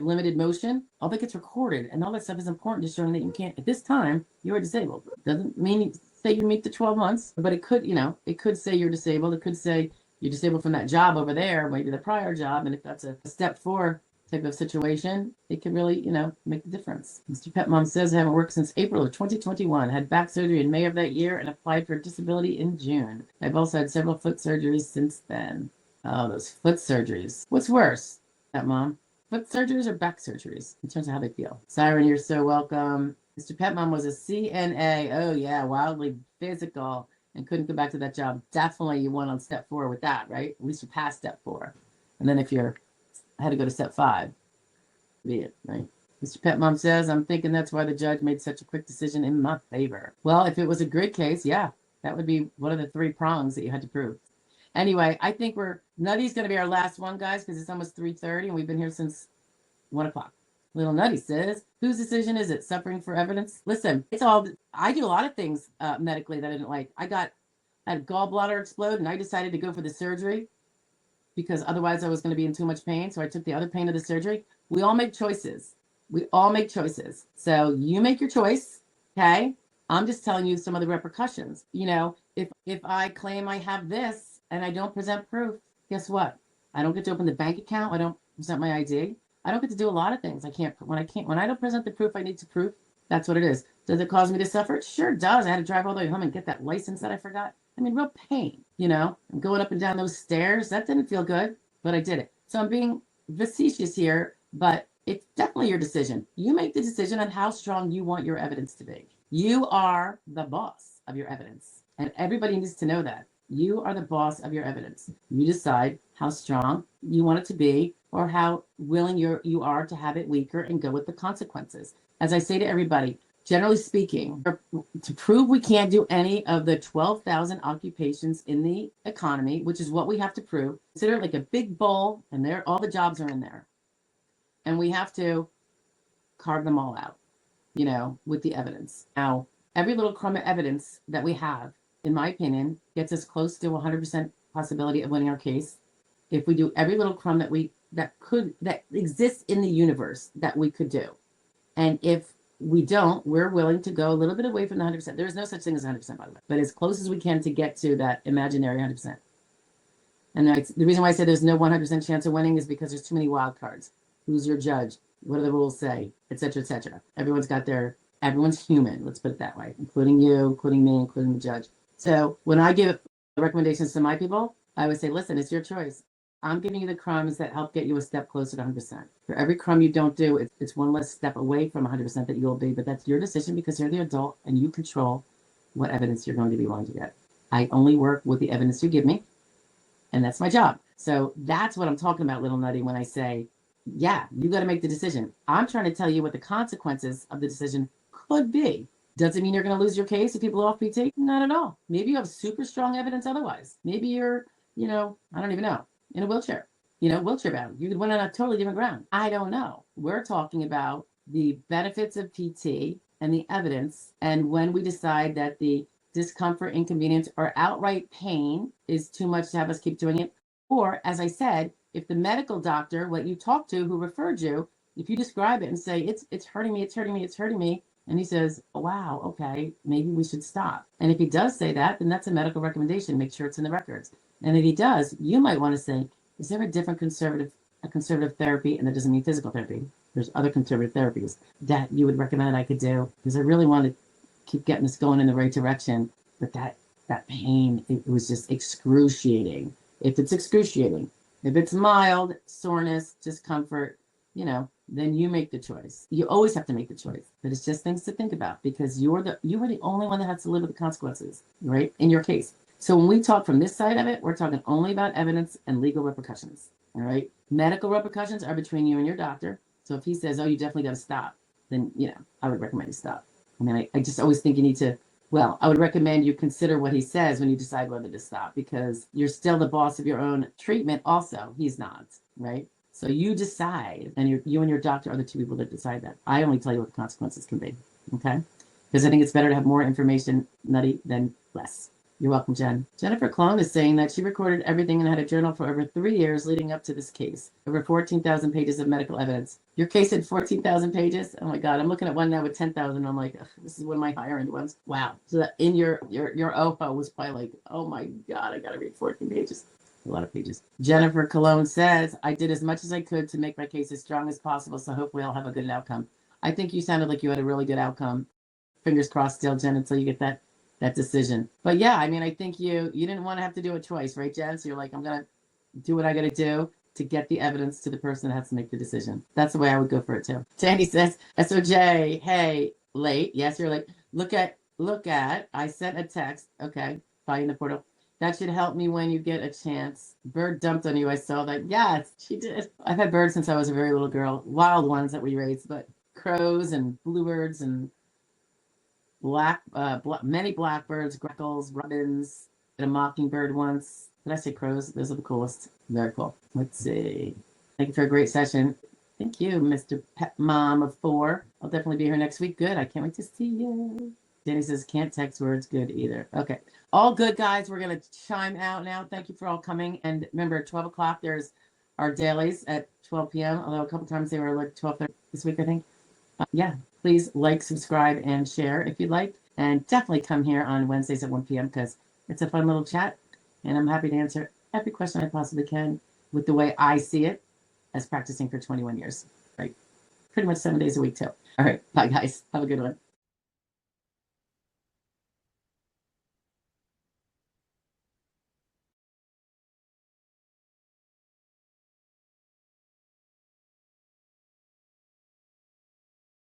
limited motion, all that gets recorded, and all that stuff is important to showing that you can't, at this time, you are disabled. Doesn't mean say you meet the 12 months, but it could, it could say you're disabled. It could say you're disabled from that job over there, maybe the prior job, and if that's a step 4 type of situation, it can really, make the difference. Mr. Pet Mom says, I haven't worked since April of 2021, had back surgery in May of that year, and applied for disability in June. I've also had several foot surgeries since then. Oh, those foot surgeries. What's worse, Pet Mom? Foot surgeries or back surgeries, in terms of how they feel? Siren, you're so welcome. Mr. Pet Mom was a CNA. Oh, yeah, wildly physical, and couldn't go back to that job. Definitely you won on step 4 with that, right? At least you passed step 4. And then if I had to go to step 5. Be it, right? Mr. Pet Mom says, I'm thinking that's why the judge made such a quick decision in my favor. Well, if it was a grid case, yeah, that would be one of the 3 prongs that you had to prove. Anyway, I think Nutty's going to be our last one, guys, because it's almost 3:30 and we've been here since 1 o'clock. Little Nutty says, whose decision is it? Suffering for evidence? Listen, I do a lot of things medically that I didn't like. I had gallbladder explode and I decided to go for the surgery because otherwise I was going to be in too much pain. So I took the other pain of the surgery. We all make choices. So you make your choice. Okay. I'm just telling you some of the repercussions. If I claim I have this and I don't present proof, guess what? I don't get to open the bank account. I don't present my ID. I don't get to do a lot of things. When I don't present the proof I need to prove, that's what it is. Does it cause me to suffer? It sure does. I had to drive all the way home and get that license that I forgot. I mean, real pain, I'm going up and down those stairs. That didn't feel good, but I did it. So I'm being facetious here, but it's definitely your decision. You make the decision on how strong you want your evidence to be. You are the boss of your evidence, and everybody needs to know that. You are the boss of your evidence. You decide how strong you want it to be or how willing you are to have it weaker and go with the consequences. As I say to everybody, generally speaking, to prove we can't do any of the 12,000 occupations in the economy, which is what we have to prove, consider it like a big bowl, and all the jobs are in there. And we have to carve them all out, with the evidence. Now, every little crumb of evidence that we have, in my opinion, gets us close to 100% possibility of winning our case. If we do every little crumb that exists in the universe that we could do. And if we don't, we're willing to go a little bit away from the 100%. There's no such thing as 100%, by the way, but as close as we can to get to that imaginary 100%. And the reason why I say there's no 100% chance of winning is because there's too many wild cards. Who's your judge? What do the rules say? Et cetera, et cetera. Everyone's human, let's put it that way, including you, including me, including the judge. So when I give recommendations to my people, I would say, listen, it's your choice. I'm giving you the crumbs that help get you a step closer to 100%. For every crumb you don't do, it's one less step away from 100% that you'll be, but that's your decision because you're the adult and you control what evidence you're going to be willing to get. I only work with the evidence you give me, and that's my job. So that's what I'm talking about, Little Nutty, when I say, yeah, you got to make the decision. I'm trying to tell you what the consequences of the decision could be. Does it mean you're going to lose your case if you blow off PT? Not at all. Maybe you have super strong evidence otherwise. Maybe you're, I don't even know, in a wheelchair, wheelchair bound. You could win on a totally different ground. I don't know. We're talking about the benefits of PT and the evidence. And when we decide that the discomfort, inconvenience, or outright pain is too much to have us keep doing it, Or, as I said, if the medical doctor, what you talked to, who referred you, if you describe it and say, it's hurting me, it's hurting me, it's hurting me, and he says, oh, wow, okay, maybe we should stop. And if he does say that, then that's a medical recommendation. Make sure it's in the records. And if he does, you might want to say, is there a different conservative therapy? And that doesn't mean physical therapy. There's other conservative therapies that you would recommend I could do, because I really want to keep getting this going in the right direction. But that pain, it was just excruciating. If it's excruciating, if it's mild soreness, discomfort, then you make the choice. You always have to make the choice. But it's just things to think about, because you are the only one that has to live with the consequences, right? In your case. So when we talk from this side of it, we're talking only about evidence and legal repercussions. All right. Medical repercussions are between you and your doctor. So if he says, oh, you definitely got to stop, then, I would recommend you stop. I mean, I just always think you need to, I would recommend you consider what he says when you decide whether to stop, because you're still the boss of your own treatment. Also, he's not, right? So you decide, and you and your doctor are the two people that decide that. I only tell you what the consequences can be, okay? Because I think it's better to have more information, nutty, than less. You're welcome, Jen. Jennifer Clone is saying that she recorded everything and had a journal for over 3 years leading up to this case. Over 14,000 pages of medical evidence. Your case had 14,000 pages? Oh my God, I'm looking at one now with 10,000. I'm like, this is one of my higher end ones. Wow. So that in your OPA was probably like, oh my God, I gotta read 14 pages. A lot of pages. Jennifer Cologne says, I did as much as I could to make my case as strong as possible, so hopefully I'll have a good outcome. I think you sounded like you had a really good outcome. Fingers crossed still, Jen, until you get that decision. But yeah, I mean, I think you didn't want to have to do it twice, right, Jen? So you're like, I'm going to do what I got to do to get the evidence to the person that has to make the decision. That's the way I would go for it too. Tandy says, SOJ, hey, late. Yes, you're late. Look at, I sent a text. Okay, probably in the portal. That should help me when you get a chance. Bird dumped on you. I saw that. Yes, she did. I've had birds since I was a very little girl. Wild ones that we raised, but crows and bluebirds and many blackbirds, grackles, robins, and a mockingbird once. Did I say crows? Those are the coolest. Very cool. Let's see. Thank you for a great session. Thank you, Mr. Pet Mom of 4. I'll definitely be here next week. Good. I can't wait to see you. Danny says, can't text words good either. Okay. All good, guys. We're going to chime out now. Thank you for all coming. And remember, at 12 o'clock, there's our dailies at 12 p.m., although a couple times they were like 12:30 this week, I think. Yeah, please like, subscribe, and share if you'd like. And definitely come here on Wednesdays at 1 p.m. because it's a fun little chat. And I'm happy to answer every question I possibly can with the way I see it as practicing for 21 years. Right? Pretty much 7 days a week, too. All right. Bye, guys. Have a good one.